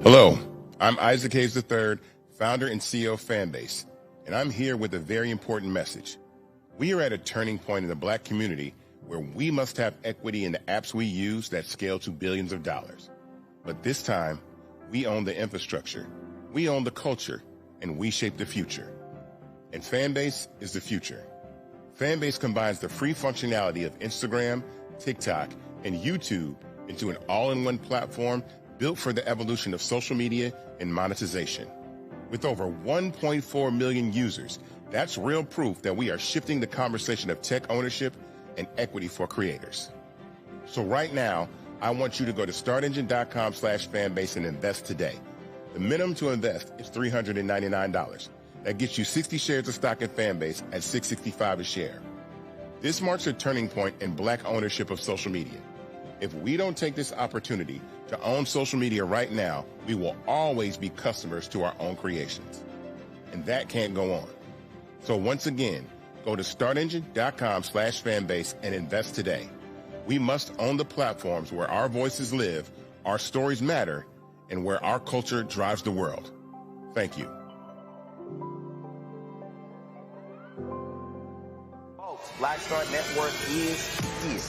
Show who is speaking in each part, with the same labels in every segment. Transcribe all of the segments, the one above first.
Speaker 1: Hello, I'm Isaac Hayes III, founder and CEO of Fanbase, and I'm here with a very important message. We are at a turning point in the Black community where we must have equity in the apps we use that scale to billions of dollars. But this time, we own the infrastructure, we own the culture, and we shape the future. And Fanbase is the future. Fanbase combines the free functionality of Instagram, TikTok, and YouTube into an all-in-one platform built for the evolution of social media and monetization. With over 1.4 million users, that's real proof that we are shifting the conversation of tech ownership and equity for creators. So right now, I want you to go to startengine.com/fanbase and invest today. The minimum to invest is $399. That gets you 60 shares of stock in Fanbase at $665 a share. This marks a turning point in Black ownership of social media. If we don't take this opportunity to own social media right now, we will always be customers to our own creations. And that can't go on. So once again, go to startengine.com/fanbase and invest today. We must own the platforms where our voices live, our stories matter, and where our culture drives the world. Thank you.
Speaker 2: Folks, Black Star Network is here.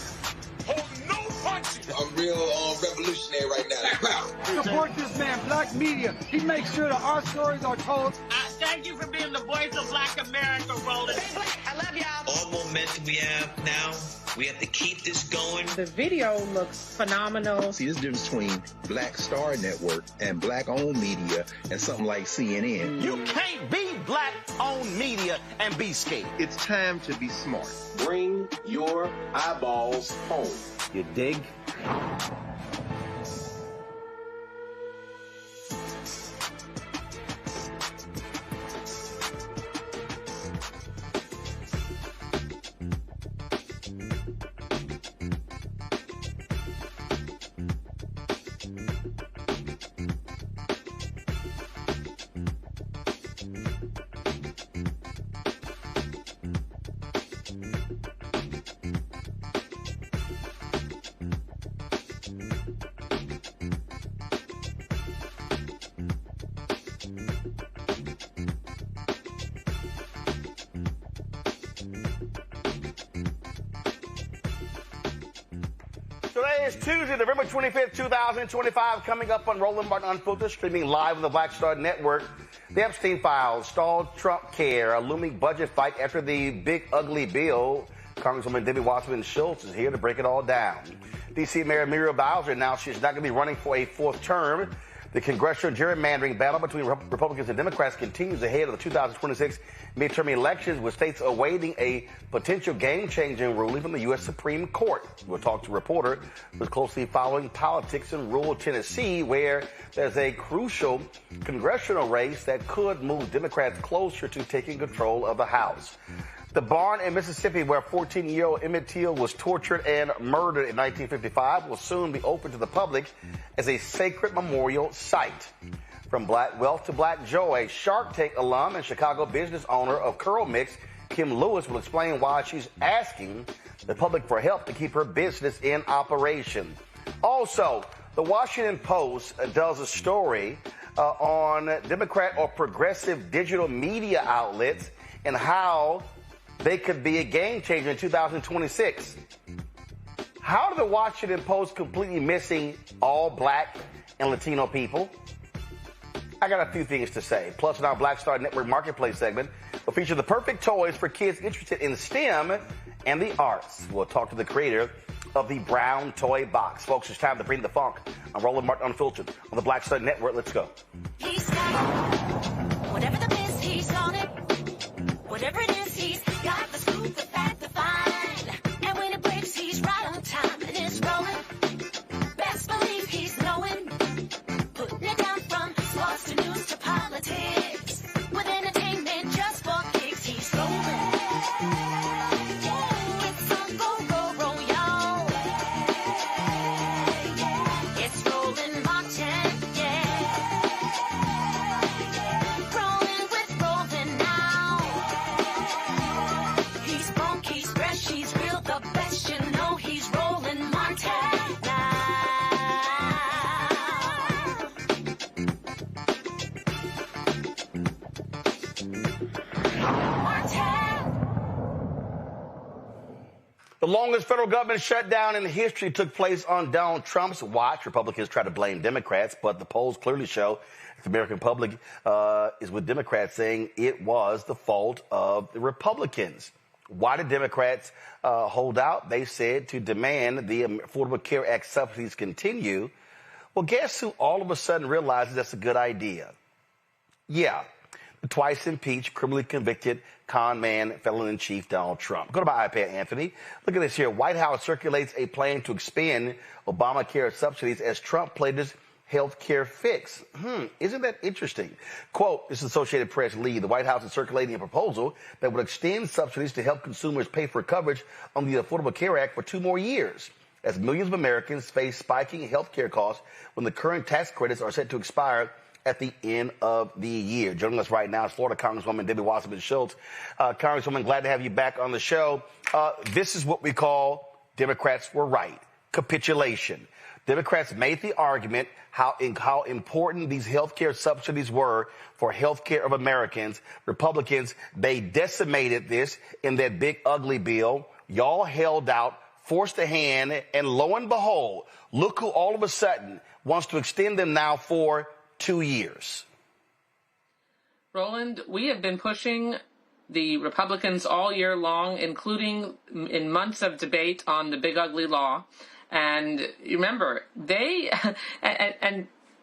Speaker 3: Hold no punches.
Speaker 4: I'm real revolutionary right now.
Speaker 5: Support this man, Black Media. He makes sure that our stories are told.
Speaker 3: Thank you for being the voice of Black America, Roland.
Speaker 6: Stay Black. I love y'all.
Speaker 7: All momentum we have now, we have to keep this going.
Speaker 8: The video looks phenomenal.
Speaker 9: See, there's a difference between Black Star Network and Black-owned media and something like CNN.
Speaker 2: You can't be Black-owned media and be scared.
Speaker 10: It's time to be smart.
Speaker 11: Bring your eyeballs home.
Speaker 2: You dig? Today is Tuesday, November 25th, 2025, coming up on Roland Martin Unfiltered, streaming live on the Black Star Network. The Epstein Files stalled Trumpcare, a looming budget fight after the big ugly bill. Congresswoman Debbie Wasserman Schultz is here to break it all down. D.C. Mayor Muriel Bowser announced she's not going to be running for a fourth term. The congressional gerrymandering battle between Republicans and Democrats continues ahead of the 2026 midterm elections, with states awaiting a potential game-changing ruling from the U.S. Supreme Court. We'll talk to a reporter who's closely following politics in rural Tennessee, where there's a crucial congressional race that could move Democrats closer to taking control of the House. The barn in Mississippi where 14-year-old Emmett Till was tortured and murdered in 1955 will soon be open to the public as a sacred memorial site. From black wealth to black joy, Shark Tank alum and Chicago business owner of Curl Mix, Kim Lewis, will explain why she's asking the public for help to keep her business in operation. Also, the Washington Post does a story on Democrat or progressive digital media outlets and how they could be a game changer in 2026. How did the Washington Post completely missing all black and Latino people? I got a few things to say. Plus, in our Black Star Network Marketplace segment, we'll feature the perfect toys for kids interested in STEM and the arts. We'll talk to the creator of the Brown Toy Box. Folks, it's time to bring the funk. I'm Roland Martin Unfiltered on the Black Star Network. Let's go.
Speaker 6: He's got it. Whatever the best, he's on it. Whatever it is, he's got the scoop, the fact, the find. And when it breaks, he's right on time and it's rolling. Best believe he's knowing. Putting it down from sports to news to politics. With entertainment just for kicks, he's rolling. It's on go, y'all. It's Roland Martin, Rolling with Roland now. He's funky, he's fresh, he's real, the best, you know he's Roland Martin now.
Speaker 2: The longest federal government shutdown in history took place on Donald Trump's watch. Republicans try to blame Democrats, but the polls clearly show the American public is with Democrats, saying it was the fault of the Republicans. Why did Democrats hold out? They said to demand the Affordable Care Act subsidies continue. Well, guess who all of a sudden realizes that's a good idea? Yeah, the twice impeached, criminally convicted con man, felon-in-chief Donald Trump. Go to my iPad, Anthony. Look at this here. White House circulates a plan to expand Obamacare subsidies as Trump played his health care fix. Isn't that interesting? Quote, this is Associated Press lead. The White House is circulating a proposal that would extend subsidies to help consumers pay for coverage on the Affordable Care Act for 2 more years, as millions of Americans face spiking health care costs when the current tax credits are set to expire at the end of the year. Joining us right now is Florida Congresswoman Debbie Wasserman Schultz. Congresswoman, glad to have you back on the show. This is what we call Democrats were right. Capitulation. Democrats made the argument how important these health care subsidies were for health care of Americans. Republicans, they decimated this in that big ugly bill. Y'all held out, forced a hand, and lo and behold, look who all of a sudden wants to extend them now for 2 years.
Speaker 12: Roland, we have been pushing the Republicans all year long, including in months of debate on the big ugly law. And you remember, the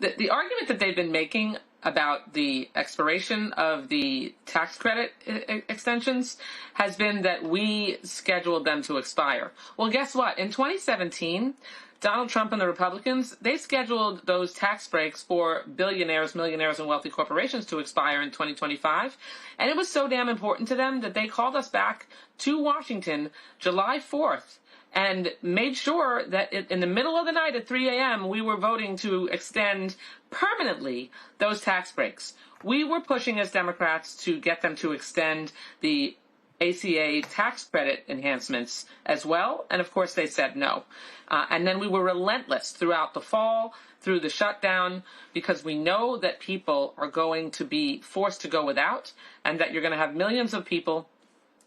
Speaker 12: argument that they've been making about the expiration of the tax credit extensions has been that we scheduled them to expire. Well, guess what? In 2017, Donald Trump and the Republicans, they scheduled those tax breaks for billionaires, millionaires, and wealthy corporations to expire in 2025. And it was so damn important to them that they called us back to Washington July 4th and made sure that in the middle of the night at 3 a.m., we were voting to extend permanently those tax breaks. We were pushing as Democrats to get them to extend the ACA tax credit enhancements as well, and of course they said no. And then we were relentless throughout the fall, through the shutdown, because we know that people are going to be forced to go without, and that you're going to have millions of people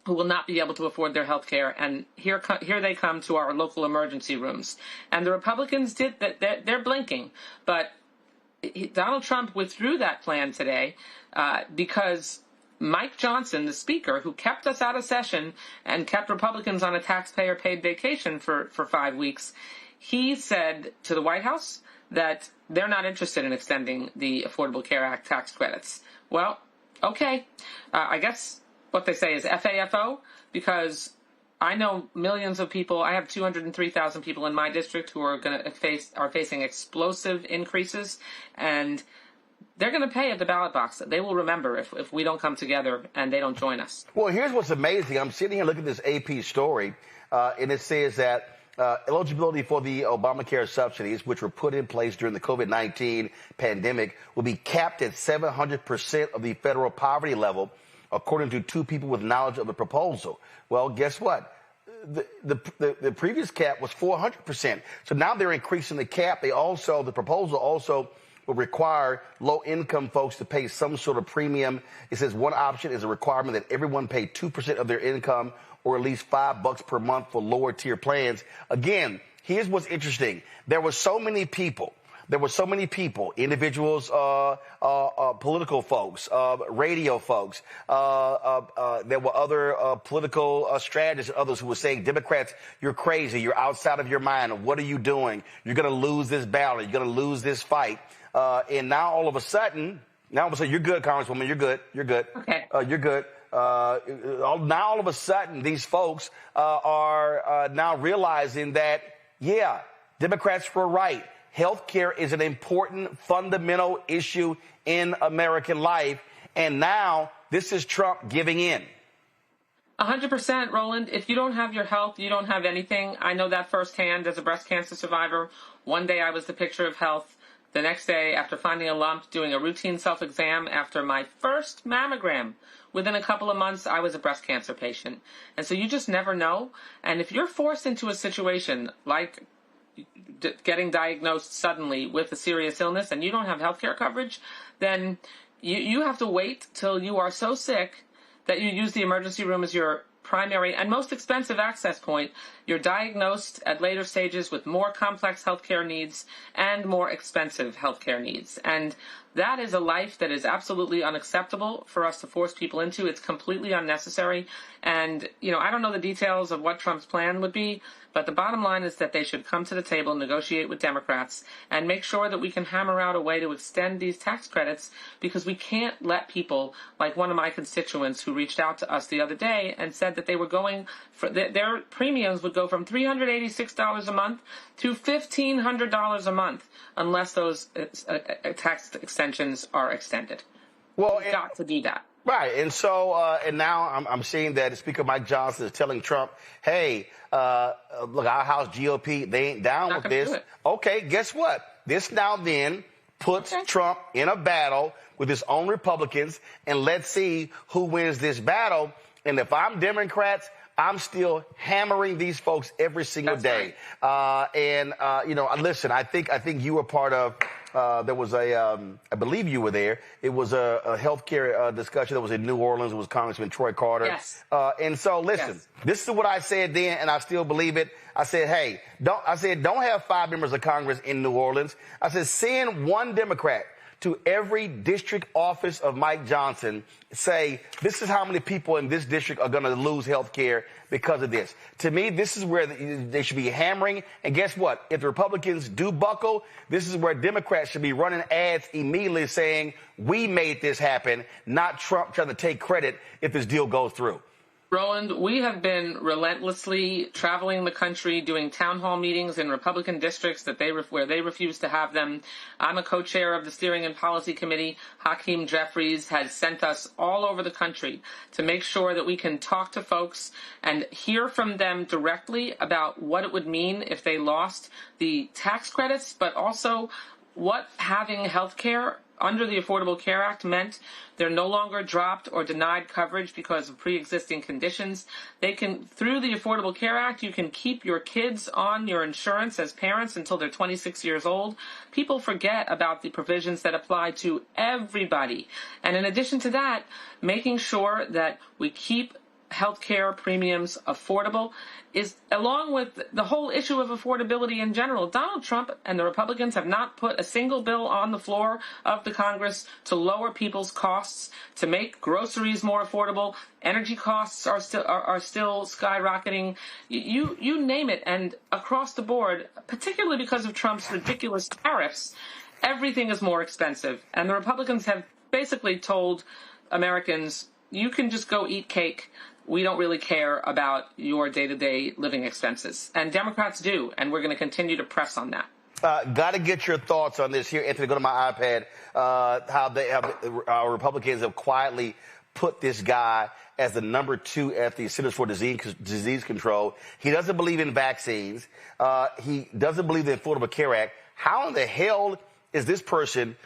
Speaker 12: who will not be able to afford their health care, and here they come to our local emergency rooms. And the Republicans they're blinking, but Donald Trump withdrew that plan today because Mike Johnson, the speaker, who kept us out of session and kept Republicans on a taxpayer-paid vacation for 5 weeks, he said to the White House that they're not interested in extending the Affordable Care Act tax credits. Well, okay. I guess what they say is FAFO, because I know millions of people. I have 203,000 people in my district who are facing explosive increases, and they're going to pay at the ballot box. They will remember if we don't come together and they don't join us.
Speaker 2: Well, here's what's amazing. I'm sitting here looking at this AP story, and it says that eligibility for the Obamacare subsidies, which were put in place during the COVID-19 pandemic, will be capped at 700% of the federal poverty level, according to two people with knowledge of the proposal. Well, guess what? The previous cap was 400%. So now they're increasing the cap. The proposal also will require low-income folks to pay some sort of premium. It says one option is a requirement that everyone pay 2% of their income or at least $5 per month for lower-tier plans. Again, here's what's interesting. There were so many people, individuals, political folks, radio folks. There were other political strategists and others who were saying, Democrats, you're crazy. You're outside of your mind. What are you doing? You're going to lose this battle. You're going to lose this fight. And now all of a sudden, you're good, Congresswoman. You're good.
Speaker 12: Okay.
Speaker 2: You're good. Now all of a sudden, these folks are now realizing that, yeah, Democrats were right. Healthcare is an important fundamental issue in American life. And now this is Trump giving in.
Speaker 12: 100%, Roland. If you don't have your health, you don't have anything. I know that firsthand as a breast cancer survivor. One day I was the picture of health. The next day, after finding a lump, doing a routine self-exam after my first mammogram, within a couple of months, I was a breast cancer patient. And so you just never know. And if you're forced into a situation like getting diagnosed suddenly with a serious illness and you don't have health care coverage, then you have to wait till you are so sick that you use the emergency room as your primary and most expensive access point. You're diagnosed at later stages with more complex healthcare needs and more expensive healthcare needs. And that is a life that is absolutely unacceptable for us to force people into. It's completely unnecessary. And, I don't know the details of what Trump's plan would be, but the bottom line is that they should come to the table, negotiate with Democrats, and make sure that we can hammer out a way to extend these tax credits, because we can't let people like one of my constituents who reached out to us the other day and said that they were going for their premiums would go from $386 a month to $1,500 a month unless those tax extensions are extended.
Speaker 2: Well,
Speaker 12: we've got to do that.
Speaker 2: Right. And so, and now I'm seeing that Speaker Mike Johnson is telling Trump, hey, look, our House GOP, they ain't down with this. Okay, guess what? This now then puts Trump in a battle with his own Republicans, and let's see who wins this battle. And if I'm Democrats, I'm still hammering these folks every single day. Right. Listen, I think you were part of, there was I believe you were there. It was a healthcare discussion that was in New Orleans. It was Congressman Troy Carter.
Speaker 12: Yes.
Speaker 2: And so listen, this is what I said then, and I still believe it. I said, hey, don't have 5 members of Congress in New Orleans. I said, send one Democrat to every district office of Mike Johnson, say, this is how many people in this district are going to lose health care because of this. To me, this is where they should be hammering. And guess what? If the Republicans do buckle, this is where Democrats should be running ads immediately saying, we made this happen, not Trump trying to take credit if this deal goes through.
Speaker 12: Roland, we have been relentlessly traveling the country, doing town hall meetings in Republican districts where they refuse to have them. I'm a co-chair of the Steering and Policy Committee. Hakeem Jeffries has sent us all over the country to make sure that we can talk to folks and hear from them directly about what it would mean if they lost the tax credits, but also what having health care under the Affordable Care Act meant. They're no longer dropped or denied coverage because of pre-existing conditions. They can, through the Affordable Care Act, you can keep your kids on your insurance as parents until they're 26 years old. People forget about the provisions that apply to everybody. And in addition to that, making sure that we keep healthcare premiums affordable is, along with the whole issue of affordability in general. Donald Trump and the Republicans have not put a single bill on the floor of the Congress to lower people's costs, to make groceries more affordable. Energy costs are still skyrocketing. You name it, and across the board, particularly because of Trump's ridiculous tariffs, everything is more expensive. And the Republicans have basically told Americans, you can just go eat cake. We don't really care about your day-to-day living expenses. And Democrats do, and we're going to continue to press on that.
Speaker 2: Got to get your thoughts on this here. Anthony, go to my iPad. How our Republicans have quietly put this guy as the number 2 at the Centers for Disease Control. He doesn't believe in vaccines. He doesn't believe in the Affordable Care Act. How in the hell is this person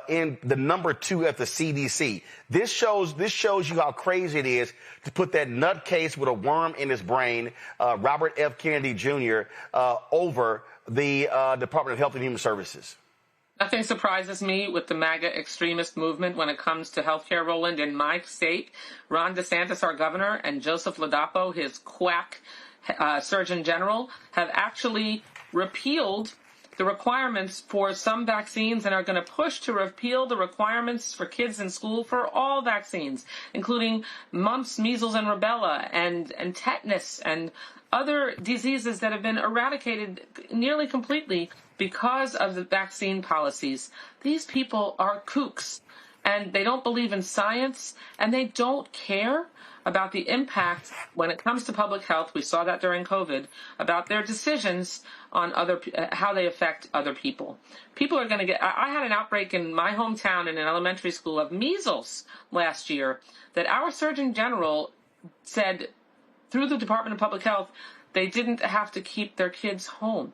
Speaker 2: in the number 2 at the CDC? This shows you how crazy it is to put that nutcase with a worm in his brain, Robert F. Kennedy Jr., over the Department of Health and Human Services.
Speaker 12: Nothing surprises me with the MAGA extremist movement when it comes to healthcare, Roland. In my state, Ron DeSantis, our governor, and Joseph Ladapo, his quack Surgeon General, have actually repealed the requirements for some vaccines and are going to push to repeal the requirements for kids in school for all vaccines, including mumps, measles, and rubella, and tetanus, and other diseases that have been eradicated nearly completely because of the vaccine policies. These people are kooks, and they don't believe in science, and they don't care about the impact when it comes to public health. We saw that during COVID, about their decisions on how they affect other people. People are going to get, I had an outbreak in my hometown in an elementary school of measles last year that our Surgeon General said through the Department of Public Health, they didn't have to keep their kids home.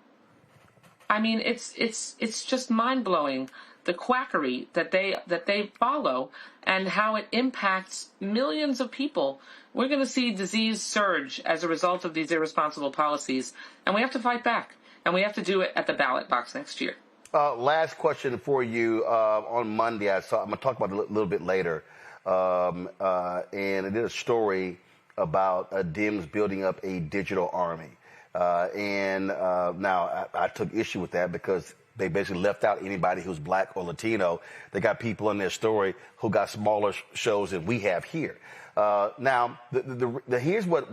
Speaker 12: I mean, it's just mind-blowing, the quackery that they follow and how it impacts millions of people. We're going to see disease surge as a result of these irresponsible policies, and we have to fight back, and we have to do it at the ballot box next year.
Speaker 2: Last question for you. On Monday, I'm going to talk about it a little bit later, and I did a story about Dems building up a digital army. Now I took issue with that because they basically left out anybody who's black or Latino. They got people in their story who got smaller shows than we have here. Now, here's what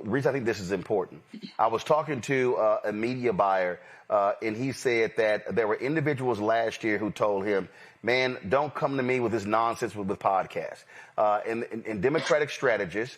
Speaker 2: reason I think this is important. I was talking to a media buyer, and he said that there were individuals last year who told him, man, don't come to me with this nonsense with podcasts. And Democratic strategists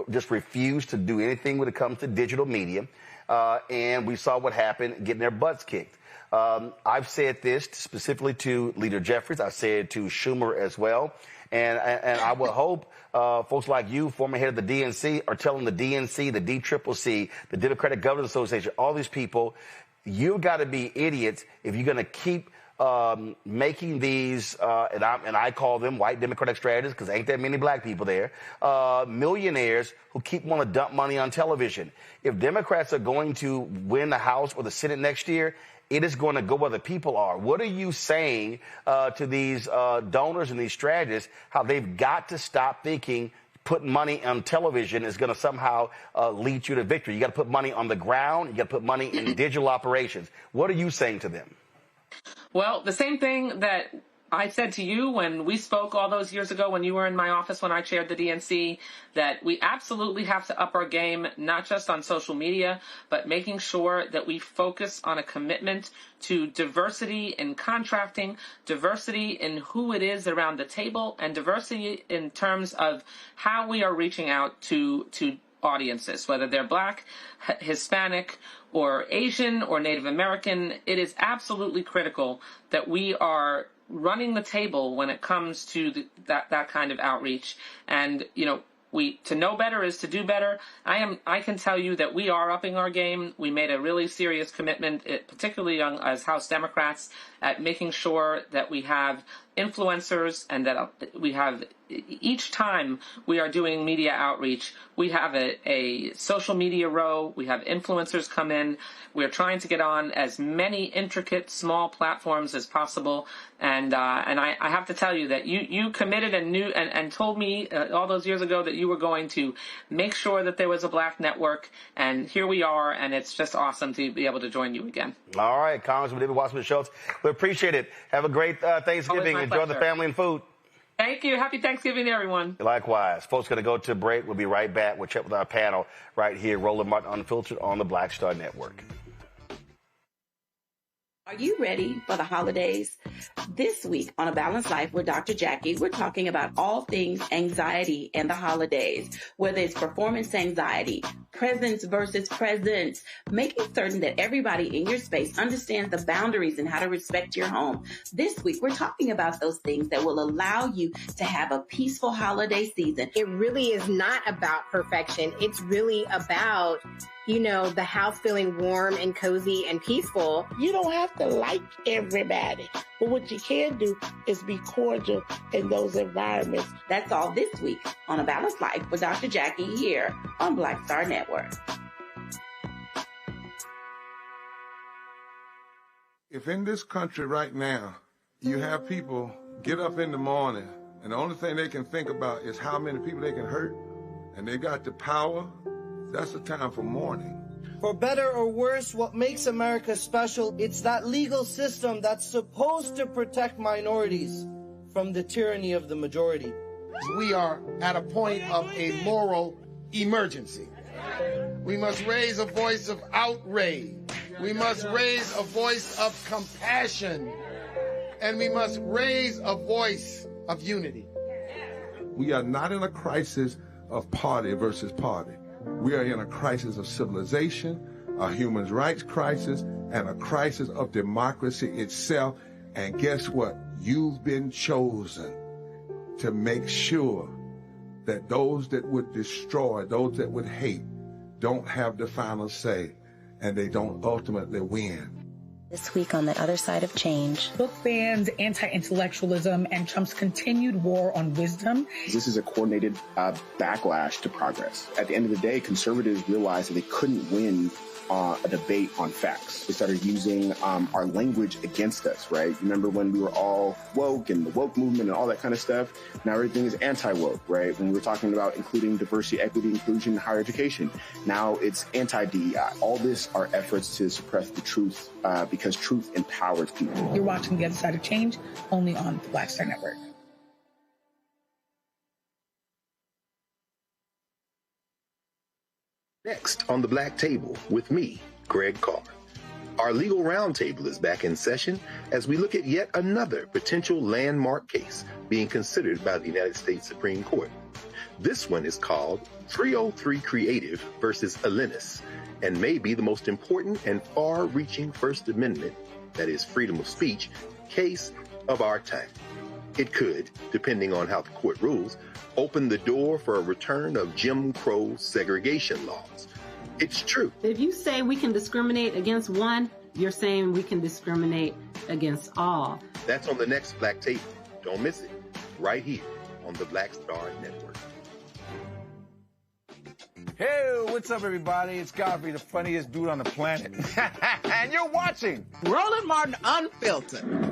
Speaker 2: just refuse to do anything when it comes to digital media. And we saw what happened, getting their butts kicked. I've said this specifically to Leader Jeffries. I've said it to Schumer as well. And I would hope folks like you, former head of the DNC, are telling the DNC, the DCCC, the Democratic Governors Association, all these people, you've got to be idiots if you're going to keep making these, and I call them white Democratic strategists because ain't that many black people there, millionaires who keep wanting to dump money on television. If Democrats are going to win the House or the Senate next year, it is going to go where the people are. What are you saying to these donors and these strategists, how they've got to stop thinking putting money on television is going to somehow lead you to victory? You got to put money on the ground. You got to put money in digital operations. What are you saying to them?
Speaker 12: Well, the same thing that I said to you when we spoke all those years ago when you were in my office when I chaired the DNC, that we absolutely have to up our game, not just on social media, but making sure that we focus on a commitment to diversity in contracting, diversity in who it is around the table, and diversity in terms of how we are reaching out to audiences, whether they're black, Hispanic, or Asian, or Native American. It is absolutely critical that we are running the table when it comes to that kind of outreach. And, you know, to know better is to do better. I can tell you that we are upping our game. We made a really serious commitment, particularly as House Democrats, at making sure that we have influencers and that we have each time we are doing media outreach, we have a social media row. We have influencers come in. We're trying to get on as many intricate, small platforms as possible. And I have to tell you that you committed and knew and told me all those years ago that you were going to make sure that there was a black network. And here we are. And it's just awesome to be able to join you again.
Speaker 2: All right, Congresswoman Debbie Wasserman Schultz. We appreciate it. Have a great Thanksgiving. Enjoy the family and food.
Speaker 12: Thank you. Happy Thanksgiving to everyone.
Speaker 2: Likewise. Folks, going to go to a break. We'll be right back. We'll check with our panel right here. Roland Martin Unfiltered on the Black Star Network.
Speaker 13: Are you ready for the holidays? This week on A Balanced Life with Dr. Jackie, we're talking about all things anxiety and the holidays, whether it's performance anxiety, presence versus presence, making certain that everybody in your space understands the boundaries and how to respect your home. This week, we're talking about those things that will allow you to have a peaceful holiday season.
Speaker 8: It really is not about perfection. It's really about, you know, the house feeling warm and cozy and peaceful.
Speaker 14: You don't have to like everybody, but what you can do is be cordial in those environments.
Speaker 13: That's all this week on A Balanced Life with Dr. Jackie here on Black Star Network.
Speaker 15: If in this country right now, you have people get up in the morning and the only thing they can think about is how many people they can hurt, and they got the power, that's the time for mourning.
Speaker 16: For better or worse, what makes America special, it's that legal system that's supposed to protect minorities from the tyranny of the majority.
Speaker 17: We are at a point of a moral emergency. We must raise a voice of outrage. We must raise a voice of compassion. And we must raise a voice of unity.
Speaker 15: We are not in a crisis of party versus party. We are in a crisis of civilization, a human rights crisis, and a crisis of democracy itself. And guess what? You've been chosen to make sure that those that would destroy, those that would hate, don't have the final say, and they don't ultimately win.
Speaker 18: This week on The Other Side of Change.
Speaker 19: Book bans, anti-intellectualism, and Trump's continued war on wisdom.
Speaker 20: This is a coordinated backlash to progress. At the end of the day, conservatives realized that they couldn't win a debate on facts. They started using our language against us, right? Remember when we were all woke and the woke movement and all that kind of stuff? Now everything is anti-woke, right? When we were talking about including diversity, equity, inclusion, and higher education, now it's anti-DEI. All this are efforts to suppress the truth because truth empowers people.
Speaker 19: You're watching The Other Side of Change only on the Black Star Network.
Speaker 21: Next on the Black Table with me, Greg Carr. Our legal roundtable is back in session as we look at yet another potential landmark case being considered by the United States Supreme Court. This one is called 303 Creative versus Alennis and may be the most important and far-reaching First Amendment, that is freedom of speech, case of our time. It could, depending on how the court rules, open the door for a return of Jim Crow segregation laws. It's true.
Speaker 22: If you say we can discriminate against one, you're saying we can discriminate against all.
Speaker 21: That's on the next Black Table. Don't miss it. Right here on the Black Star Network.
Speaker 23: Hey, what's up, everybody? It's Godfrey, the funniest dude on the planet. And you're watching
Speaker 3: Roland Martin Unfiltered.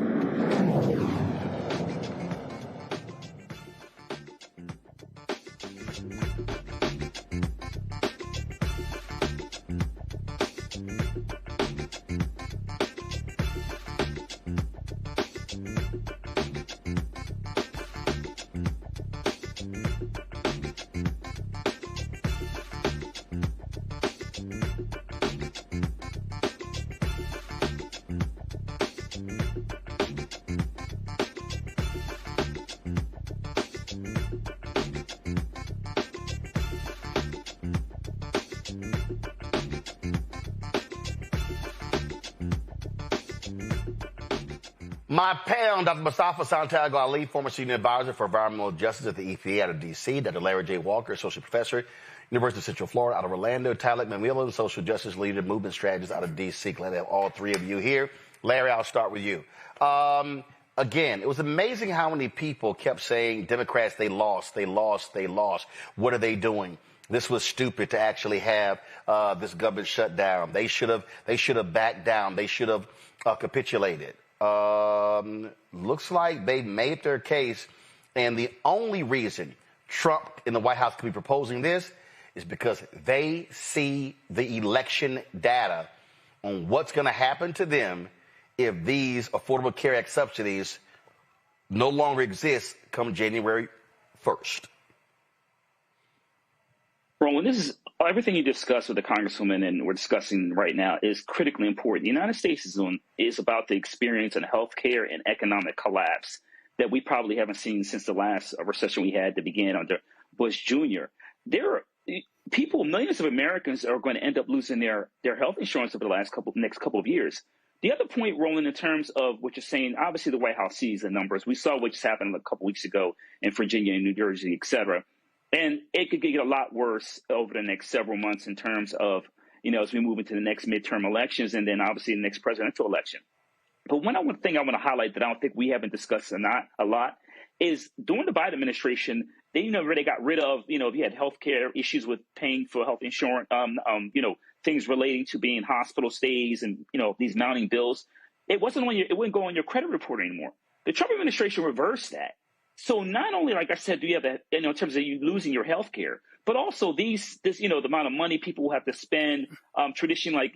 Speaker 2: My panel, Dr. Mustafa Santiago Ali, former senior advisor for environmental justice at the EPA out of D.C., Dr. Larry J. Walker, associate professor, University of Central Florida out of Orlando, Talek Manuela, social justice leader, movement strategist out of D.C. Glad to have all three of you here. Larry, I'll start with you. again, it was amazing how many people kept saying, Democrats, they lost. What are they doing? This was stupid to actually have this government shutdown. They should have backed down. They should have capitulated. Looks like they made their case, and the only reason Trump in the White House could be proposing this is because they see the election data on what's going to happen to them if these Affordable Care Act subsidies no longer exist come January 1st.
Speaker 1: Roland, this is everything you discussed with the Congresswoman and we're discussing right now is critically important. The United States is about to experience a healthcare and economic collapse that we probably haven't seen since the last recession we had that began under Bush Jr. Millions of Americans are going to end up losing their health insurance over the next couple of years. The other point, Roland, in terms of what you're saying, obviously the White House sees the numbers. We saw what just happened a couple weeks ago in Virginia and New Jersey, et cetera. And it could get a lot worse over the next several months in terms of, as we move into the next midterm elections and then obviously the next presidential election. But one thing I want to highlight that I don't think we haven't discussed a lot is during the Biden administration, they got rid of, if you had healthcare issues with paying for health insurance, things relating to being hospital stays and, these mounting bills. It wouldn't go on your credit report anymore. The Trump administration reversed that. So not only, like I said, do you have in terms of you losing your health care, but also the amount of money people will have to spend traditionally,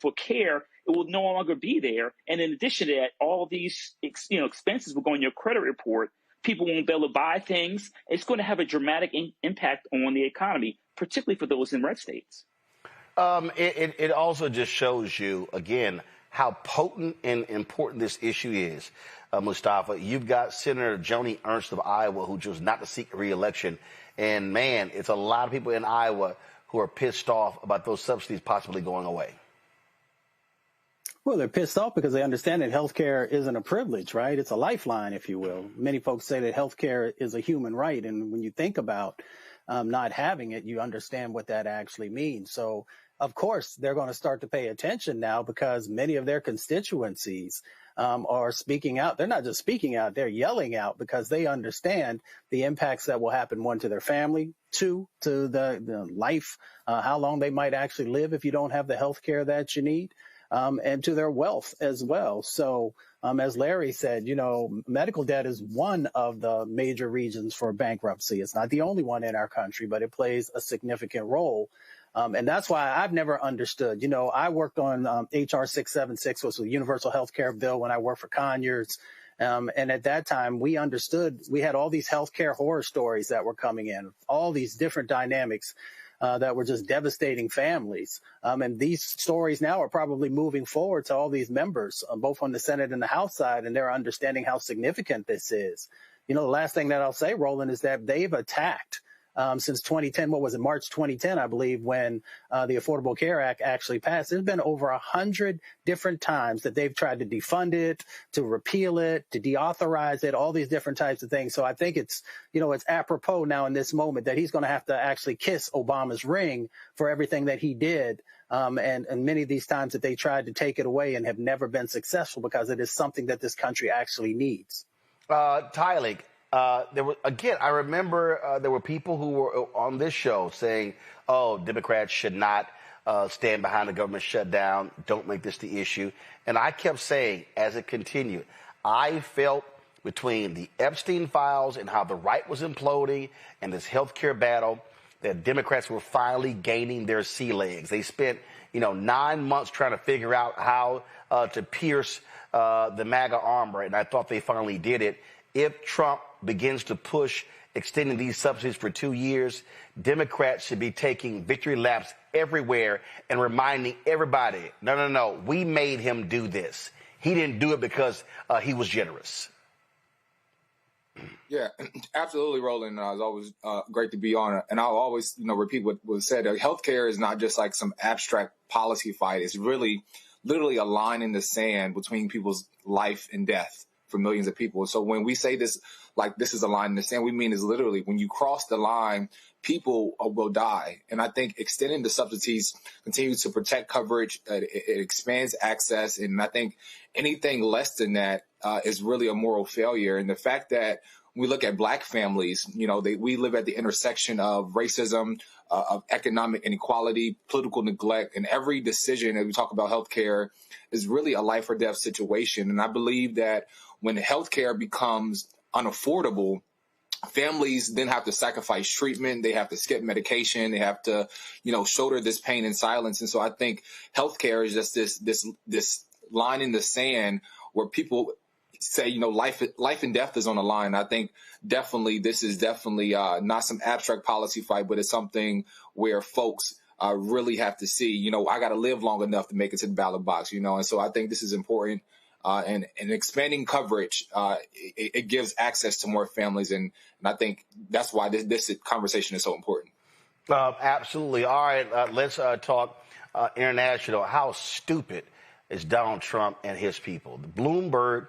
Speaker 1: for care, it will no longer be there. And in addition to that, all these, expenses will go on your credit report. People won't be able to buy things. It's going to have a dramatic impact on the economy, particularly for those in red states.
Speaker 2: It also just shows you, again, how potent and important this issue is. Mustafa, you've got Senator Joni Ernst of Iowa who chose not to seek re-election. And, man, it's a lot of people in Iowa who are pissed off about those subsidies possibly going away.
Speaker 4: Well, they're pissed off because they understand that health care isn't a privilege, right? It's a lifeline, if you will. Many folks say that health care is a human right. And when you think about not having it, you understand what that actually means. So, of course, they're going to start to pay attention now because many of their constituencies are speaking out. They're not just speaking out, they're yelling out because they understand the impacts that will happen, one, to their family, two, to the life, how long they might actually live if you don't have the health care that you need, and to their wealth as well. So as Larry said, medical debt is one of the major reasons for bankruptcy. It's not the only one in our country, but it plays a significant role. And that's why I've never understood. I worked on H.R. 676, which was a universal health care bill when I worked for Conyers. And at that time, we understood we had all these health care horror stories that were coming in, all these different dynamics that were just devastating families. And these stories now are probably moving forward to all these members, both on the Senate and the House side, and they're understanding how significant this is. The last thing that I'll say, Roland, is that they've attacked since 2010, March 2010, I believe, when the Affordable Care Act actually passed. There's been over 100 different times that they've tried to defund it, to repeal it, to deauthorize it, all these different types of things. So I think it's apropos now in this moment that he's going to have to actually kiss Obama's ring for everything that he did. And many of these times that they tried to take it away and have never been successful because it is something that this country actually needs.
Speaker 2: Tylik. I remember there were people who were on this show saying, Democrats should not stand behind the government shutdown. Don't make this the issue. And I kept saying, as it continued, I felt between the Epstein Files and how the right was imploding and this healthcare battle that Democrats were finally gaining their sea legs. They spent, 9 months trying to figure out how to pierce the MAGA armor, and I thought they finally did it. If Trump begins to push extending these subsidies for 2 years, Democrats should be taking victory laps everywhere and reminding everybody, no, we made him do this. He didn't do it because he was generous.
Speaker 5: Yeah, absolutely, Roland. It's always great to be on it. And I'll always, repeat what was said. Healthcare is not just like some abstract policy fight. It's really literally a line in the sand between people's life and death for millions of people. So when we say this, like this is a line in the sand, we mean is literally when you cross the line, people will die. And I think extending the subsidies continues to protect coverage. It expands access. And I think anything less than that is really a moral failure. And the fact that we look at Black families, we live at the intersection of racism, of economic inequality, political neglect, and every decision as we talk about healthcare is really a life or death situation. And I believe that when healthcare becomes unaffordable, families then have to sacrifice treatment. They have to skip medication. They have to, shoulder this pain in silence. And so I think healthcare is just this line in the sand where people say, life and death is on the line. I think this is definitely not some abstract policy fight, but it's something where folks really have to see, I got to live long enough to make it to the ballot box, and so I think this is important. And expanding coverage, it gives access to more families. And I think that's why this conversation is so important.
Speaker 2: Absolutely. All right, let's talk international. How stupid is Donald Trump and his people? Bloomberg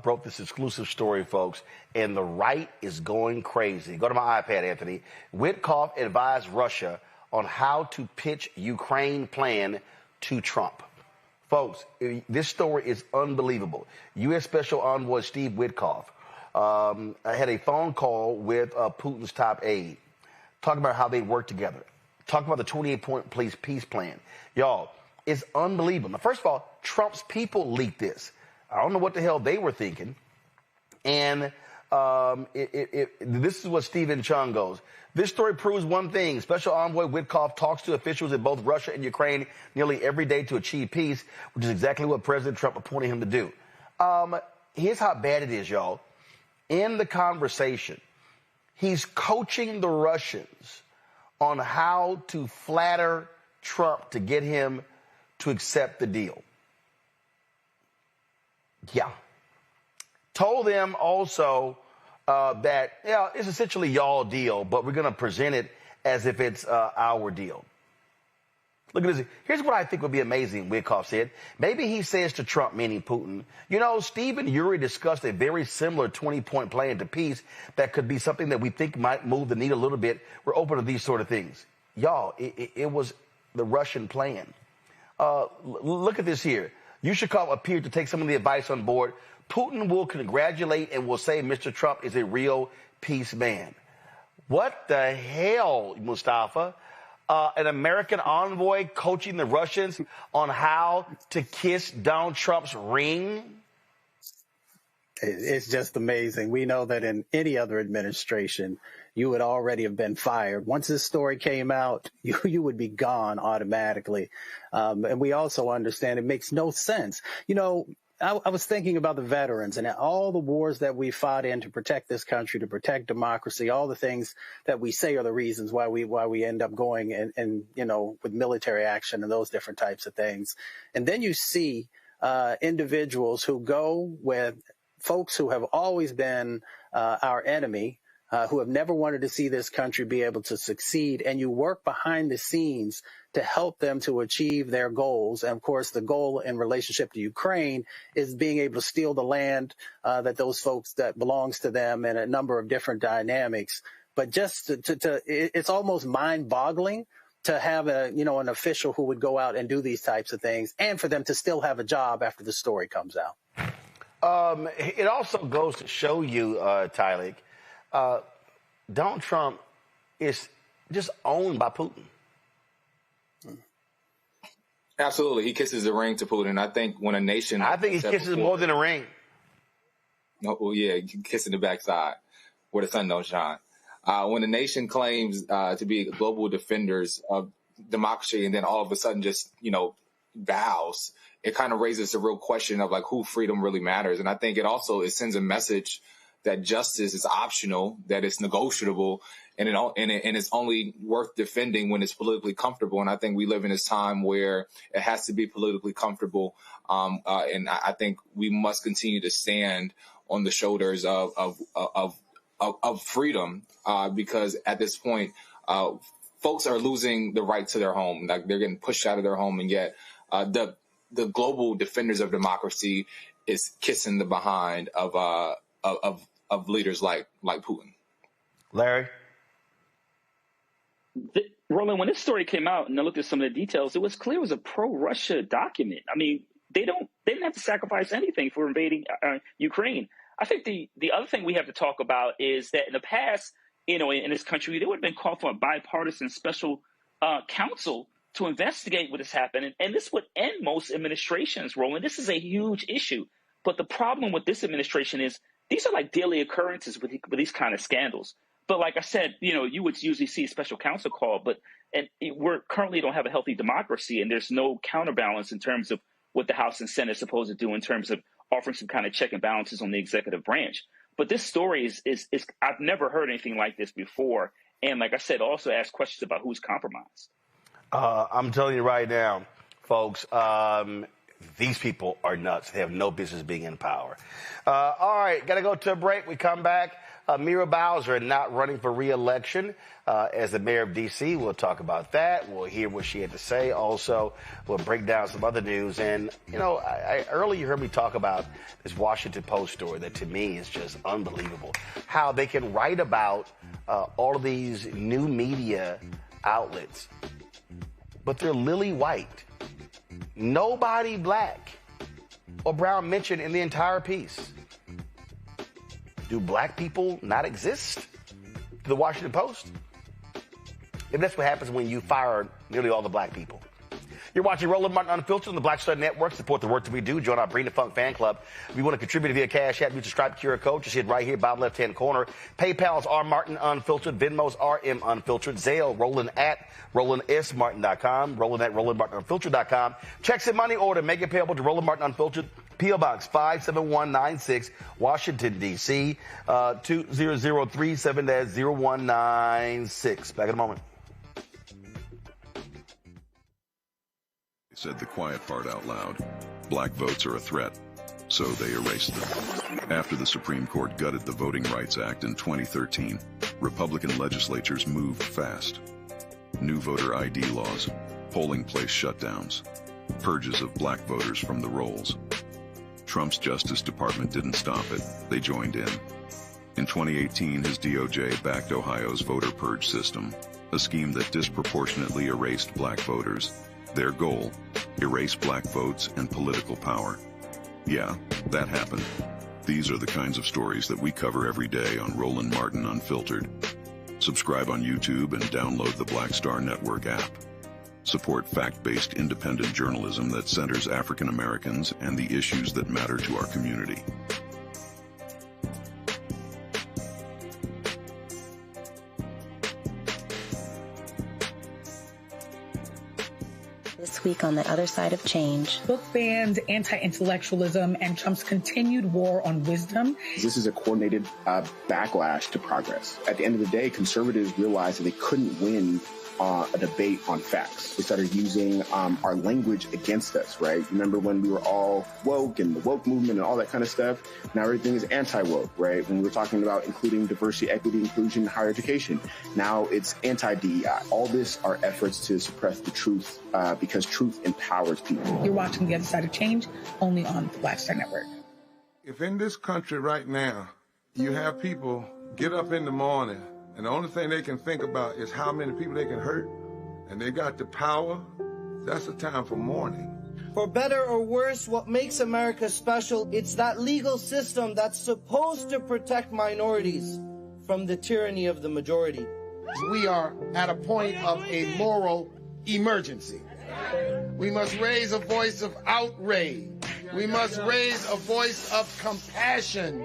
Speaker 2: broke this exclusive story, folks, and the right is going crazy. Go to my iPad, Anthony. Witkoff advised Russia on how to pitch Ukraine plan to Trump. Folks, this story is unbelievable. U.S. Special Envoy Steve Witkoff had a phone call with Putin's top aide, talking about how they work together, talking about the 28-point peace plan. Y'all, it's unbelievable. Now, first of all, Trump's people leaked this. I don't know what the hell they were thinking. And this is what Stephen Chung goes. This story proves one thing. Special Envoy Witkoff talks to officials in both Russia and Ukraine nearly every day to achieve peace, which is exactly what President Trump appointed him to do. Here's how bad it is, y'all. In the conversation, he's coaching the Russians on how to flatter Trump to get him to accept the deal. Yeah. Told them also that, it's essentially y'all deal, but we're going to present it as if it's our deal. Look at this. Here's what I think would be amazing, Witkoff said. Maybe he says to Trump, meaning Putin, Steve and Yuri discussed a very similar 20-point plan to peace that could be something that we think might move the needle a little bit. We're open to these sort of things. Y'all, it was the Russian plan. Look at this here. Yushakov appeared to take some of the advice on board. Putin will congratulate and will say Mr. Trump is a real peace man. What the hell, Mustafa? An American envoy coaching the Russians on how to kiss Donald Trump's ring?
Speaker 4: It's just amazing. We know that in any other administration, you would already have been fired. Once this story came out, you would be gone automatically. And we also understand it makes no sense. I was thinking about the veterans and all the wars that we fought in to protect this country, to protect democracy, all the things that we say are the reasons why we end up going and with military action and those different types of things. And then you see individuals who go with folks who have always been our enemy, who have never wanted to see this country be able to succeed, and you work behind the scenes to help them to achieve their goals. And of course, the goal in relationship to Ukraine is being able to steal the land that those folks that belongs to them and a number of different dynamics. But just it's almost mind-boggling to have an official who would go out and do these types of things, and for them to still have a job after the story comes out.
Speaker 2: It also goes to show you, Tylik, Donald Trump is just owned by Putin.
Speaker 5: Absolutely. He kisses the ring to Putin. I think when a nation...
Speaker 2: I think he kisses more than a ring.
Speaker 5: No, well, yeah, kissing the backside where the sun don't shine. When a nation claims to be global defenders of democracy and then all of a sudden just, bows, it kind of raises the real question of who freedom really matters. And I think it sends a message that justice is optional, that it's negotiable, and it's only worth defending when it's politically comfortable. And I think we live in this time where it has to be politically comfortable. And I think we must continue to stand on the shoulders of freedom, because at this point, folks are losing the right to their home. They're getting pushed out of their home, and yet the global defenders of democracy is kissing the behind of leaders like Putin.
Speaker 2: Larry?
Speaker 1: Roland, when this story came out and I looked at some of the details, it was clear it was a pro-Russia document. I mean, they didn't have to sacrifice anything for invading Ukraine. I think the other thing we have to talk about is that in the past, in this country, there would have been called for a bipartisan special counsel to investigate what has happened. And this would end most administrations, Roland. This is a huge issue. But the problem with this administration is these are like daily occurrences with these kind of scandals. But like I said, you would usually see a special counsel call, we're currently don't have a healthy democracy, and there's no counterbalance in terms of what the House and Senate are supposed to do in terms of offering some kind of check and balances on the executive branch. But this story is I've never heard anything like this before. And like I said, also ask questions about who's compromised.
Speaker 2: I'm telling you right now, folks, these people are nuts. They have no business being in power. All right, got to go to a break. We come back. Muriel Bowser not running for re-election as the mayor of D.C. We'll talk about that. We'll hear what she had to say. Also, we'll break down some other news. And, earlier you heard me talk about this Washington Post story that to me is just unbelievable. How they can write about all of these new media outlets, but they're lily white. Nobody black or brown mentioned in the entire piece. Do black people not exist to the Washington Post? If that's what happens when you fire nearly all the black people. You're watching Roland Martin Unfiltered on the Black Star Network. Support the work that we do. Join our Bring the Funk fan club. If you want to contribute via Cash App, use the Stripe QR code. Just hit right here, bottom left-hand corner. PayPal's R Martin Unfiltered. Venmo's RM Unfiltered. Zelle, Roland at RolandSMartin.com. Roland at RolandMartinUnfiltered.com. Checks and money order. Make it payable to Roland Martin Unfiltered. P.O. Box 57196, Washington, D.C., 20037-0196. Back in a moment.
Speaker 7: Said the quiet part out loud. Black votes are a threat, so they erased them. After the Supreme Court gutted the Voting Rights Act in 2013, Republican legislatures moved fast. New voter ID laws, polling place shutdowns, purges of black voters from the rolls. Trump's Justice Department didn't stop it. They joined in. In 2018, his DOJ backed Ohio's voter purge system, a scheme that disproportionately erased black voters. Their goal, erase black votes and political power. Yeah, that happened. These are the kinds of stories that we cover every day on Roland Martin Unfiltered. Subscribe on YouTube and download the Black Star Network app. Support fact-based independent journalism that centers African Americans and the issues that matter to our community.
Speaker 18: This week on the other side of change.
Speaker 19: Book bans, anti-intellectualism, and Trump's continued war on wisdom.
Speaker 20: This is a coordinated backlash to progress. At the end of the day, conservatives realized that they couldn't win a debate on facts. They started using our language against us, right? Remember when we were all woke and the woke movement and all that kind of stuff? Now everything is anti-woke, right? When we were talking about including diversity, equity, inclusion, higher education, now it's anti-DEI. All this are efforts to suppress the truth because truth empowers people.
Speaker 19: You're watching The Other Side of Change only on the Black Star Network.
Speaker 15: If in this country right now, you have people get up in the morning and the only thing they can think about is how many people they can hurt, and they got the power, that's the time for mourning.
Speaker 16: For better or worse, what makes America special, it's that legal system that's supposed to protect minorities from the tyranny of the majority.
Speaker 17: We are at a point of a moral emergency. We must raise a voice of outrage. We must raise a voice of compassion.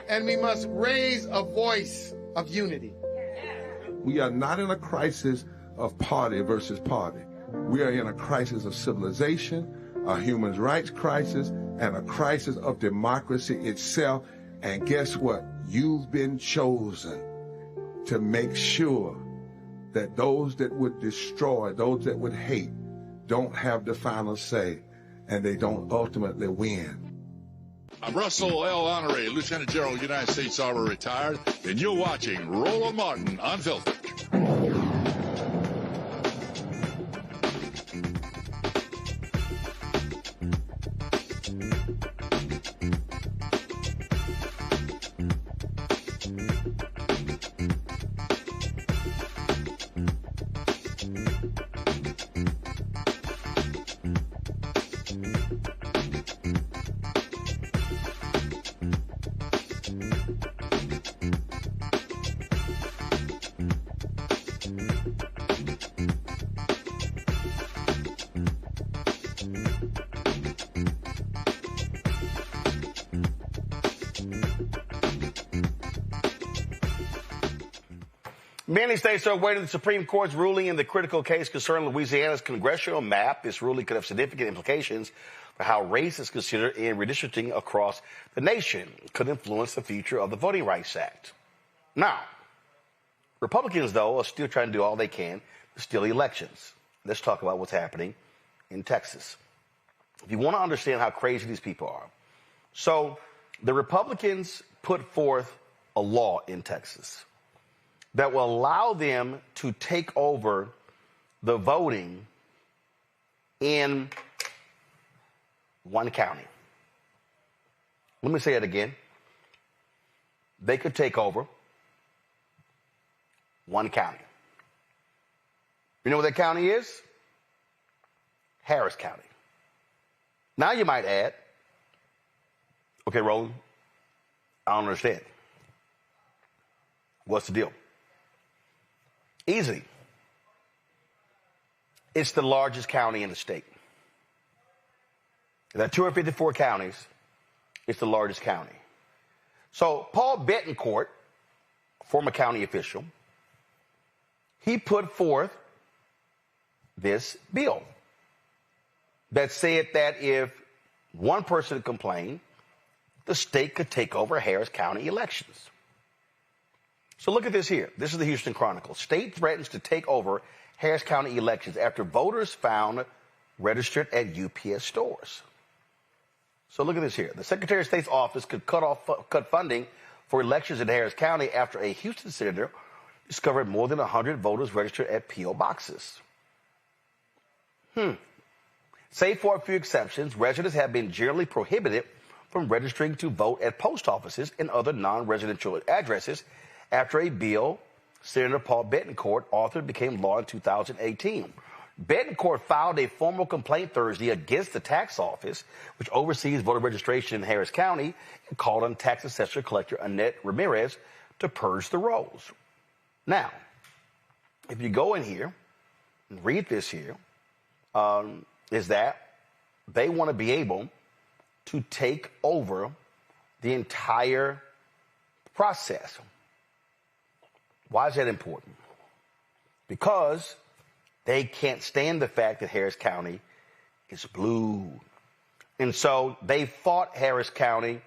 Speaker 17: And we must raise a voice of unity.
Speaker 15: We are not in a crisis of party versus party. We are in a crisis of civilization, a human rights crisis, and a crisis of democracy itself. And guess what? You've been chosen to make sure that those that would destroy, those that would hate, don't have the final say, and they don't ultimately win.
Speaker 9: I'm Russell L. Honoré, Lieutenant General, United States Army, retired, and you're watching Roland Martin Unfiltered.
Speaker 2: Many states are awaiting the Supreme Court's ruling in the critical case concerning Louisiana's congressional map. This ruling could have significant implications for how race is considered in redistricting across the nation. It could influence the future of the Voting Rights Act. Now, Republicans, though, are still trying to do all they can to steal elections. Let's talk about what's happening in Texas. If you want to understand how crazy these people are. So the Republicans put forth a law in Texas that will allow them to take over the voting in one county. Let me say it again. They could take over one county. You know what that county is? Harris County. Now you might add, okay, Roland, I don't understand. What's the deal? Easy. It's the largest county in the state. There are 254 counties. It's the largest county. So Paul Bettencourt, former county official, he put forth this bill that said that if one person complained, the state could take over Harris County elections. So look at this here. This is the Houston Chronicle. State threatens to take over Harris County elections after voters found registered at UPS stores. So look at this here. The Secretary of State's office could cut funding for elections in Harris County after a Houston senator discovered more than 100 voters registered at P.O. boxes. Save for a few exceptions, residents have been generally prohibited from registering to vote at post offices and other non-residential addresses after a bill Senator Paul Bettencourt authored became law in 2018. Bettencourt filed a formal complaint Thursday against the tax office, which oversees voter registration in Harris County, and called on tax assessor collector Annette Ramirez to purge the rolls. Now, if you go in here and read this here, is that they want to be able to take over the entire process. Why is that important? Because they can't stand the fact that Harris County is blue. And so they fought Harris County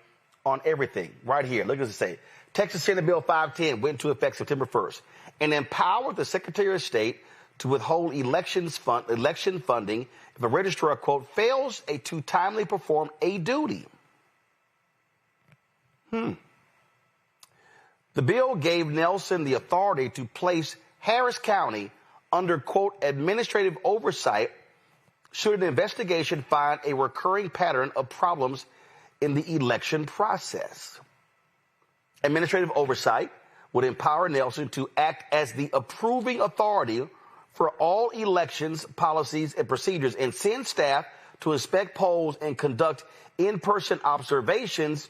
Speaker 2: on everything. Right here, look at this say. Texas Senate Bill 510 went into effect September 1st and empowered the Secretary of State to withhold election funding if a registrar, quote, fails to timely perform a duty. The bill gave Nelson the authority to place Harris County under, quote, administrative oversight should an investigation find a recurring pattern of problems in the election process. Administrative oversight would empower Nelson to act as the approving authority for all elections, policies, and procedures, and send staff to inspect polls and conduct in-person observations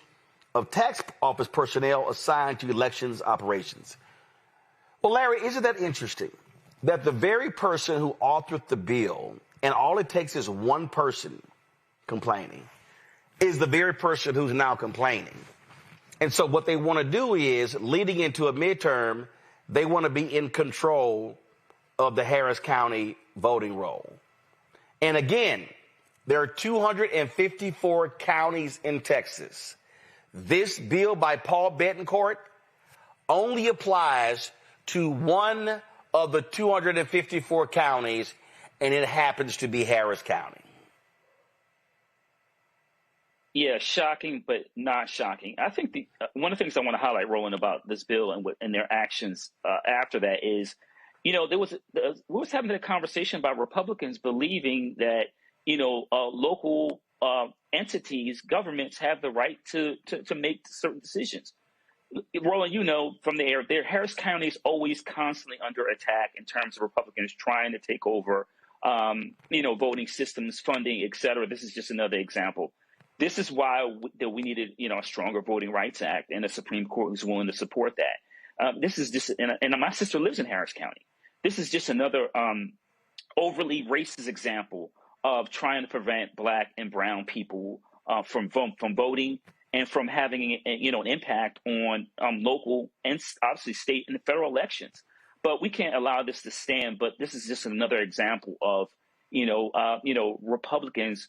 Speaker 2: of tax office personnel assigned to elections operations. Well, Larry, isn't that interesting that the very person who authored the bill, and all it takes is one person complaining, is the very person who's now complaining? And so what they want to do is, leading into a midterm, they want to be in control of the Harris County voting roll. And again, there are 254 counties in Texas. This bill by Paul Bettencourt only applies to one of the 254 counties, and it happens to be Harris County.
Speaker 1: Yeah, shocking, but not shocking. I think one of the things I want to highlight, Roland, about this bill and their actions after that is, we was having a conversation about Republicans believing that, local entities, governments have the right to make certain decisions. Roland, from the air, Harris County is always constantly under attack in terms of Republicans trying to take over, voting systems, funding, et cetera. This is just another example. This is why we needed, a stronger Voting Rights Act and a Supreme Court who's willing to support that. This is just, and my sister lives in Harris County. This is just another overly racist example of trying to prevent Black and brown people from voting and from having an impact on local and obviously state and federal elections. But we can't allow this to stand. But this is just another example of, Republicans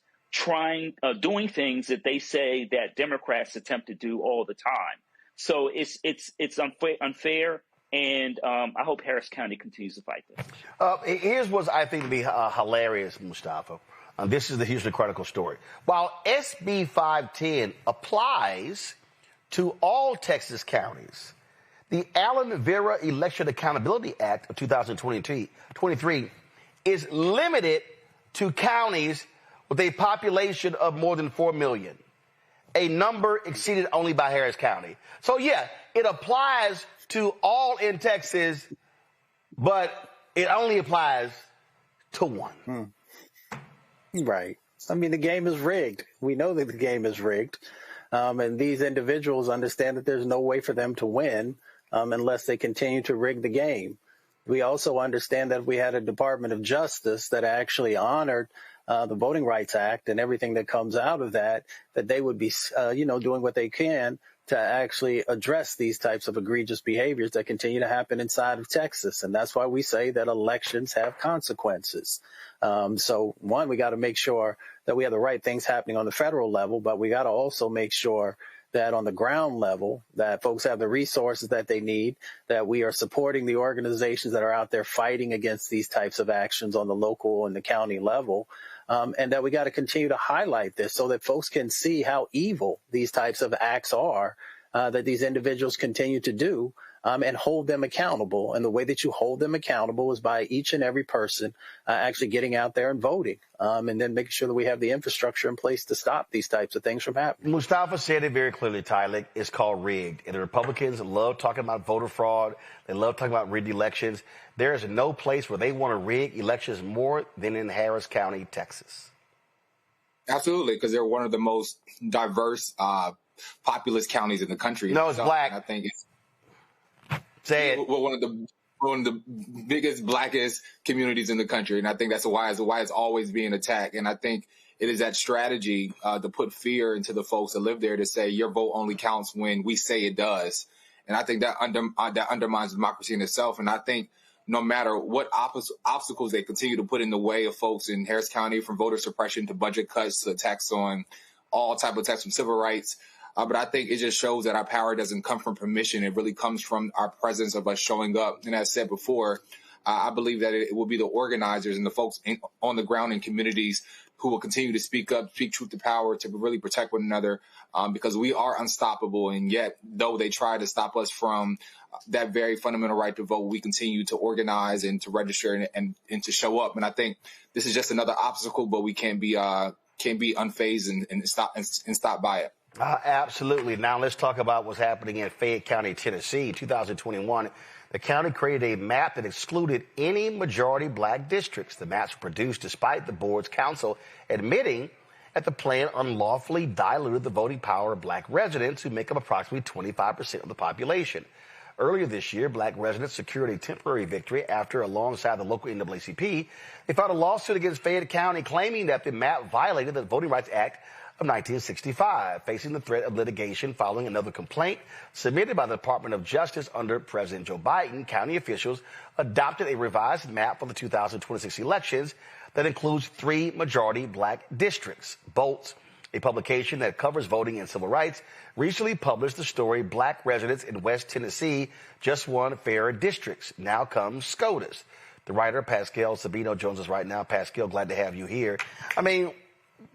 Speaker 1: doing things that they say that Democrats attempt to do all the time. So it's unfair. And I hope Harris County continues to fight this.
Speaker 2: Here's what I think to be hilarious, Mustafa. This is the Houston Chronicle story. While SB 510 applies to all Texas counties, the Allen Vera Election Accountability Act of 2023 is limited to counties with a population of more than 4 million, a number exceeded only by Harris County. So, yeah, it applies to all in Texas, but it only applies to one.
Speaker 4: Right. I mean, the game is rigged. We know that the game is rigged. And these individuals understand that there's no way for them to win unless they continue to rig the game. We also understand that we had a Department of Justice that actually honored the Voting Rights Act and everything that comes out of that they would be, doing what they can to actually address these types of egregious behaviors that continue to happen inside of Texas. And that's why we say that elections have consequences. So, one, we got to make sure that we have the right things happening on the federal level, but we got to also make sure that on the ground level, that folks have the resources that they need, that we are supporting the organizations that are out there fighting against these types of actions on the local and the county level. And that we got to continue to highlight this so that folks can see how evil these types of acts are that these individuals continue to do and hold them accountable. And the way that you hold them accountable is by each and every person actually getting out there and voting and then making sure that we have the infrastructure in place to stop these types of things from happening.
Speaker 2: Mustafa said it very clearly, Tyler. It's called rigged. And the Republicans love talking about voter fraud. They love talking about rigged elections. There is no place where they want to rig elections more than in Harris County, Texas.
Speaker 5: Absolutely, because they're one of the most diverse, populous counties in the country.
Speaker 2: No, it's black.
Speaker 5: I think it's one of the biggest, blackest communities in the country, and I think that's why it's always being attacked. And I think it is that strategy to put fear into the folks that live there to say your vote only counts when we say it does. And I think that undermines democracy in itself. And I think no matter what obstacles they continue to put in the way of folks in Harris County, from voter suppression to budget cuts to attacks on all type of attacks from civil rights. But I think it just shows that our power doesn't come from permission. It really comes from our presence of us showing up. And as I said before, I believe that it will be the organizers and the folks on the ground in communities who will continue to speak up, speak truth to power, to really protect one another, because we are unstoppable. And yet, though they try to stop us from that very fundamental right to vote, we continue to organize and to register and to show up. And I think this is just another obstacle, but we can't be unfazed and stop by it.
Speaker 2: Absolutely. Now let's talk about what's happening in Fayette County, Tennessee. 2021, the county created a map that excluded any majority black districts. The maps were produced despite the board's counsel admitting that the plan unlawfully diluted the voting power of black residents, who make up approximately 25% of the population. Earlier this year, black residents secured a temporary victory after, alongside the local NAACP, they filed a lawsuit against Fayette County claiming that the map violated the Voting Rights Act of 1965, facing the threat of litigation following another complaint submitted by the Department of Justice under President Joe Biden. County officials adopted a revised map for the 2026 elections that includes 3 majority black districts. Bolts, a publication that covers voting and civil rights, recently published the story "Black Residents in West Tennessee Just Won Fairer Districts. Now Comes SCOTUS." The writer, Pascal Sabino, joins us right now. Pascal, glad to have you here. I mean,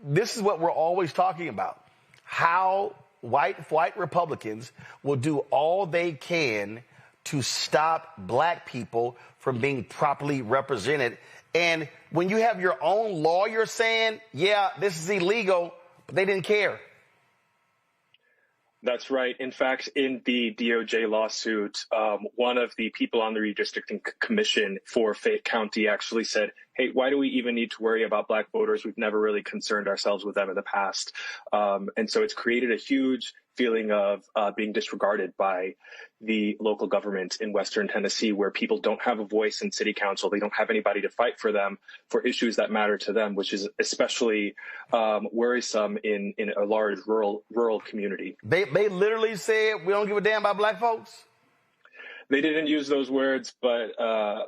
Speaker 2: this is what we're always talking about, how white Republicans will do all they can to stop black people from being properly represented. And when you have your own lawyer saying, yeah, this is illegal, but they didn't care.
Speaker 6: That's right. In fact, in the DOJ lawsuit, one of the people on the redistricting commission for Fayette County actually said, hey, why do we even need to worry about black voters? We've never really concerned ourselves with them in the past. And so it's created a huge feeling of being disregarded by the local government in Western Tennessee, where people don't have a voice in city council. They don't have anybody to fight for them for issues that matter to them, which is especially worrisome in a large rural community.
Speaker 2: They literally said, we don't give a damn about black folks.
Speaker 6: They didn't use those words, but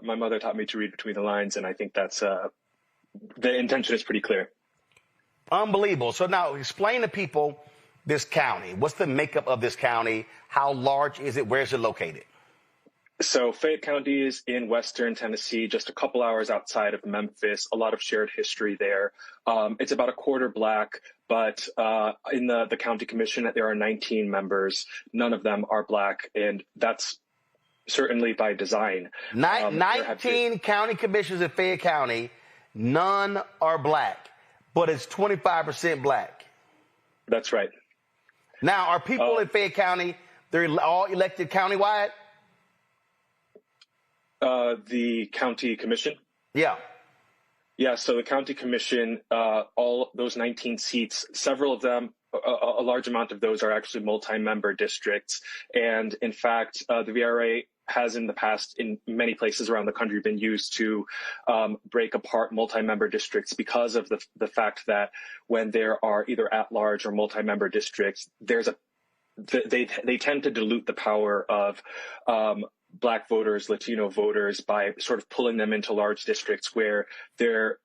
Speaker 6: my mother taught me to read between the lines, and I think that's the intention is pretty clear.
Speaker 2: Unbelievable. So now explain to people this county. What's the makeup of this county? How large is it? Where is it located?
Speaker 6: So Fayette County is in western Tennessee, just a couple hours outside of Memphis. A lot of shared history there. It's about a quarter Black, but in the county commission, there are 19 members. None of them are Black, and that's certainly by design.
Speaker 2: 19 county commissioners in Fayette County, none are Black, but it's 25% Black.
Speaker 6: That's right.
Speaker 2: Now, are people in Fayette County, they're all elected countywide?
Speaker 6: The county commission?
Speaker 2: Yeah.
Speaker 6: Yeah, so the county commission, all those 19 seats, several of them, a large amount of those are actually multi-member districts. And in fact, the VRA has in the past, in many places around the country, been used to break apart multi-member districts because of the fact that when there are either at-large or multi-member districts, they tend to dilute the power of Black voters, Latino voters, by sort of pulling them into large districts where they're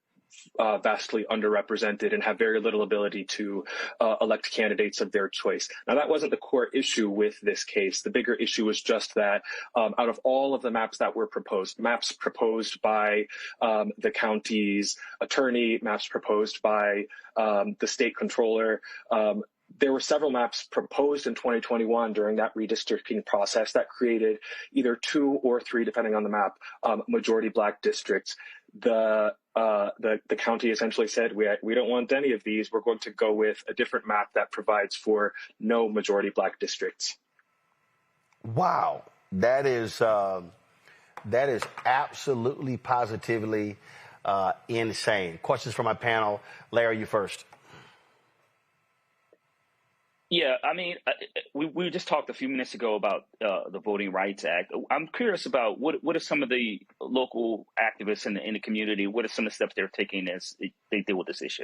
Speaker 6: vastly underrepresented and have very little ability to elect candidates of their choice. Now, that wasn't the core issue with this case. The bigger issue was just that out of all of the maps that were proposed, maps proposed by the county's attorney, maps proposed by the state controller, there were several maps proposed in 2021 during that redistricting process that created either 2 or 3, depending on the map, majority Black districts. The county essentially said, we don't want any of these. We're going to go with a different map that provides for no majority Black districts.
Speaker 2: Wow, that is absolutely positively insane. Questions from my panel. Larry, you first.
Speaker 1: Yeah, I mean, we just talked a few minutes ago about the Voting Rights Act. I'm curious about what are some of the local activists in the community, what are some of the steps they're taking as they deal with this issue?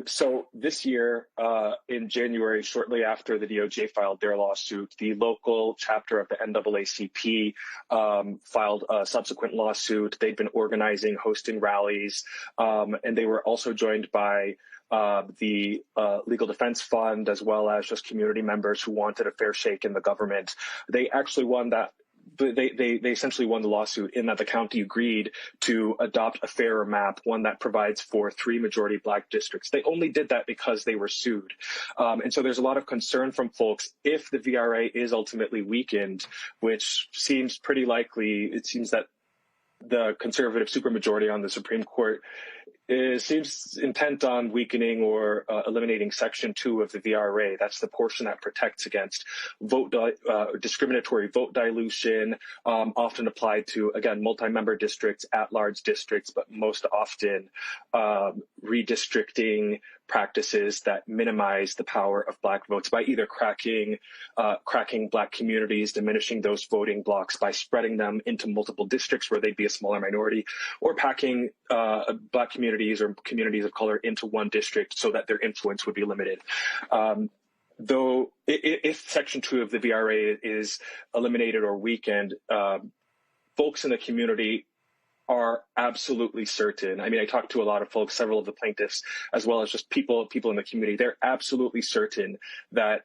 Speaker 6: So this year, in January, shortly after the DOJ filed their lawsuit, the local chapter of the NAACP filed a subsequent lawsuit. They'd been organizing, hosting rallies, and they were also joined by the Legal Defense Fund, as well as just community members who wanted a fair shake in the government. They actually won that. They essentially won the lawsuit in that the county agreed to adopt a fairer map, one that provides for 3 majority Black districts. They only did that because they were sued. And so there's a lot of concern from folks if the VRA is ultimately weakened, which seems pretty likely. It seems that the conservative supermajority on the Supreme Court seems intent on weakening or eliminating Section 2 of the VRA. That's the portion that protects against discriminatory vote dilution, often applied to, again, multi-member districts, at-large districts, but most often redistricting practices that minimize the power of Black votes by either cracking Black communities, diminishing those voting blocks by spreading them into multiple districts where they'd be a smaller minority, or packing Black communities or communities of color into one district so that their influence would be limited. Though if Section 2 of the VRA is eliminated or weakened, folks in the community are absolutely certain. I mean, I talked to a lot of folks, several of the plaintiffs, as well as just people in the community. They're absolutely certain that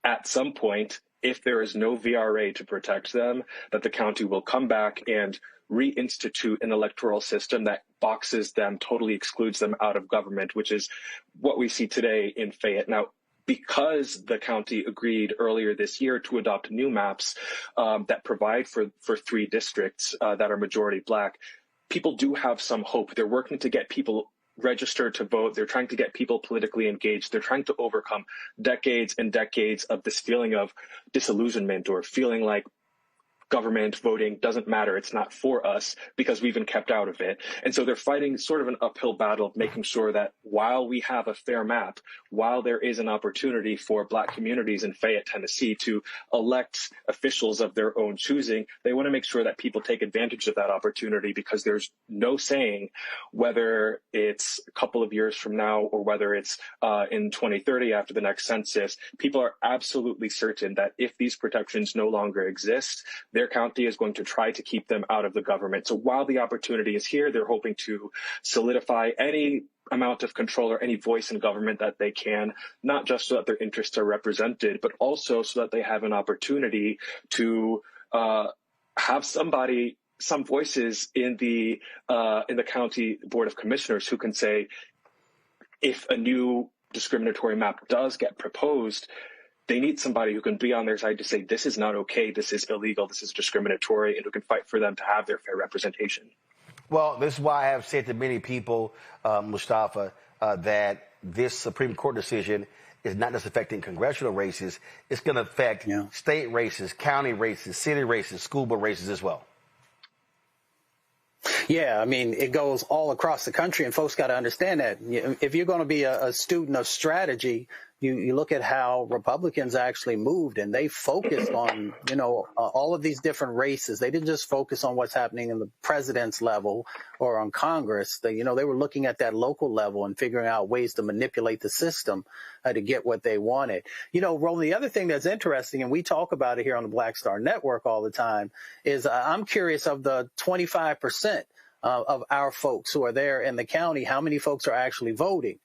Speaker 6: at some point, if there is no VRA to protect them, that the county will come back and reinstitute an electoral system that boxes them, totally excludes them out of government, which is what we see today in Fayette. Now, because the county agreed earlier this year to adopt new maps that provide for 3 districts that are majority Black, people do have some hope. They're working to get people registered to vote. They're trying to get people politically engaged. They're trying to overcome decades and decades of this feeling of disillusionment or feeling like government voting doesn't matter. It's not for us because we've been kept out of it. And so they're fighting sort of an uphill battle of making sure that while we have a fair map, while there is an opportunity for Black communities in Fayette, Tennessee to elect officials of their own choosing, they want to make sure that people take advantage of that opportunity, because there's no saying whether it's a couple of years from now or whether it's in 2030 after the next census. People are absolutely certain that if these protections no longer exist, their county is going to try to keep them out of the government. So while the opportunity is here, they're hoping to solidify any amount of control or any voice in government that they can, not just so that their interests are represented, but also so that they have an opportunity to have some voices in the county board of commissioners who can say, if a new discriminatory map does get proposed, they need somebody who can be on their side to say, this is not okay, this is illegal, this is discriminatory, and who can fight for them to have their fair representation.
Speaker 2: Well, this is why I have said to many people, Mustafa, that this Supreme Court decision is not just affecting congressional races. It's going to affect state races, county races, city races, school board races as well.
Speaker 4: Yeah, I mean, it goes all across the country, and folks got to understand that. If you're going to be a student of strategy, you look at how Republicans actually moved, and they focused on, all of these different races. They didn't just focus on what's happening in the president's level or on Congress. They were looking at that local level and figuring out ways to manipulate the system to get what they wanted. Roland, the other thing that's interesting, and we talk about it here on the Black Star Network all the time, is I'm curious of the 25% of our folks who are there in the county, how many folks are actually voting?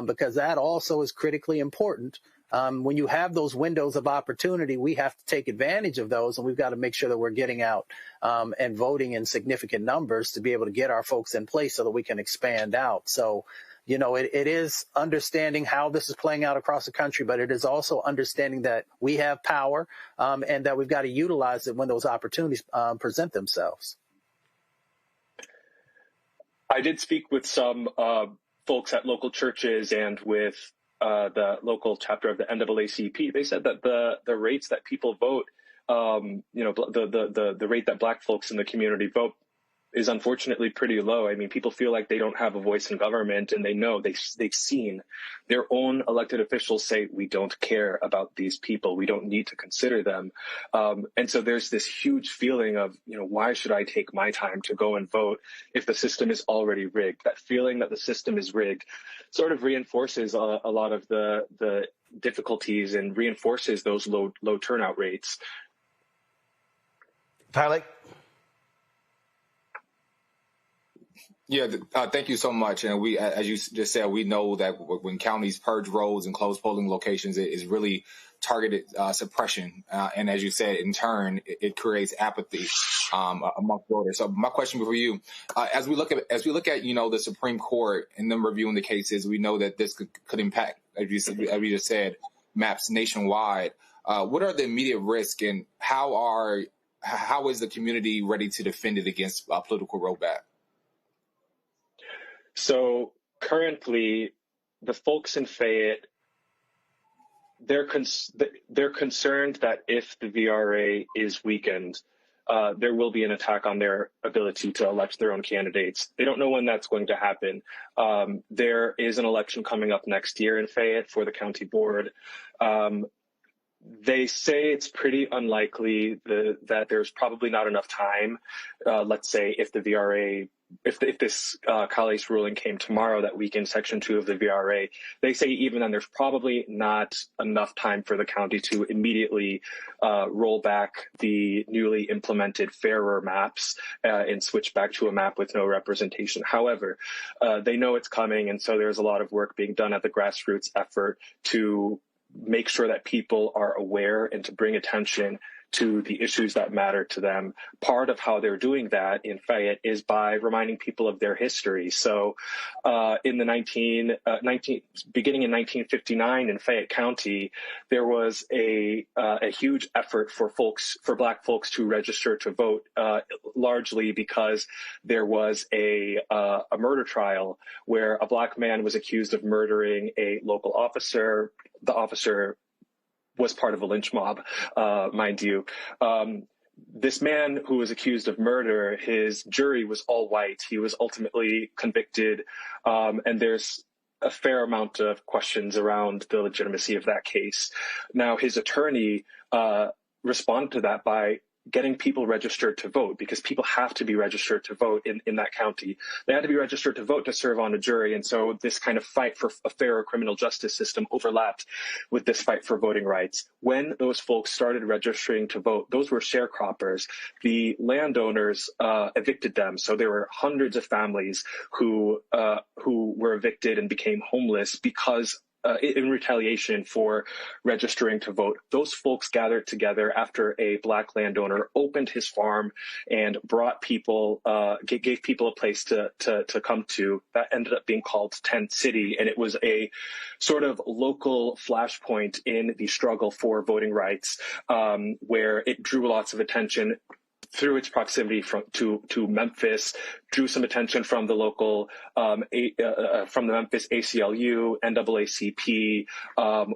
Speaker 4: Because that also is critically important. When you have those windows of opportunity, we have to take advantage of those, and we've got to make sure that we're getting out and voting in significant numbers to be able to get our folks in place so that we can expand out. So, it is understanding how this is playing out across the country, but it is also understanding that we have power and that we've got to utilize it when those opportunities present themselves.
Speaker 6: I did speak with some folks at local churches and with the local chapter of the NAACP. They said that the rates that people vote, the rate that Black folks in the community vote is unfortunately pretty low. I mean, people feel like they don't have a voice in government, and they know they've seen their own elected officials say, we don't care about these people. We don't need to consider them. And so there's this huge feeling of, why should I take my time to go and vote if the system is already rigged? That feeling that the system is rigged sort of reinforces a lot of the difficulties and reinforces those low turnout rates.
Speaker 2: Tyler?
Speaker 5: Yeah, thank you so much. And we, as you just said, we know that when counties purge roads and close polling locations, it is really targeted suppression. And as you said, in turn, it creates apathy among voters. So my question for you, as we look at the Supreme Court and them reviewing the cases, we know that this could impact, as you just said, maps nationwide. What are the immediate risks, and how is the community ready to defend it against a political rollback?
Speaker 6: So currently, the folks in Fayette, they're concerned that if the VRA is weakened, there will be an attack on their ability to elect their own candidates. They don't know when that's going to happen. There is an election coming up next year in Fayette for the county board. They say it's pretty unlikely that there's probably not enough time. Let's say if the VRA, if this Calais ruling came tomorrow that weakened Section 2 of the VRA, they say even then there's probably not enough time for the county to immediately roll back the newly implemented fairer maps and switch back to a map with no representation. However, they know it's coming, and so there's a lot of work being done at the grassroots effort to make sure that people are aware and to bring attention to the issues that matter to them. Part of how they're doing that in Fayette is by reminding people of their history. So in the beginning in 1959 in Fayette County, there was a huge effort for Black folks to register to vote, largely because there was a murder trial where a Black man was accused of murdering a local officer. The officer was part of a lynch mob, mind you. this man who was accused of murder, his jury was all white. He was ultimately convicted, and there's a fair amount of questions around the legitimacy of that case. Now, his attorney responded to that by getting people registered to vote, because people have to be registered to vote in that county. They had to be registered to vote to serve on a jury. And so this kind of fight for a fairer criminal justice system overlapped with this fight for voting rights. When those folks started registering to vote, those were sharecroppers. The landowners evicted them. So there were hundreds of families who were evicted and became homeless because in retaliation for registering to vote. Those folks gathered together after a black landowner opened his farm and brought people, gave people a place to come to. That ended up being called Tent City, and it was a sort of local flashpoint in the struggle for voting rights, where it drew lots of attention through its proximity to Memphis, drew some attention from the local, from the Memphis ACLU, NAACP,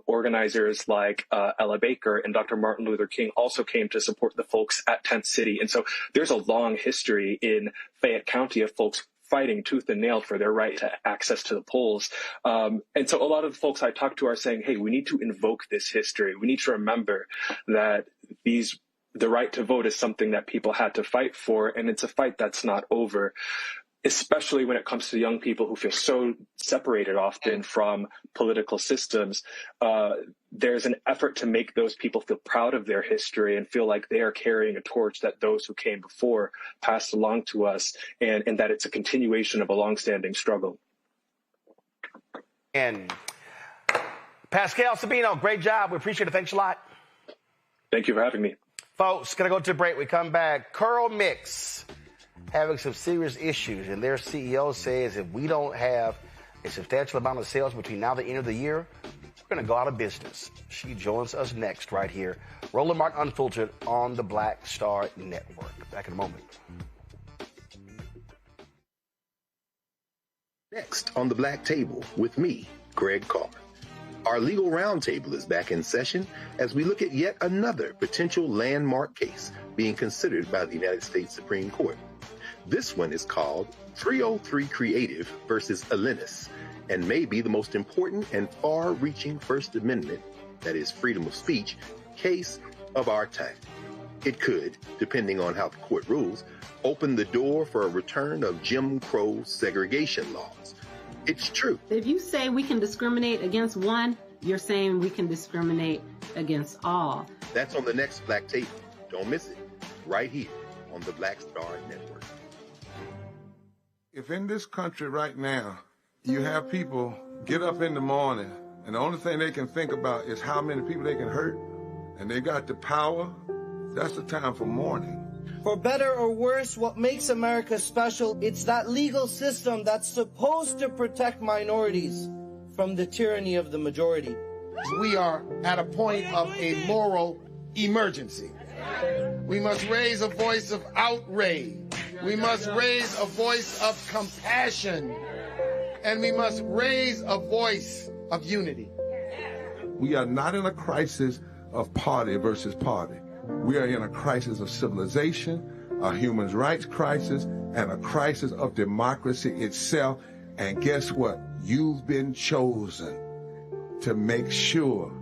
Speaker 6: organizers like Ella Baker and Dr. Martin Luther King also came to support the folks at Tent City. And so there's a long history in Fayette County of folks fighting tooth and nail for their right to access to the polls. And so a lot of the folks I talked to are saying, hey, we need to invoke this history. We need to remember that the right to vote is something that people had to fight for, and it's a fight that's not over, especially when it comes to young people who feel so separated often from political systems. There's an effort to make those people feel proud of their history and feel like they are carrying a torch that those who came before passed along to us, and that it's a continuation of a longstanding struggle.
Speaker 2: And Pascal Sabino, great job. We appreciate it. Thanks a lot.
Speaker 6: Thank you for having me.
Speaker 2: Folks, going to go to a break. We come back. Curl Mix having some serious issues, and their CEO says if we don't have a substantial amount of sales between now and the end of the year, we're going to go out of business. She joins us next right here. Roland Martin Unfiltered on the Black Star Network. Back in a moment.
Speaker 21: Next on the Black Table with me, Greg Carr. Our legal roundtable is back in session as we look at yet another potential landmark case being considered by the United States Supreme Court. This one is called 303 Creative versus Alennis, and may be the most important and far-reaching First Amendment, that is freedom of speech, case of our time. It could, depending on how the court rules, open the door for a return of Jim Crow segregation laws. It's true.
Speaker 22: If you say we can discriminate against one, you're saying we can discriminate against all.
Speaker 21: That's on the next Black Table. Don't miss it. Right here on the Black Star Network.
Speaker 15: If in this country right now, you have people get up in the morning and the only thing they can think about is how many people they can hurt, and they got the power, that's the time for mourning.
Speaker 16: For better or worse, what makes America special, it's that legal system that's supposed to protect minorities from the tyranny of the majority.
Speaker 17: We are at a point of a moral emergency. We must raise a voice of outrage. We must raise a voice of compassion. And we must raise a voice of unity.
Speaker 15: We are not in a crisis of party versus party. We are in a crisis of civilization, a human rights crisis, and a crisis of democracy itself. And guess what? You've been chosen to make sure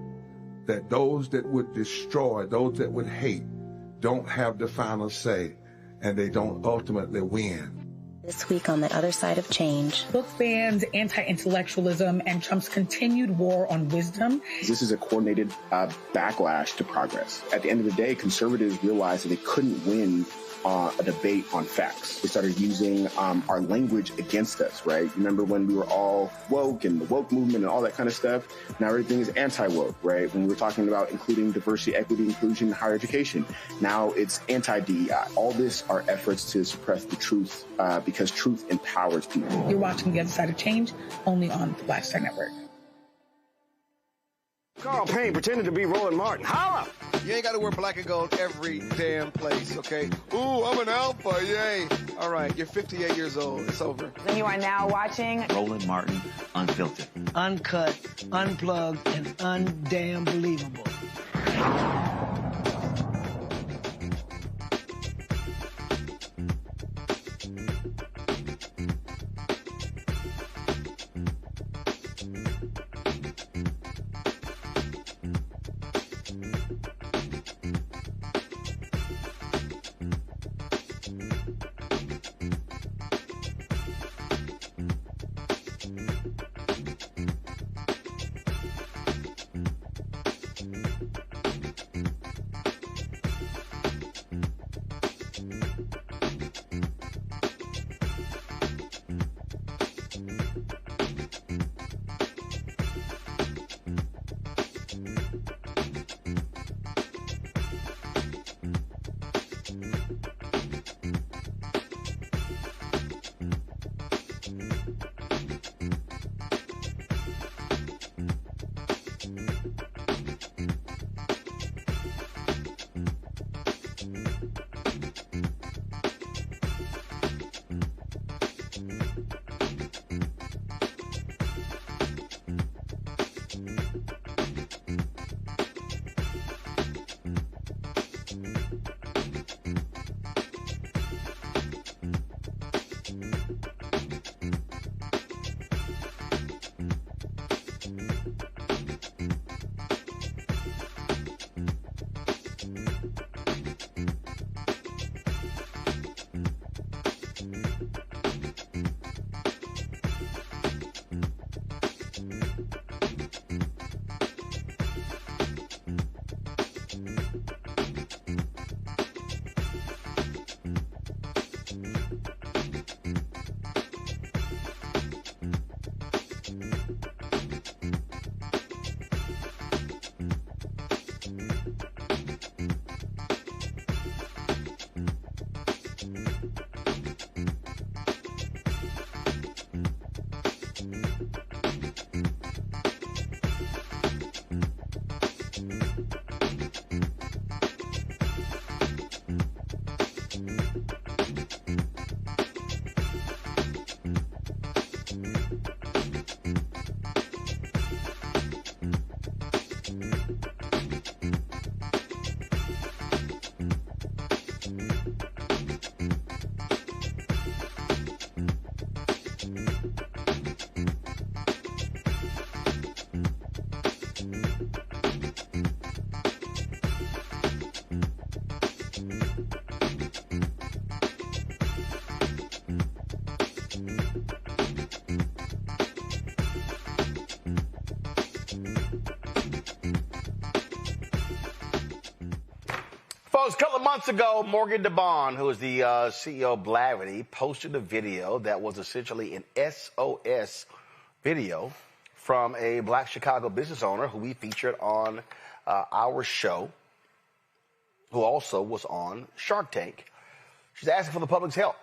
Speaker 15: that those that would destroy, those that would hate, don't have the final say, and they don't ultimately win.
Speaker 18: This week on The Other Side of Change.
Speaker 19: Book bans, anti-intellectualism, and Trump's continued war on wisdom.
Speaker 20: This is a coordinated backlash to progress. At the end of the day, conservatives realized that they couldn't win a debate on facts. They started using our language against us, right? Remember when we were all woke and the woke movement and all that kind of stuff? Now everything is anti-woke, right? When we were talking about including diversity, equity, inclusion, in higher education, now it's anti-DEI. All this are efforts to suppress the truth because truth empowers people.
Speaker 19: You're watching The Other Side of Change only on the Black Star Network.
Speaker 10: Carl Payne pretending to be Roland Martin. Holla!
Speaker 11: You ain't got to wear black and gold every damn place, okay? Ooh, I'm an alpha, yay. All right, you're 58 years old. It's over.
Speaker 12: And you are now watching
Speaker 24: Roland Martin Unfiltered.
Speaker 25: Uncut, unplugged, and undamn believable.
Speaker 2: Folks, a couple of months ago, Morgan DeBond, who is the CEO of Blavity, posted a video that was essentially an SOS video from a black Chicago business owner who we featured on our show, who also was on Shark Tank. She's asking for the public's help.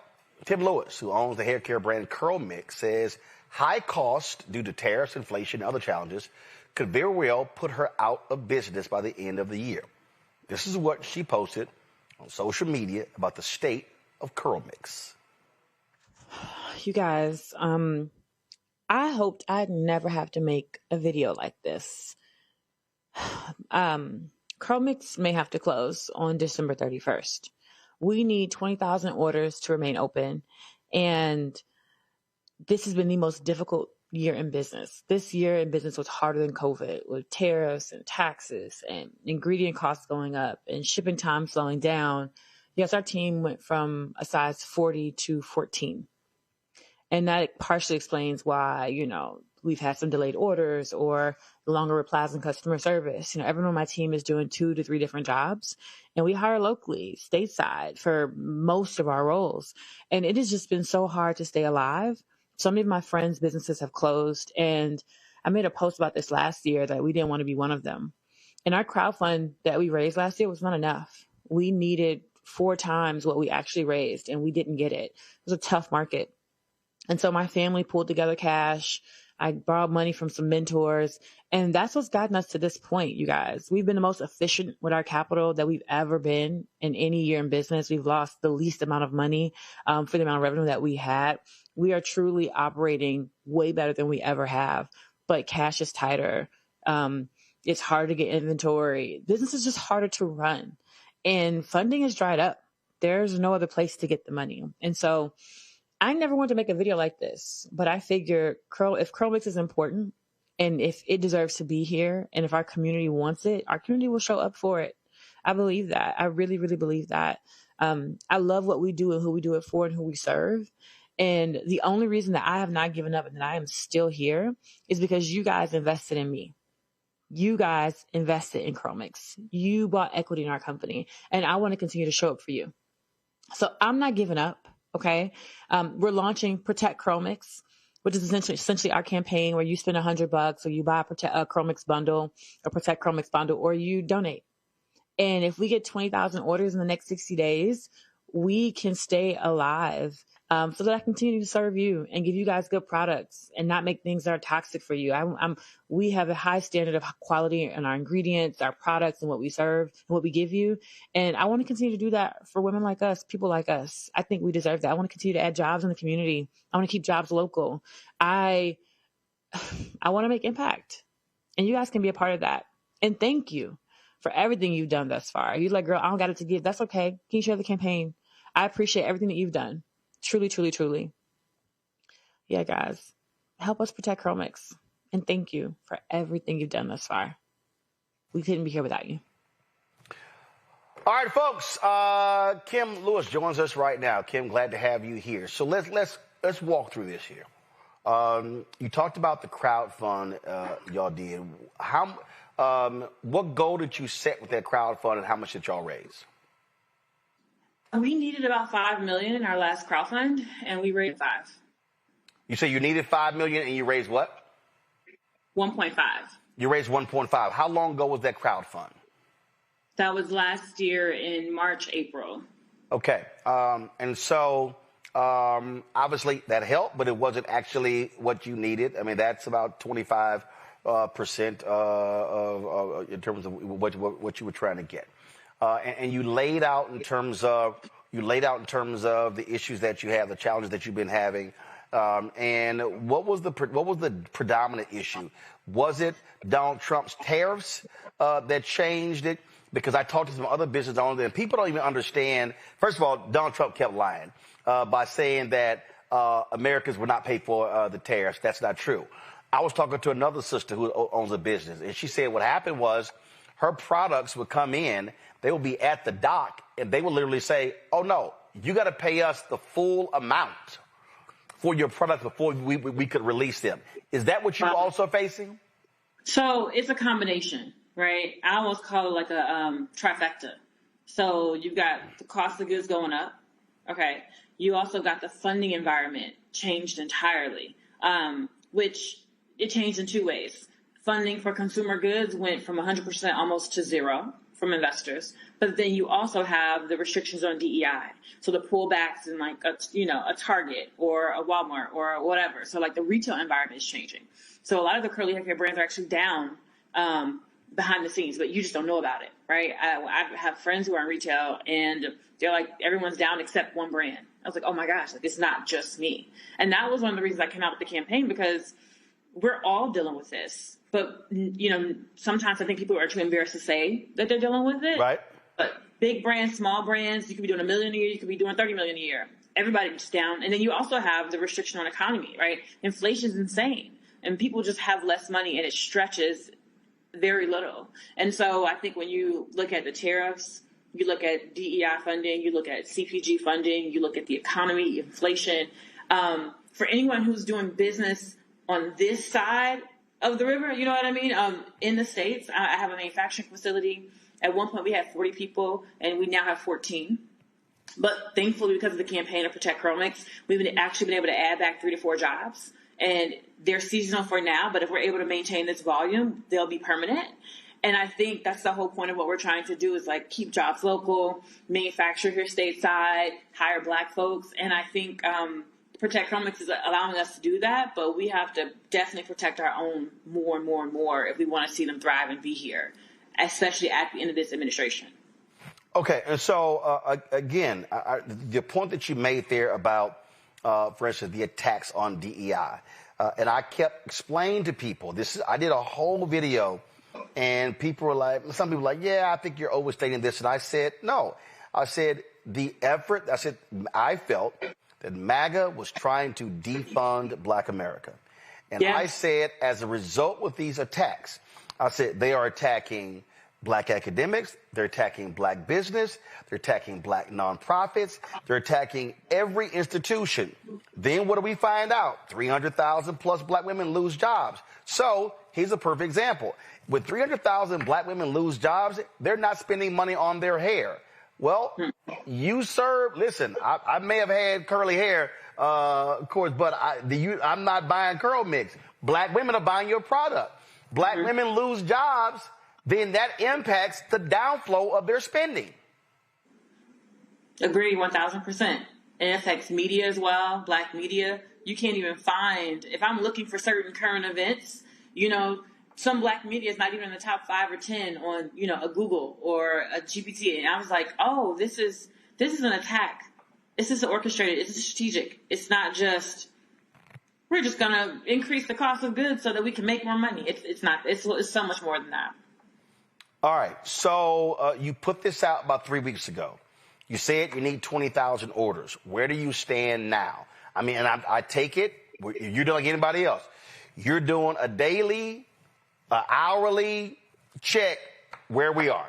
Speaker 2: Tim Lewis, who owns the hair care brand Curl Mix, says high cost due to tariffs, inflation, and other challenges could very well put her out of business by the end of the year. This is what she posted on social media about the state of Curl Mix.
Speaker 8: You guys, I hoped I'd never have to make a video like this. Curl Mix may have to close on December 31st. We need 20,000 orders to remain open, and this has been the most difficult year in business. This year in business was harder than COVID, with tariffs and taxes and ingredient costs going up and shipping time slowing down. Yes, our team went from a size 40 to 14. And that partially explains why, we've had some delayed orders or longer replies in customer service. Everyone on my team is doing 2 to 3 different jobs, and we hire locally, stateside, for most of our roles. And it has just been so hard to stay alive. So many of my friends' businesses have closed, and I made a post about this last year that we didn't want to be one of them. And our crowdfund that we raised last year was not enough. We needed 4 times what we actually raised, and we didn't get it. It was a tough market. And so my family pulled together cash. I borrowed money from some mentors, and that's what's gotten us to this point, you guys. We've been the most efficient with our capital that we've ever been in any year in business. We've lost the least amount of money for the amount of revenue that we had. We are truly operating way better than we ever have, but cash is tighter. It's hard to get inventory. Business is just harder to run, and funding is dried up. There's no other place to get the money. And so I never wanted to make a video like this, but I figure if Curl Mix is important and if it deserves to be here and if our community wants it, our community will show up for it. I believe that. I really, really believe that. I love what we do and who we do it for and who we serve. And the only reason that I have not given up and that I am still here is because you guys invested in me. You guys invested in Curl Mix. You bought equity in our company, and I want to continue to show up for you. So I'm not giving up. Okay. We're launching Protect Curl Mix, which is essentially our campaign where you spend $100 or you buy a Curl Mix bundle or Protect Curl Mix bundle, or you donate. And if we get 20,000 orders in the next 60 days, we can stay alive so that I continue to serve you and give you guys good products and not make things that are toxic for you. We have a high standard of quality in our ingredients, our products, and what we serve and what we give you. And I want to continue to do that for women like us, people like us. I think we deserve that. I want to continue to add jobs in the community. I want to keep jobs local. I want to make impact, and you guys can be a part of that. And thank you for everything you've done thus far. You're like, girl, I don't got it to give. That's okay. Can you share the campaign? I appreciate everything that you've done. Truly, truly, truly. yeah, guys, help us protect Chromix. And thank you for everything you've done thus far. We couldn't be here without you.
Speaker 2: All right, folks. Kim Lewis joins us right now. Kim, glad to have you here. So let's walk through this here. You talked about the crowd fund y'all did. What goal did you set with that crowd fund, and how much did y'all raise?
Speaker 8: We needed about $5 million in our last crowdfund, and we raised $5 million.
Speaker 2: You say you needed $5 million, and you raised what?
Speaker 8: 1.5.
Speaker 2: You raised 1.5. How long ago was that crowd fund?
Speaker 8: That was last year in March, April.
Speaker 2: Okay. And so obviously that helped, but it wasn't actually what you needed. I mean, that's about 25% in terms of what you were trying to get. And you laid out in terms of the issues that you have, the challenges that you've been having. And what was the predominant issue? Was it Donald Trump's tariffs that changed it? Because I talked to some other business owners, and people don't even understand. First of all, Donald Trump kept lying by saying that Americans would not pay for the tariffs. That's not true. I was talking to another sister who owns a business, and she said what happened was her products would come in, they would be at the dock, and they would literally say, oh, no, you got to pay us the full amount for your product before we could release them. Is that what you're also facing?
Speaker 8: So it's a combination, right? I almost call it like a trifecta. So you've got the cost of goods going up. Okay. You also got the funding environment changed entirely, which it changed in two ways. Funding for consumer goods went from 100% almost to zero from investors. But then you also have the restrictions on DEI. So the pullbacks in like a Target or a Walmart or whatever. So like the retail environment is changing. So a lot of the curly hair brands are actually down behind the scenes, but you just don't know about it, right? I have friends who are in retail, and they're like, everyone's down except one brand. I was like, oh my gosh, like it's not just me. And that was one of the reasons I came out with the campaign, because we're all dealing with this. But, sometimes I think people are too embarrassed to say that they're dealing with it.
Speaker 2: Right.
Speaker 8: But big brands, small brands, you could be doing $1 million a year, you could be doing $30 million a year. Everybody's down. And then you also have the restriction on economy, right? Inflation's insane. And people just have less money, and it stretches very little. And so I think when you look at the tariffs, you look at DEI funding, you look at CPG funding, you look at the economy, inflation. For anyone who's doing business on this side of the river, you know what I mean? In the States, I have a manufacturing facility. At one point we had 40 people, and we now have 14. But thankfully, because of the campaign to protect Chromix, we've actually been able to add back 3 to 4 jobs. And they're seasonal for now, but if we're able to maintain this volume, they'll be permanent. And I think that's the whole point of what we're trying to do, is like keep jobs local, manufacture here stateside, hire Black folks. And I think Protect Chromix is allowing us to do that, but we have to definitely protect our own more and more and more if we want to see them thrive and be here, especially at the end of this administration.
Speaker 2: Okay, and so again, the point that you made there about, for instance, the attacks on DEI, and I kept explaining to people I did a whole video, and people were like, some people were like, yeah, I think you're overstating this, and I said no. I said I felt that MAGA was trying to defund Black America, and I said as a result with these attacks, I said they are attacking Black academics, they're attacking Black business, they're attacking Black nonprofits, they're attacking every institution. Then what do we find out? 300,000 plus Black women lose jobs. So here's a perfect example. With 300,000 Black women lose jobs, they're not spending money on their hair. Well, listen, I may have had curly hair, of course, but I'm not buying curl mix. Black women are buying your product. Black women lose jobs, then that impacts the downflow of their spending.
Speaker 8: Agree, 1,000%. It affects media as well, Black media. You can't even find, if I'm looking for certain current events, some Black media is not even in the top 5 or 10 on, a Google or a GPT. And I was like, oh, this is an attack. This is orchestrated. It's strategic. It's not just, we're just going to increase the cost of goods so that we can make more money. It's not. It's so much more than that.
Speaker 2: All right. So you put this out about 3 weeks ago. You said you need 20,000 orders. Where do you stand now? I mean, and I take it You're doing like anybody else. You're doing a daily, hourly check where we are.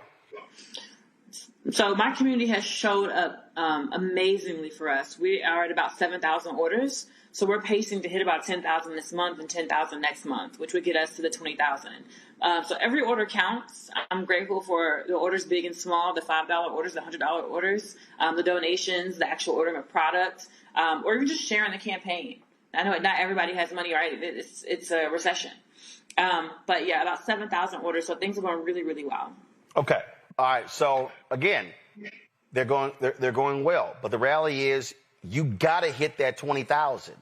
Speaker 8: So my community has showed up amazingly for us. We are at about 7,000 orders. So we're pacing to hit about 10,000 this month and 10,000 next month, which would get us to the 20,000. So every order counts. I'm grateful for the orders big and small, the $5 orders, the $100 orders, the donations, the actual ordering of products, or even just sharing the campaign. I know not everybody has money, right? It's a recession. But yeah, about 7,000 orders. So things are going really, really well.
Speaker 2: Okay. All right. So again, they're going well, but the reality is you got to hit that 20,000.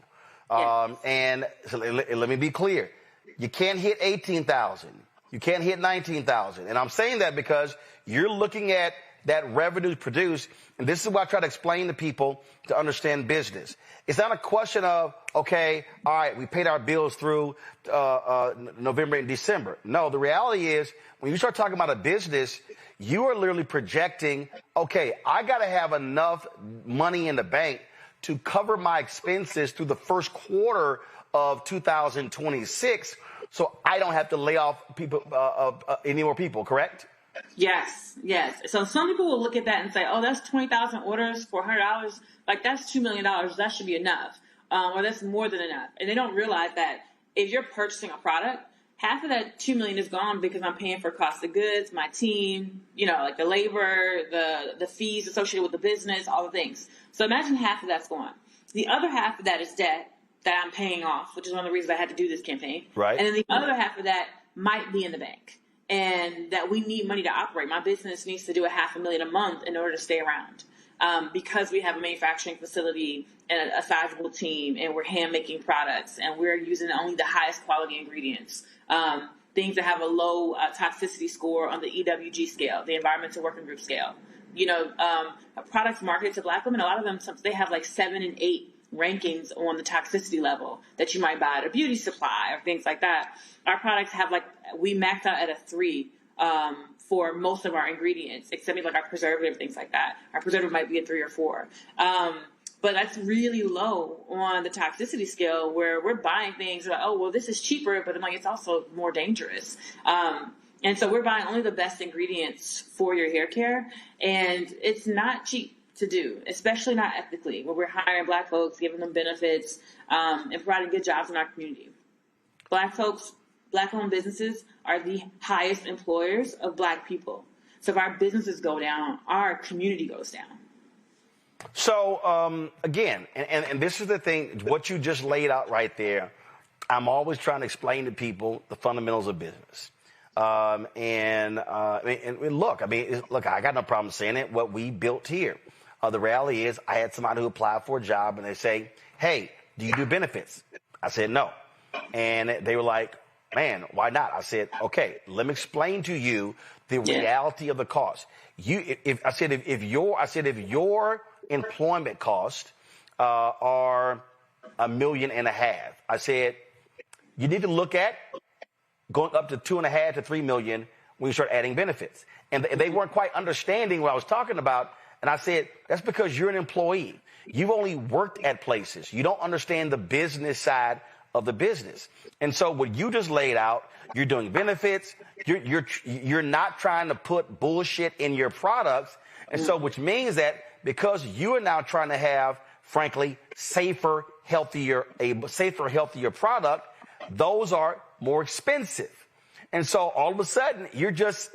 Speaker 8: Yes.
Speaker 2: And so let me be clear. You can't hit 18,000. You can't hit 19,000. And I'm saying that because you're looking at that revenue produced. And this is what I try to explain to people to understand business. It's not a question of, okay, all right, we paid our bills through November and December. No, the reality is when you start talking about a business, you are literally projecting, okay, I got to have enough money in the bank to cover my expenses through the first quarter of 2026 so I don't have to lay off people, any more people, correct?
Speaker 8: Yes, yes. So some people will look at that and say, oh, that's 20,000 orders for $100. Like, that's $2 million. That should be enough. Or that's more than enough. And they don't realize that if you're purchasing a product, half of that $2 million is gone because I'm paying for cost of goods, my team, like the labor, the fees associated with the business, all the things. So imagine half of that's gone. The other half of that is debt that I'm paying off, which is one of the reasons I had to do this campaign.
Speaker 2: Right.
Speaker 8: And then the other half of that might be in the bank. And that we need money to operate. My business needs to do $500,000 a month in order to stay around, because we have a manufacturing facility and a sizable team, and we're hand making products, and we're using only the highest quality ingredients, things that have a low toxicity score on the EWG scale, the Environmental Working Group scale. Products marketed to Black women, a lot of them, they have like 7 and 8 rankings on the toxicity level that you might buy at a beauty supply or things like that. Our products have we max out at a 3 for most of our ingredients, except maybe like our preservative, things like that. Our preservative might be a 3 or 4. But that's really low on the toxicity scale where we're buying things like, oh, well, this is cheaper, but I'm like, it's also more dangerous. And so we're buying only the best ingredients for your hair care. And it's not cheap to do, especially not ethically, where we're hiring Black folks, giving them benefits, and providing good jobs in our community. Black folks, Black-owned businesses are the highest employers of Black people. So if our businesses go down, our community goes down.
Speaker 2: So, again, and this is the thing, what you just laid out right there, I'm always trying to explain to people the fundamentals of business. And look, I got no problem saying it, what we built here. The reality is I had somebody who applied for a job and they say, hey, do you do benefits? I said, no. And they were like, man, why not? I said, okay, let me explain to you the reality of the cost. If your employment costs are $1.5 million, I said, you need to look at going up to $2.5 to $3 million when you start adding benefits. And they weren't quite understanding what I was talking about. And I said, that's because you're an employee. You've only worked at places. You don't understand the business side of the business. And so what you just laid out, you're doing benefits. You're not trying to put bullshit in your products. And so which means that because you are now trying to have, frankly, a safer, healthier product, those are more expensive. And so all of a sudden you're just,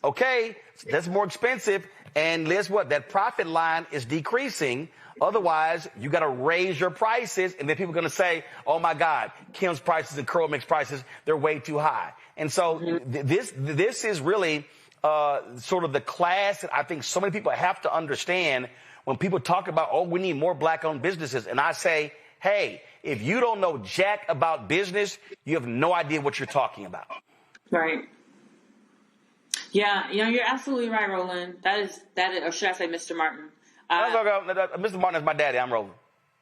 Speaker 2: okay, that's more expensive. And guess what? That profit line is decreasing. Otherwise, you got to raise your prices. And then people are going to say, oh, my God, Kim's prices and Curl Mix prices, they're way too high. And so this is really sort of the class that I think so many people have to understand when people talk about, oh, we need more Black-owned businesses. And I say, hey, if you don't know jack about business, you have no idea what you're talking about.
Speaker 8: Right. Yeah, you're absolutely right, Roland. That is, or should I say Mr. Martin?
Speaker 2: Mr. Martin is my daddy. I'm Roland.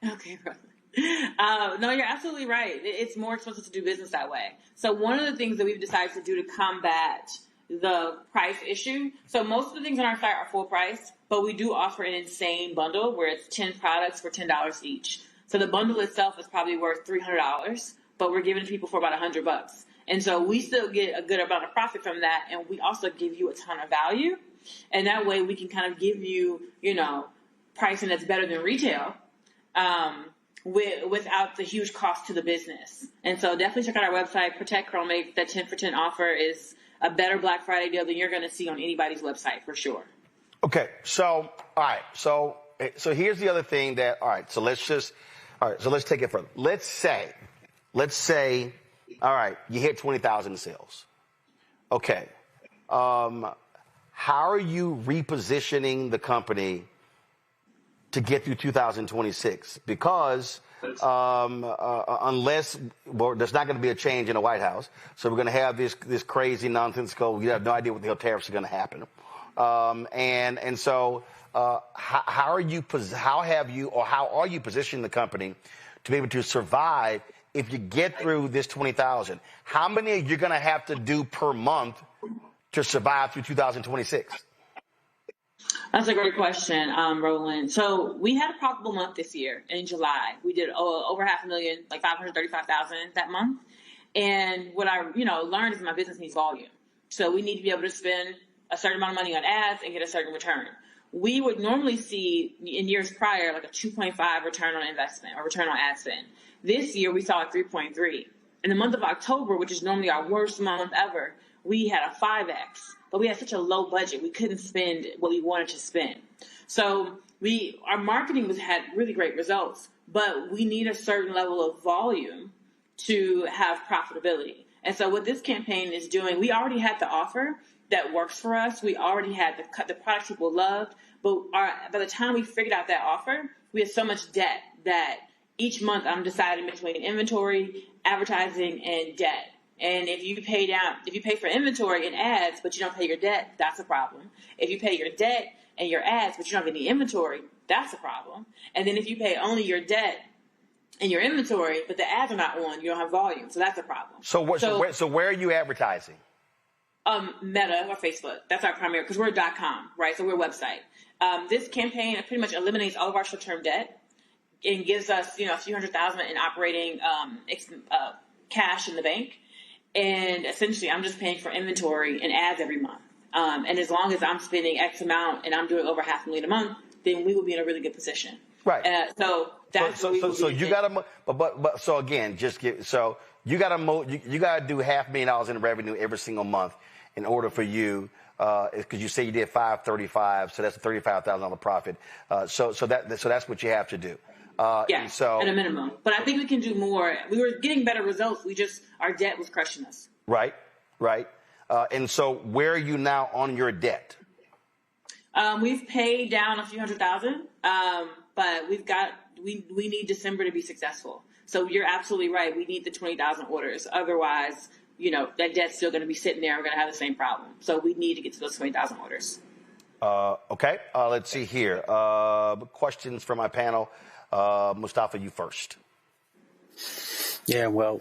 Speaker 8: Okay, Roland. No, you're absolutely right. It's more expensive to do business that way. So one of the things that we've decided to do to combat the price issue, so most of the things on our site are full price, but we do offer an insane bundle where it's 10 products for $10 each. So the bundle itself is probably worth $300, but we're giving it to people for about $100. And so we still get a good amount of profit from that, and we also give you a ton of value. And that way we can kind of give you, pricing that's better than retail, without the huge cost to the business. And so definitely check out our website, Protect Chromate. That 10 for 10 offer is a better Black Friday deal than you're going to see on anybody's website for sure.
Speaker 2: Okay. So, all right. So here's the other thing so let's take it further. Let's say, all right, you hit 20,000 in sales. Okay. How are you repositioning the company to get through 2026? Because unless there's not going to be a change in the White House, so we're going to have this crazy nonsensical. You have no idea what the hell tariffs are going to happen, and so how are you positioning the company to be able to survive if you get through this 20,000? How many are you going to have to do per month to survive through 2026?
Speaker 8: That's a great question, Roland. So we had a profitable month this year in July. We did over $500,000, like $535,000 that month. And what I, learned is my business needs volume. So we need to be able to spend a certain amount of money on ads and get a certain return. We would normally see in years prior like a 2.5 return on investment or return on ad spend. This year we saw a 3.3. In the month of October, which is normally our worst month ever, we had a 5x. But we had such a low budget, we couldn't spend what we wanted to spend. So our marketing had really great results, but we need a certain level of volume to have profitability. And so what this campaign is doing, we already had the offer that works for us. We already had the products people loved, but by the time we figured out that offer, we had so much debt that each month I'm deciding between inventory, advertising, and debt. And if you pay for inventory and ads, but you don't pay your debt, that's a problem. If you pay your debt and your ads, but you don't have any inventory, that's a problem. And then if you pay only your debt and your inventory, but the ads are not on, you don't have volume, so that's a problem.
Speaker 2: So where are you advertising?
Speaker 8: Meta or Facebook. That's our primary, because we're a .com, right? So we're a website. This campaign pretty much eliminates all of our short-term debt and gives us, a few $100,000 in operating cash in the bank. And essentially, I'm just paying for inventory and ads every month. And as long as I'm spending X amount and I'm doing over $500,000 a month, then we will be in a really good position.
Speaker 2: Right.
Speaker 8: So that's
Speaker 2: so you got to, but so again, you got to do $500,000 in revenue every single month in order for you, because you say you did 535, so that's a $35,000 profit. So that's what you have to do.
Speaker 8: Yeah, at a minimum. But I think we can do more. We were getting better results. Our debt was crushing us. Right.
Speaker 2: And so where are you now on your debt?
Speaker 8: We've paid down a few $100,000, but we need December to be successful. So you're absolutely right. We need the 20,000 orders. Otherwise, that debt's still going to be sitting there. We're going to have the same problem. So we need to get to those 20,000 orders.
Speaker 2: Okay. Let's see here. Questions from my panel. Mustafa, you first.
Speaker 4: Yeah, well,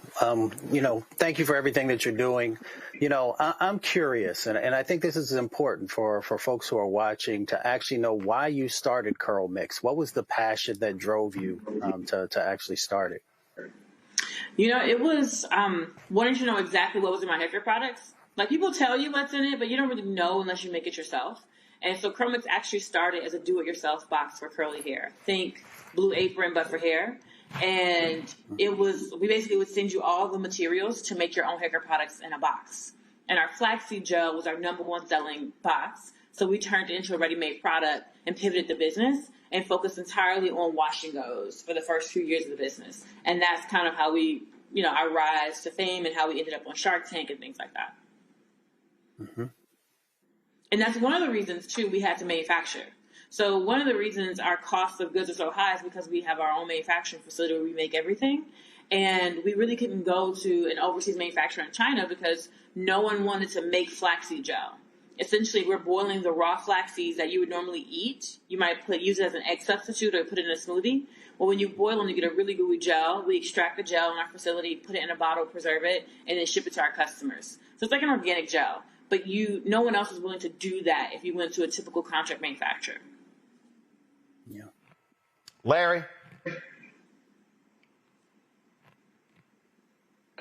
Speaker 4: thank you for everything that you're doing. I'm curious, and I think this is important for folks who are watching to actually know why you started Curl Mix. What was the passion that drove you to actually start it?
Speaker 8: It was wanting to know exactly what was in my hair care products. Like, people tell you what's in it, but you don't really know unless you make it yourself. And so Curl Mix actually started as a do-it-yourself box for curly hair. Think Blue Apron, but for hair. And we basically would send you all the materials to make your own hair care products in a box. And our flaxseed gel was our #1 selling box. So we turned it into a ready-made product and pivoted the business and focused entirely on wash and goes for the first few years of the business. And that's kind of how we, our rise to fame and how we ended up on Shark Tank and things like that. Mm-hmm. And that's one of the reasons, too, we had to manufacture. So one of the reasons our cost of goods are so high is because we have our own manufacturing facility where we make everything. And we really couldn't go to an overseas manufacturer in China because no one wanted to make flaxseed gel. Essentially, we're boiling the raw flax seeds that you would normally eat. You might use it as an egg substitute or put it in a smoothie. Well, when you boil them, you get a really gooey gel. We extract the gel in our facility, put it in a bottle, preserve it, and then ship it to our customers. So it's like an organic gel. But no one else is willing to do that if you went to a typical contract manufacturer.
Speaker 2: Yeah. Larry?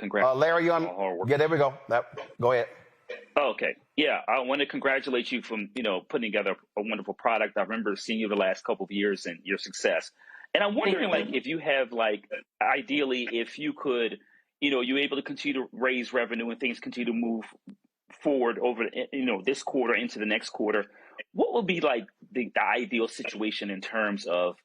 Speaker 1: congratulate
Speaker 2: Larry, you on?
Speaker 1: hard work.
Speaker 2: Yeah, there we go. Go ahead.
Speaker 1: Okay. Yeah, I want to congratulate you from, putting together a wonderful product. I remember seeing you the last couple of years and your success. And I'm wondering, if you have, ideally, if you could, you're able to continue to raise revenue and things continue to move forward over, this quarter into the next quarter, what would be the ideal situation in terms of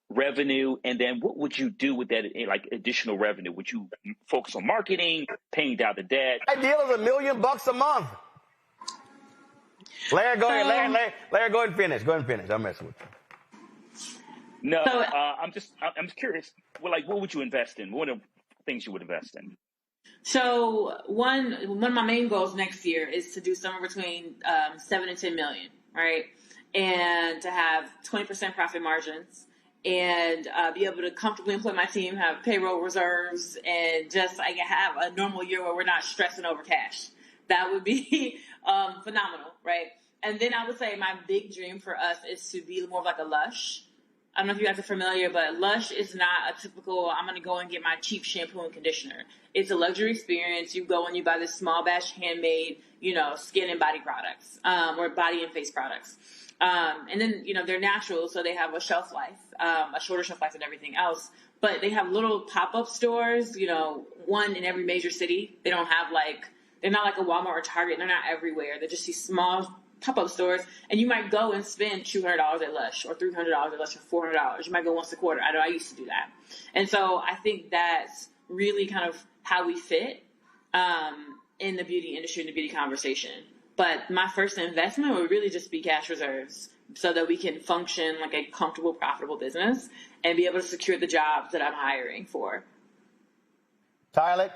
Speaker 1: revenue? And then what would you do with that, additional revenue? Would you focus on marketing, paying down the debt?
Speaker 2: Ideal is $1 million a month. Larry, go ahead. Larry, go ahead and finish. I'm messing with you.
Speaker 1: No, I'm just curious. Well, what would you invest in? What are things you would invest in?
Speaker 8: So one of my main goals next year is to do somewhere between 7 and 10 million, right? And to have 20% profit margins and be able to comfortably employ my team, have payroll reserves, and just have a normal year where we're not stressing over cash. That would be phenomenal, right? And then I would say my big dream for us is to be more of like a Lush. I don't know if you guys are familiar, but Lush is not a typical, I'm going to go and get my cheap shampoo and conditioner. It's a luxury experience. You go and you buy this small batch handmade, skin and body products, or body and face products. And then, they're natural, so they have a shelf life, a shorter shelf life than everything else. But they have little pop-up stores, one in every major city. They don't have they're not like a Walmart or Target. They're not everywhere. They're just these small pop-up stores, and you might go and spend $200 at Lush or $300 at Lush or $400. You might go once a quarter. I know I used to do that. And so I think that's really kind of how we fit in the beauty industry, in the beauty conversation. But my first investment would really just be cash reserves so that we can function like a comfortable, profitable business and be able to secure the jobs that I'm hiring for.
Speaker 2: Tyler?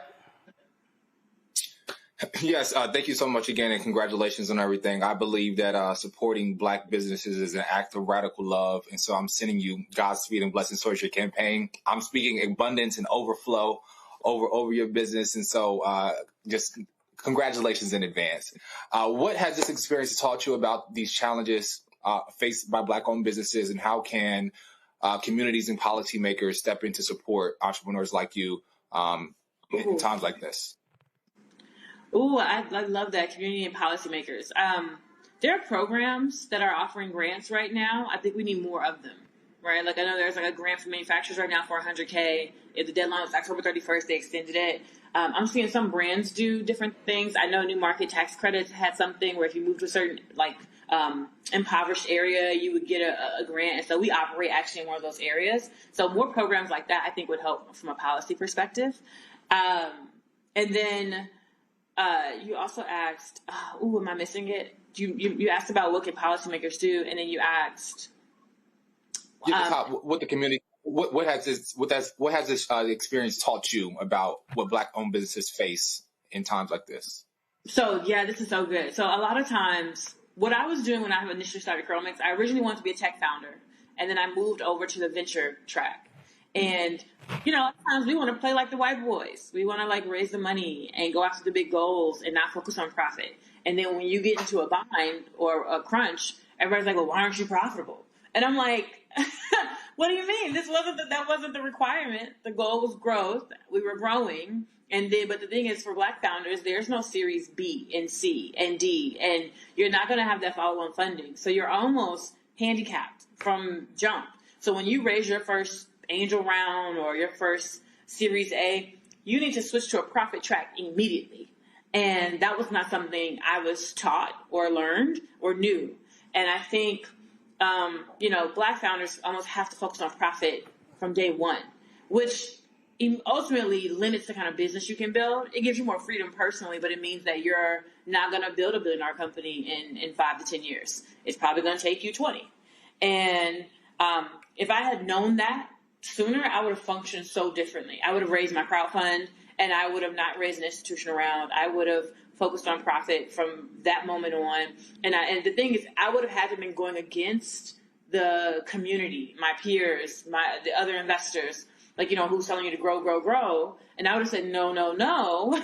Speaker 5: Yes, thank you so much again, and congratulations on everything. I believe that supporting Black businesses is an act of radical love, and so I'm sending you Godspeed and blessings towards your campaign. I'm speaking abundance and overflow over your business, and so just congratulations in advance. What has this experience taught you about these challenges faced by Black-owned businesses, and how can communities and policymakers step in to support entrepreneurs like you in times like this?
Speaker 8: Ooh, I love that, community and policymakers. There are programs that are offering grants right now. I think we need more of them, right? I know there's a grant for manufacturers right now for $100K. If the deadline was October 31st, they extended it. I'm seeing some brands do different things. I know New Market Tax Credits had something where if you move to a certain impoverished area, you would get a grant. And so we operate actually in one of those areas. So more programs like that, I think, would help from a policy perspective. And then you also asked, am I missing it? You asked about what can policymakers do, and then you asked
Speaker 5: what the community, what has this experience taught you about what Black-owned businesses face in times like this?
Speaker 8: So yeah, this is so good. So a lot of times, what I was doing when I initially started Curlmix, I originally wanted to be a tech founder, and then I moved over to the venture track. And, a lot of times we want to play like the white boys. We want to raise the money and go after the big goals and not focus on profit. And then when you get into a bind or a crunch, everybody's like, well, why aren't you profitable? And I'm like, what do you mean? That wasn't the requirement. The goal was growth. We were growing. But the thing is, for Black founders, there's no Series B and C and D, and you're not going to have that follow-on funding. So you're almost handicapped from jump. So when you raise your first angel round or your first Series A, you need to switch to a profit track immediately. And that was not something I was taught or learned or knew. And I think, Black founders almost have to focus on profit from day one, which ultimately limits the kind of business you can build. It gives you more freedom personally, but it means that you're not going to build a billion-dollar company in 5 to 10 years. It's probably going to take you 20. And if I had known that sooner, I would have functioned so differently. I would have raised my crowd fund, and I would have not raised an institutional round. I would have focused on profit from that moment on. And the thing is, I would have had to have been going against the community, my peers, the other investors, who's telling you to grow. And I would have said, no.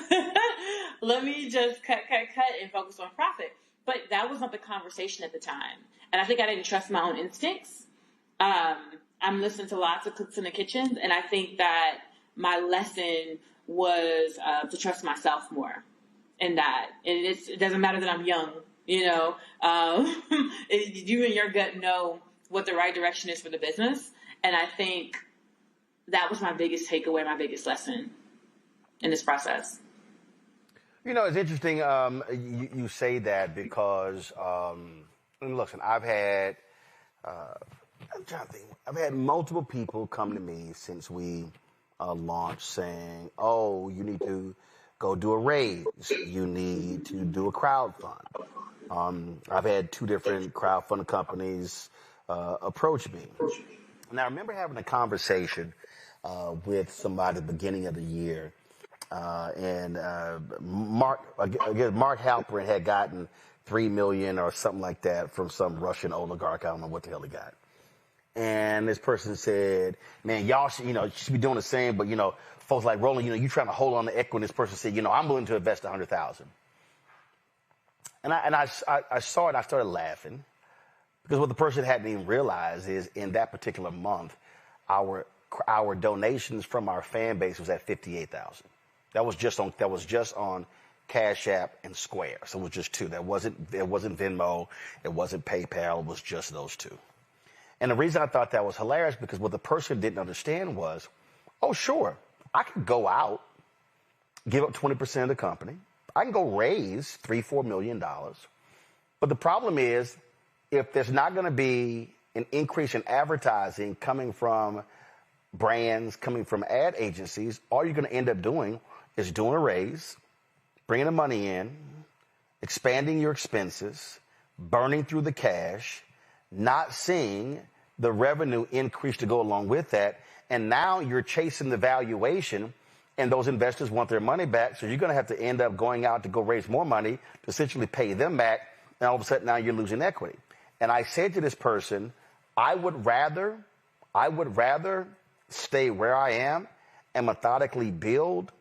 Speaker 8: Let me just cut and focus on profit. But that was not the conversation at the time. And I think I didn't trust my own instincts. I'm listening to lots of cooks in the kitchen, and I think that my lesson was to trust myself more in that. And it doesn't matter that I'm young, you know. You and your gut know what the right direction is for the business. And I think that was my biggest takeaway, my biggest lesson in this process.
Speaker 2: You know, it's interesting you say that because, listen, I've had multiple people come to me since we launched saying, oh, you need to go do a raise. You need to do a crowd fund. I've had 2 different crowdfunding companies approach me. And I remember having a conversation with somebody at the beginning of the year. And Mark Halperin had gotten $3 million or something like that from some Russian oligarch. I don't know what the hell he got. And this person said, man, y'all should, you should be doing the same. But, folks like Roland, you trying to hold on to equity. This person said, I'm willing to invest $100,000. And I saw it and I started laughing because what the person hadn't even realized is in that particular month, our donations from our fan base was at $58,000. That was just on Cash App and Square. So it was just 2. It wasn't Venmo. It wasn't PayPal. It was just those 2. And the reason I thought that was hilarious because what the person didn't understand was, oh, sure, I can go out, give up 20% of the company. I can go raise $3-4 million. But the problem is if there's not going to be an increase in advertising coming from brands, coming from ad agencies, all you're going to end up doing is doing a raise, bringing the money in, expanding your expenses, burning through the cash, not seeing the revenue increase to go along with that. And now you're chasing the valuation and those investors want their money back. So you're going to have to end up going out to go raise more money to essentially pay them back. And all of a sudden now you're losing equity. And I said to this person, I would rather stay where I am and methodically build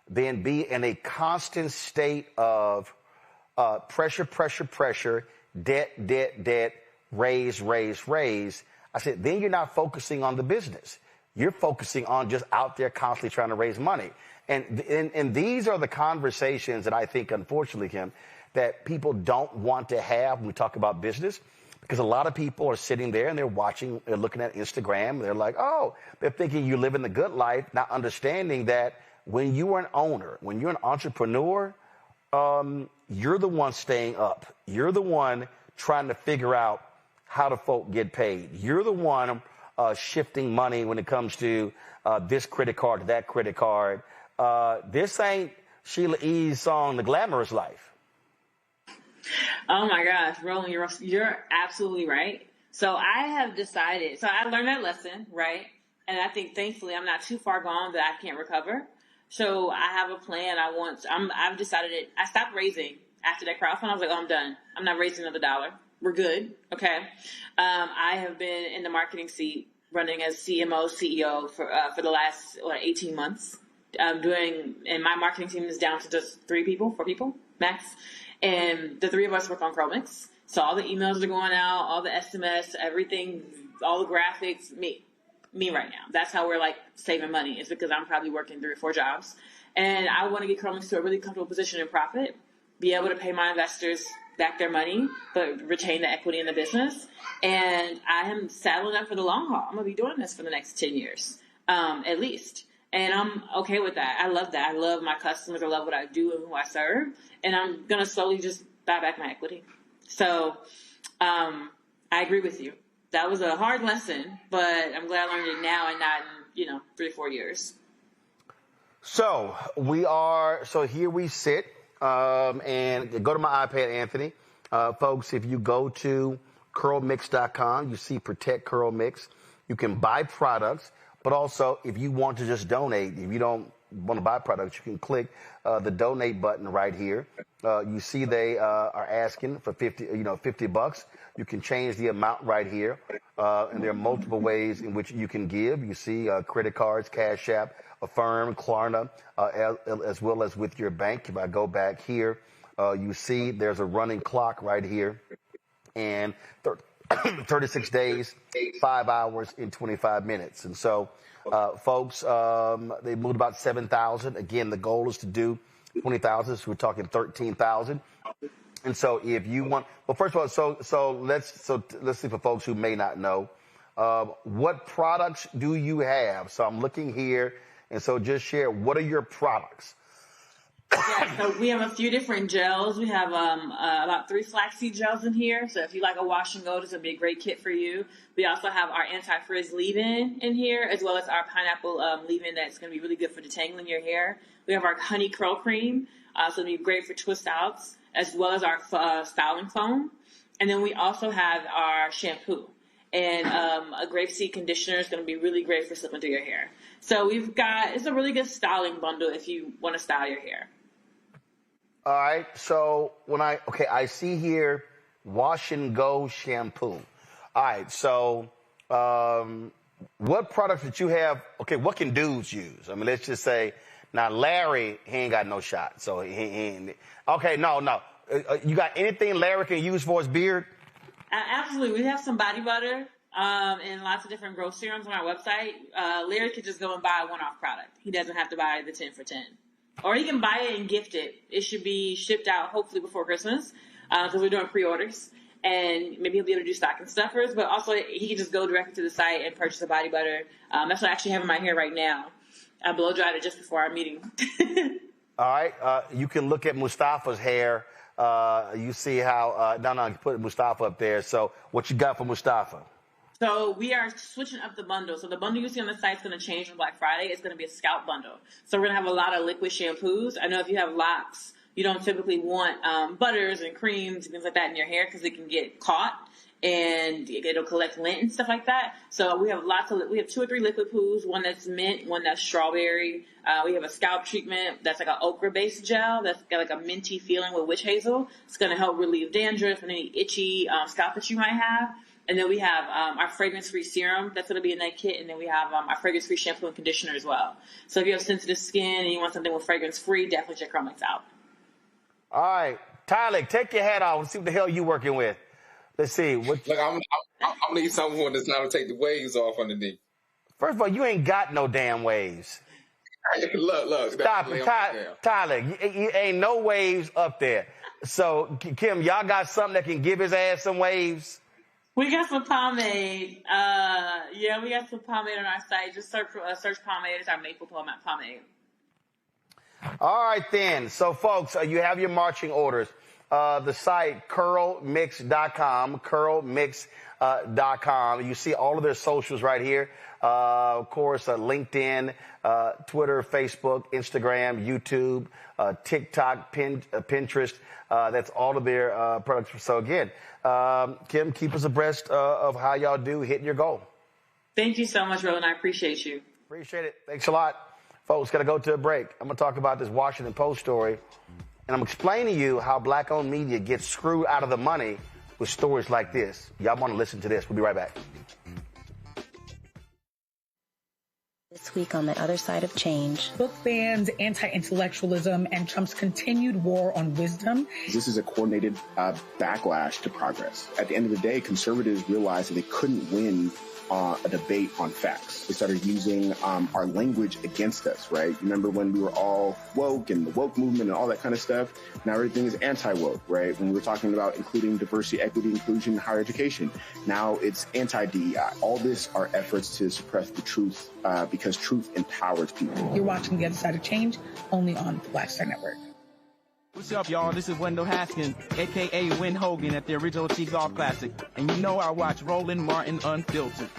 Speaker 2: than be in a constant state of pressure, debt, raise. I said, then you're not focusing on the business. You're focusing on just out there constantly trying to raise money. And these are the conversations that I think, unfortunately, Kim, that people don't want to have when we talk about business. Because a lot of people are sitting there and they're looking at Instagram. And they're like, oh, they're thinking you live in the good life, not understanding that when you are an owner, when you're an entrepreneur, you're the one staying up. You're the one trying to figure out how do folk get paid. You're the one shifting money when it comes to this credit card to that credit card. This ain't Sheila E.'s song, The Glamorous Life.
Speaker 8: Oh my gosh, Roland, you're absolutely right. So I have decided, so I learned that lesson, right? And I think thankfully I'm not too far gone that I can't recover. So I have a plan. I've decided it. I stopped raising after that crowdfund. I was like, oh, I'm done. I'm not raising another $1. We're good. Okay. I have been in the marketing seat running as CMO, CEO for the last 18 months. And my marketing team is down to just 4 people max. And the 3 of us work on Chromix. So all the emails are going out, all the SMS, everything, all the graphics, me right now. That's how we're saving money. It's because I'm probably working 3 or 4 jobs. And I want to get Chromix to a really comfortable position in profit, be able to pay my investors back their money, but retain the equity in the business. And I am saddling up for the long haul. I'm going to be doing this for the next 10 years, at least. And I'm okay with that. I love that. I love my customers. I love what I do and who I serve. And I'm going to slowly just buy back my equity. So I agree with you. That was a hard lesson, but I'm glad I learned it now and not in, 3 or 4 years.
Speaker 2: So here we sit, and go to my iPad, Anthony. Folks, if you go to curlmix.com, you see Protect Curl Mix. You can buy products, but also if you want to just donate, if you don't want to buy products, you can click the donate button right here. You see they are asking for $50. You can change the amount right here. And there are multiple ways in which you can give. You see credit cards, Cash App, Affirm, Klarna, as well as with your bank. If I go back here, you see there's a running clock right here. And 36 days, 5 hours, and 25 minutes. And so, folks, they moved about 7,000. Again, the goal is to do 20,000, so we're talking 13,000. And so if you want, well, first of all, so let's see for folks who may not know, what products do you have? So I'm looking here, and so just share, what are your products?
Speaker 8: Yeah, so we have a few different gels. We have about 3 flaxseed gels in here. So if you like a wash and go, this would be a great kit for you. We also have our anti-frizz leave-in in here, as well as our pineapple leave-in that's going to be really good for detangling your hair. We have our honey curl cream, so it'll be great for twist outs, as well as our styling foam. And then we also have our shampoo. And a grapeseed conditioner is going to be really great for slipping through your hair. So it's a really good styling bundle if you want to style your hair.
Speaker 2: All right, so I see here wash and go shampoo. All right, so what products that you have? Okay, what can dudes use? I mean, let's just say now Larry, he ain't got no shot, so he ain't. Okay, no. You got anything Larry can use for his beard?
Speaker 8: Absolutely, we have some body butter and lots of different growth serums on our website. Larry could just go and buy a one-off product. He doesn't have to buy the 10 for 10. Or he can buy it and gift it. It should be shipped out hopefully before Christmas because we're doing pre-orders. And maybe he'll be able to do stocking stuffers. But also he can just go directly to the site and purchase a body butter. That's what I actually have in my hair right now. I blow dried it just before our meeting.
Speaker 2: All right. You can look at Mustafa's hair. You see how you put Mustafa up there. So what you got for Mustafa?
Speaker 8: So we are switching up the bundle. So the bundle you see on the site is going to change on Black Friday. It's going to be a scalp bundle. So we're going to have a lot of liquid shampoos. I know if you have locks, you don't typically want butters and creams and things like that in your hair because it can get caught and it'll collect lint and stuff like that. So we have 2 or 3 liquid poos, one that's mint, one that's strawberry. We have a scalp treatment that's like an okra-based gel that's got like a minty feeling with witch hazel. It's going to help relieve dandruff and any itchy scalp that you might have. And then we have our fragrance-free serum. That's going to be in that kit. And then we have our fragrance-free shampoo and conditioner as well. So if you have sensitive skin and you want something with fragrance-free, definitely check Chromex out.
Speaker 2: All right. Tyler, take your hat off and see what the hell you're working with. Let's see.
Speaker 5: Look, I'm need someone that's not going to take the waves off underneath.
Speaker 2: First of all, you ain't got no damn waves.
Speaker 5: Look.
Speaker 2: Stop it. Tyler, you ain't no waves up there. So, Kim, y'all got something that can give his ass some waves?
Speaker 8: We got some pomade. We got some pomade on our site. Just search pomade. It's our maple pomade.
Speaker 2: All right, then. So, folks, you have your marching orders. The site, curlmix.com, curlmix.com. You see all of their socials right here. Of course, LinkedIn, Twitter, Facebook, Instagram, YouTube, TikTok, Pinterest. That's all of their products. So, again, Kim, keep us abreast of how y'all do hitting your goal.
Speaker 8: Thank you so much, Roland. I appreciate you.
Speaker 2: Appreciate it. Thanks a lot. Folks, got to go to a break. I'm going to talk about this Washington Post story, and I'm explaining to you how black-owned media gets screwed out of the money with stories like this. Y'all want to listen to this. We'll be right back.
Speaker 18: This week on the other side of change.
Speaker 19: Book bans, anti-intellectualism, and Trump's continued war on wisdom.
Speaker 20: This is a coordinated backlash to progress. At the end of the day, conservatives realized that they couldn't win a debate on facts. They started using our language against us, right? Remember when we were all woke and the woke movement and all that kind of stuff? Now everything is anti-woke, right? When we were talking about including diversity, equity, inclusion, higher education, now it's anti-DEI. All this are efforts to suppress the truth because truth empowers people.
Speaker 19: You're watching The Other Side of Change only on the Black Star Network.
Speaker 3: What's up, y'all? This is Wendell Haskins, a.k.a. Win Hogan at the original T Golf Classic. And you know I watch Roland Martin Unfiltered.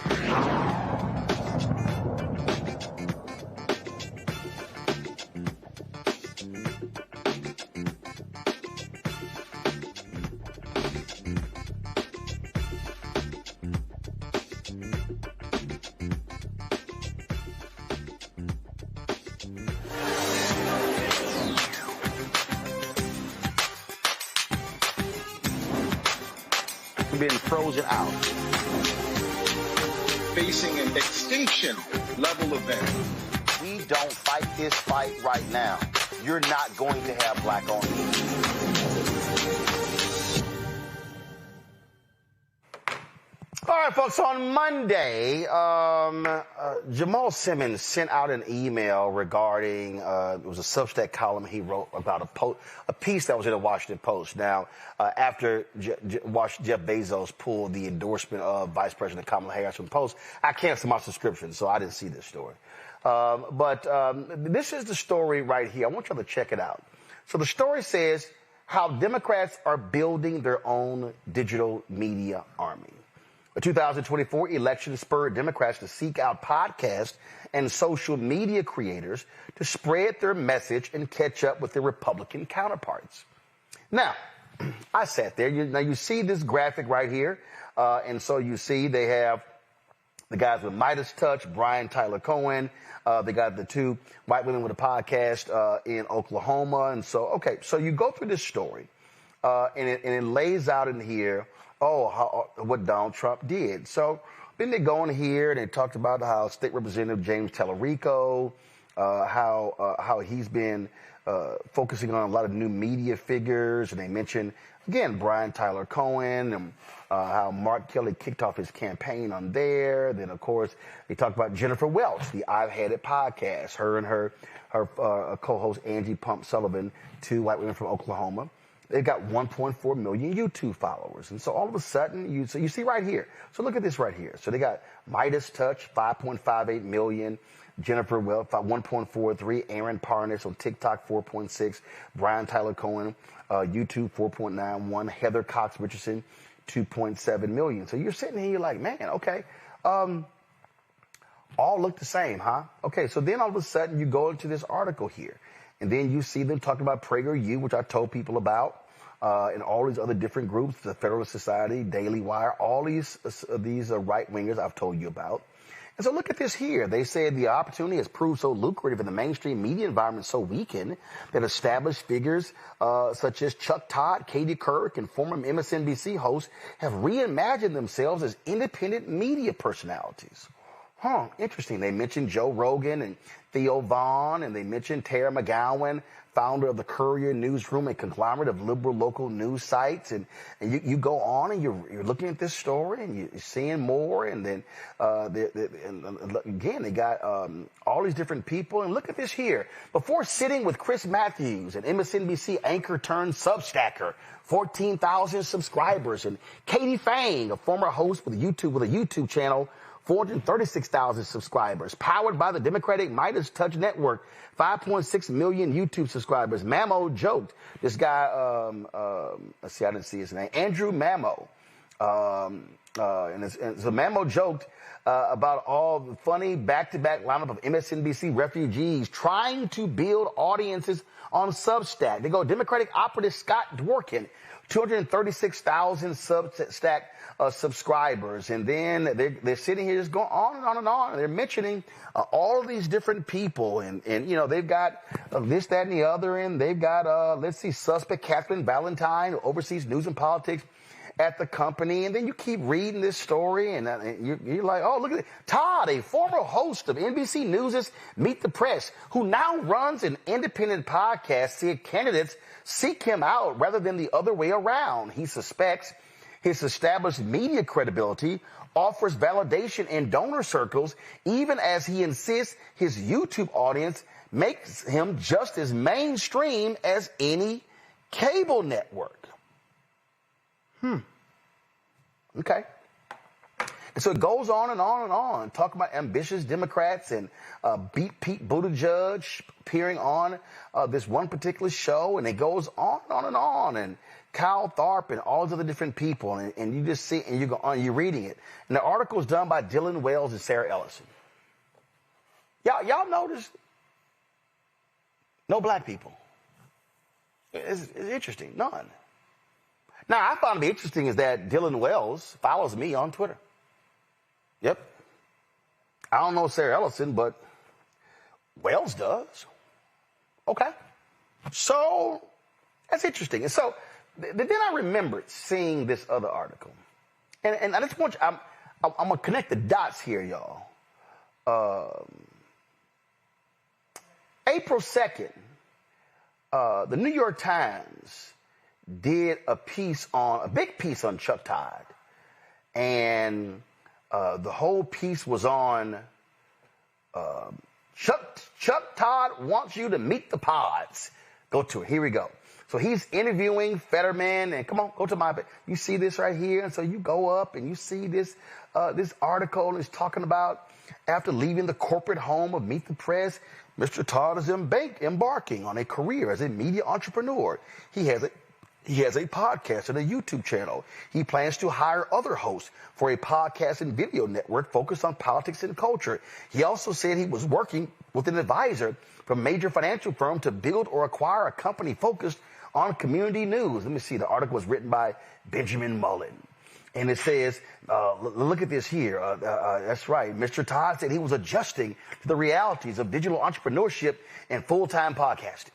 Speaker 2: Being frozen out.
Speaker 12: Facing an extinction level event.
Speaker 2: We don't fight this fight right now. You're not going to have black-owned media. All right, folks, on Monday, Jamal Simmons sent out an email regarding, it was a Substack column he wrote about a piece that was in the Washington Post. Now, after Jeff Bezos pulled the endorsement of Vice President Kamala Harris from the Post, I canceled my subscription, so I didn't see this story. But this is the story right here. I want y'all to check it out. So the story says how Democrats are building their own digital media army. The 2024 election spurred Democrats to seek out podcasts and social media creators to spread their message and catch up with their Republican counterparts. Now, I sat there. Now, you see this graphic right here. And so you see they have the guys with Midas Touch, Brian Tyler Cohen. They got the two white women with a podcast in Oklahoma. And so, okay, so you go through this story, and it lays out in here what Donald Trump did. So then they go in here and they talked about how State Representative James Tallarico, how he's been focusing on a lot of new media figures. And they mentioned, again, Brian Tyler Cohen and how Mark Kelly kicked off his campaign on there. Then, of course, they talked about Jennifer Welch, the I've Had It podcast, her and her co-host Angie Pump Sullivan, two white women from Oklahoma. They've got 1.4 million YouTube followers. And so all of a sudden, you see right here. So look at this right here. So they got Midas Touch, 5.58 million. Jennifer Welch, 1.43. Aaron Parnas on TikTok, 4.6. Brian Tyler Cohen, YouTube, 4.91. Heather Cox Richardson, 2.7 million. So you're sitting here, you're like, man, okay. All look the same, huh? Okay, so then all of a sudden you go into this article here. And then you see them talking about PragerU, which I told people about, and all these other different groups, the Federalist Society, Daily Wire, all these right-wingers I've told you about. And so look at this here. They said the opportunity has proved so lucrative and the mainstream media environment so weakened that established figures such as Chuck Todd, Katie Couric, and former MSNBC hosts have reimagined themselves as independent media personalities. Interesting. They mentioned Joe Rogan and Theo Vaughn, and they mentioned Tara McGowan, founder of the Courier Newsroom, a conglomerate of liberal local news sites. And you go on and you're looking at this story and you're seeing more. And then, again, they got all these different people. And look at this here. Before sitting with Chris Matthews, an MSNBC anchor turned Substacker, 14,000 subscribers, and Katie Fang, a former host with a YouTube channel, 436,000 subscribers, powered by the Democratic Midas Touch Network, 5.6 million YouTube subscribers. Mamo joked, this guy, let's see, I didn't see his name, Andrew Mamo. And so Mamo joked about all the funny back-to-back lineup of MSNBC refugees trying to build audiences on Substack. They go, Democratic operative Scott Dworkin, 236,000 Substack subscribers. And then they're sitting here just going on and on and on. They're mentioning all of these different people. And you know, they've got this, that, and the other. And they've got, let's see, suspect Catherine Valentine, who oversees news and politics at the company. And then you keep reading this story, and you're like, oh, look at it. Todd, a former host of NBC News' Meet the Press, who now runs an independent podcast, said candidates seek him out rather than the other way around. He suspects his established media credibility offers validation in donor circles, even as he insists his YouTube audience makes him just as mainstream as any cable network. Okay. And so it goes on and on and on. Talk about ambitious Democrats and beat Pete Buttigieg appearing on this one particular show. And it goes on and on and on. And Kyle Tharp and all these other different people. And you just see, and you go on, you're reading it. And the article is done by Dylan Wells and Sarah Ellison. Y'all notice no black people. It's interesting. None. Now, I found it interesting is that Dylan Wells follows me on Twitter. Yep. I don't know Sarah Ellison, but Wells does. Okay. So that's interesting. And so then I remembered seeing this other article. And I just want you, I'm going to connect the dots here, y'all. April 2nd, the New York Times did a big piece on Chuck Todd. and the whole piece was on Chuck Todd wants you to meet the pods. Go to it. Here we go. So he's interviewing Fetterman, and come on, go to my. You see this right here, and so you go up and you see this this article, and it's talking about after leaving the corporate home of Meet the Press, Mr. Todd is embarking on a career as a media entrepreneur. He has a podcast and a YouTube channel. He plans to hire other hosts for a podcast and video network focused on politics and culture. He also said he was working with an advisor from a major financial firm to build or acquire a company focused on community news. Let me see. The article was written by Benjamin Mullen. And it says, look at this here. That's right. Mr. Todd said he was adjusting to the realities of digital entrepreneurship and full-time podcasting.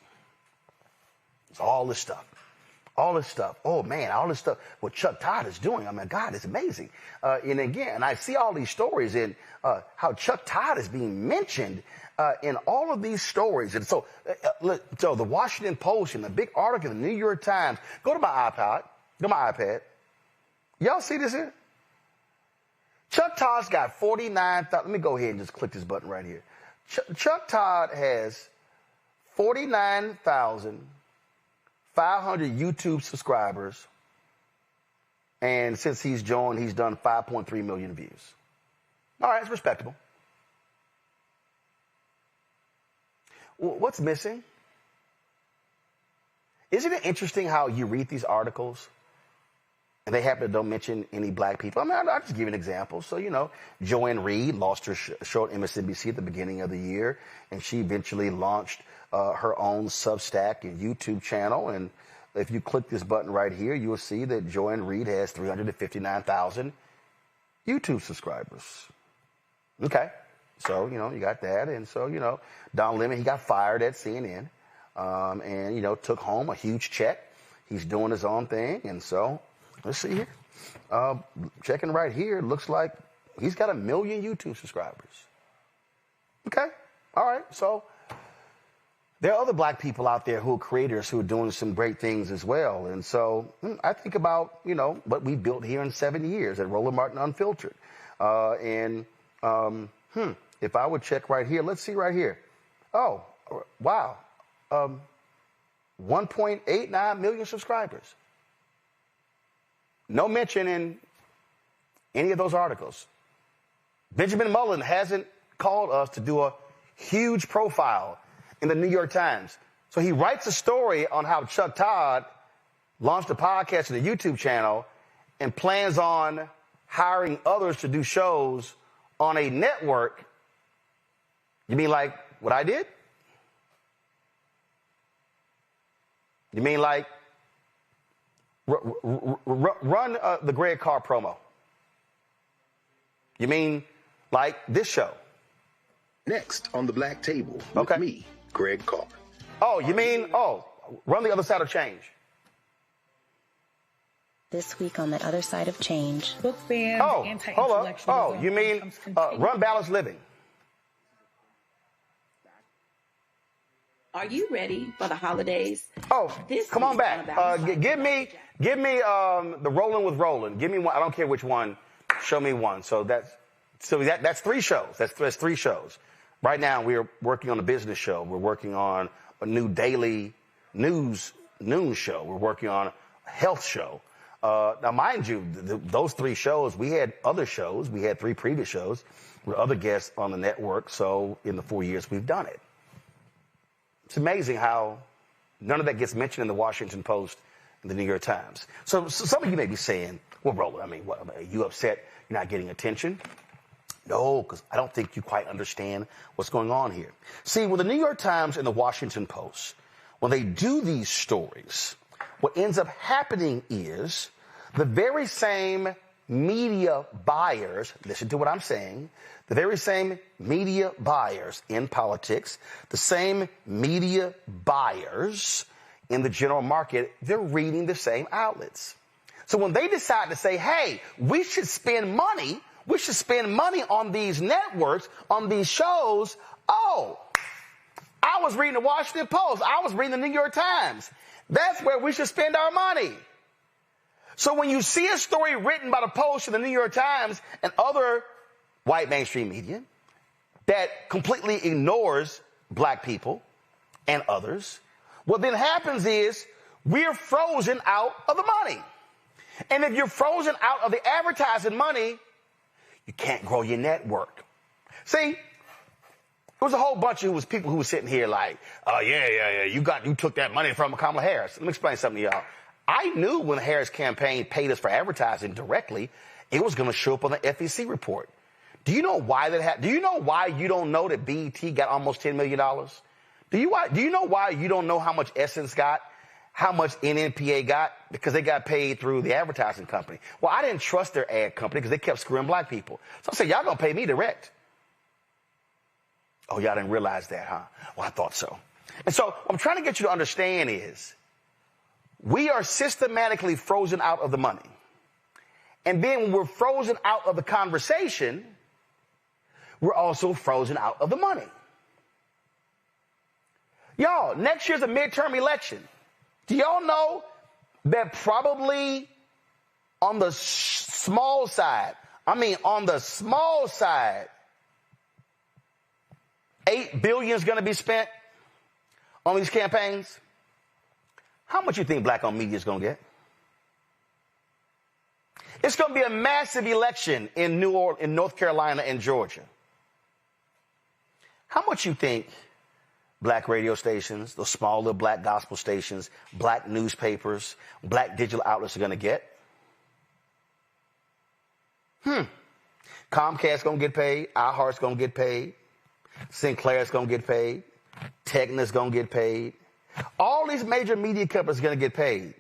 Speaker 2: It's all this stuff. All this stuff. Oh, man, all this stuff. What Chuck Todd is doing. I mean, God, it's amazing. And again, I see all these stories in how Chuck Todd is being mentioned in all of these stories. And so, so the Washington Post and the big article in the New York Times. Go to my iPad. Y'all see this here? Chuck Todd's got 49,000. Let me go ahead and just click this button right here. Chuck Todd has 49,500 YouTube subscribers. And since he's joined, he's done 5.3 million views. All right, it's respectable. What's missing? Isn't it interesting how you read these articles and they happen to don't mention any black people? I mean, I'll just give you an example. So, you know, Joanne Reed lost her show at MSNBC at the beginning of the year, and she eventually launched her own Substack and YouTube channel. And if you click this button right here, you will see that Joanne Reed has 359,000 YouTube subscribers. Okay. So, you know, you got that. And so, you know, Don Lemon, he got fired at CNN and, you know, took home a huge check. He's doing his own thing. And so, let's see here. Checking right here, looks like he's got 1 million YouTube subscribers. Okay. All right. So, there are other black people out there who are creators who are doing some great things as well. And so, I think about, you know, what we built here in 7 years at Roland Martin Unfiltered. If I would check right here, let's see right here. Oh, wow. 1.89 million subscribers. No mention in any of those articles. Benjamin Mullen hasn't called us to do a huge profile in the New York Times. So he writes a story on how Chuck Todd launched a podcast and a YouTube channel and plans on hiring others to do shows on a network. You mean like what I did? You mean like run the Greg Carr promo? You mean like this show?
Speaker 21: Next on the Black Table with me, Greg Carr.
Speaker 2: Oh, you mean, run the other side of change.
Speaker 18: This week on the other side of change.
Speaker 19: Book bans, anti-intellectualism.
Speaker 2: Oh, you mean run balanced living.
Speaker 7: Are you ready for the holidays?
Speaker 2: Oh, come on back. Give me the Rolling with Roland. Give me one. I don't care which one. Show me one. So that's 3 shows. That's 3 shows. Right now we are working on a business show. We're working on a new daily noon show. We're working on a health show. Now, mind you, those 3 shows, we had other shows. We had 3 previous shows with other guests on the network. So in the 4 years we've done it. It's amazing how none of that gets mentioned in the Washington Post and the New York Times. So some of you may be saying, well, Roland, I mean, what, are you upset you're not getting attention? No, because I don't think you quite understand what's going on here. See, with the New York Times and the Washington Post, when they do these stories, what ends up happening is the very same media buyers, listen to what I'm saying, the very same media buyers in politics, the same media buyers in the general market, they're reading the same outlets. So when they decide to say, hey, we should spend money on these networks, on these shows, I was reading the Washington Post, I was reading the New York Times. That's where we should spend our money. So when you see a story written by the Post and the New York Times and other white mainstream media that completely ignores black people and others, what then happens is we're frozen out of the money. And if you're frozen out of the advertising money, you can't grow your network. See, there was a whole bunch of people who were sitting here like, oh, yeah, you took that money from Kamala Harris. Let me explain something to y'all. I knew when the Harris campaign paid us for advertising directly, it was going to show up on the FEC report. Do you know why that happened? Do you know why you don't know that BET got almost $10 million? Do you know why you don't know how much Essence got, how much NNPA got? Because they got paid through the advertising company. Well, I didn't trust their ad company because they kept screwing black people. So I said, y'all going to pay me direct. Oh, y'all didn't realize that, huh? Well, I thought so. And so what I'm trying to get you to understand is we are systematically frozen out of the money. And then when we're frozen out of the conversation, we're also frozen out of the money. Y'all, next year's a midterm election. Do y'all know that probably on the small side, $8 billion is going to be spent on these campaigns? How much you think black-owned media is going to get? It's going to be a massive election in North Carolina and Georgia. How much you think black radio stations, those small little black gospel stations, black newspapers, black digital outlets are going to get? Comcast's going to get paid. iHeart's going to get paid. Sinclair's going to get paid. Tegna's going to get paid. All these major media companies are going to get paid.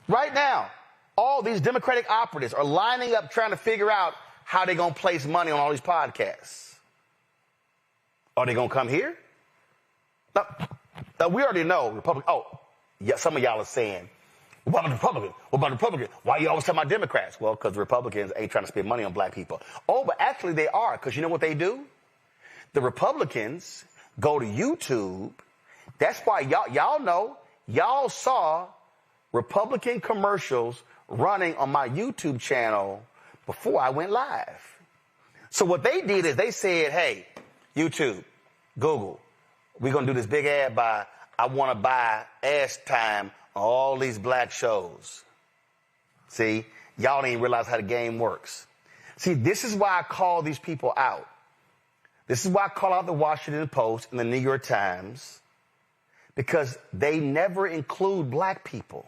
Speaker 2: Right now, all these Democratic operatives are lining up trying to figure out how they're going to place money on all these podcasts. Are they going to come here? No, we already know Republicans. Oh, yeah, some of y'all are saying, what about the Republicans? What about the Republicans? Why you always talking about Democrats? Well, because the Republicans ain't trying to spend money on black people. Oh, but actually they are, because you know what they do? The Republicans go to YouTube. That's why y'all know, y'all saw Republican commercials running on my YouTube channel before I went live. So what they did is they said, hey, YouTube, Google, we're going to do this big ad buy. I want to buy ass time on all these black shows. See, y'all didn't realize how the game works. See, this is why I call these people out. This is why I call out the Washington Post and the New York Times, because they never include black people.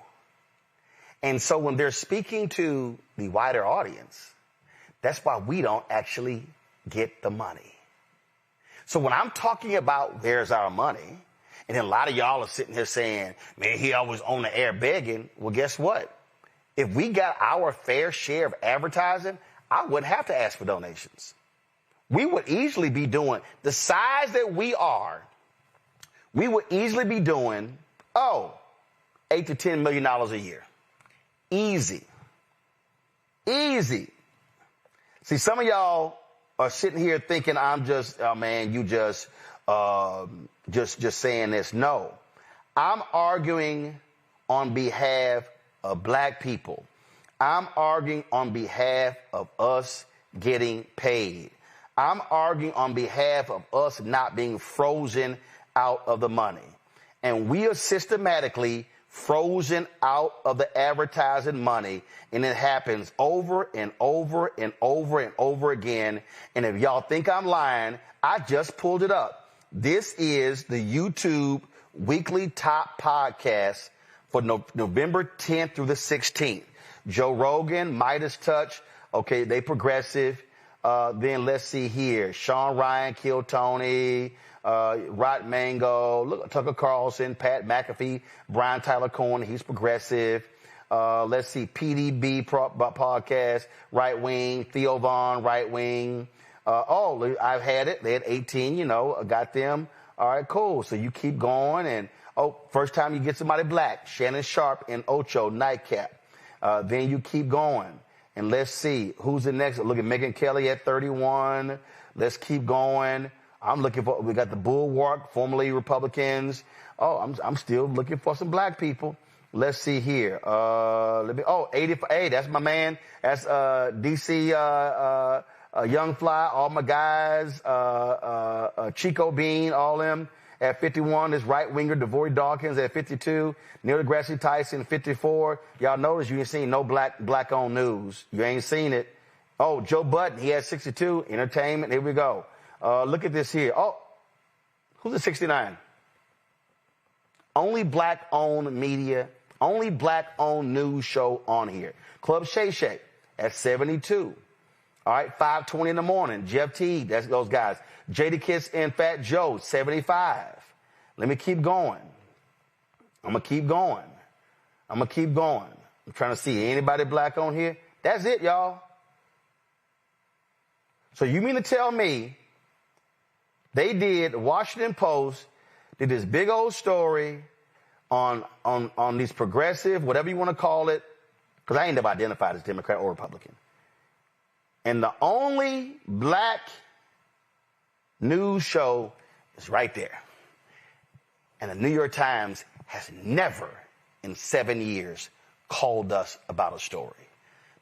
Speaker 2: And so when they're speaking to the wider audience, that's why we don't actually get the money. So when I'm talking about where's our money, and then a lot of y'all are sitting here saying, man, he always on the air begging. Well, guess what? If we got our fair share of advertising, I wouldn't have to ask for donations. We would easily be doing, the size that we are, we would easily be doing, $8 to $10 million a year. Easy. Easy. See, some of y'all are sitting here thinking I'm just, oh man, you just saying this. No, I'm arguing on behalf of black people. I'm arguing on behalf of us getting paid. I'm arguing on behalf of us not being frozen out of the money. And we are systematically frozen out of the advertising money, and it happens over and over and over and over again. And if y'all think I'm lying, I just pulled it up. This is the YouTube weekly top podcast for November 10th through the 16th. Joe Rogan, Midas Touch, okay, they progressive. Then let's see here. Sean Ryan, Kill Tony, Rot Mango, look, Tucker Carlson, Pat McAfee, Brian Tyler Cohen, he's progressive. Let's see, PDB podcast, right wing, Theo Vaughn, right wing. I've had it. They had 18, I got them. All right, cool. So you keep going. And, first time you get somebody black, Shannon Sharp and Ocho, Nightcap. Then you keep going. And let's see, who's the next? Look at Megyn Kelly at 31. Let's keep going. I'm looking for, we got the Bulwark, formerly Republicans. I'm still looking for some black people. Let's see here. 85. Hey, that's my man. That's DC Young Fly, all my guys, Chico Bean, all them at 51. This right winger, Devory Dawkins at 52. Neil deGrasse Tyson, 54. Y'all notice you ain't seen no black-owned news. You ain't seen it. Oh, Joe Budden, he had 62. Entertainment, here we go. Look at this here. Oh, who's at 69? Only black-owned media, only black-owned news show on here. Club Shay Shay at 72. All right, 5:20 in the morning. Jeff Teague, that's those guys. Jadakiss and Fat Joe, 75. Let me keep going. I'm going to keep going. I'm trying to see anybody black on here. That's it, y'all. So you mean to tell me they did, Washington Post did this big old story on these progressive, whatever you want to call it, because I ain't never identified as Democrat or Republican. And the only black news show is right there. And the New York Times has never in 7 years called us about a story.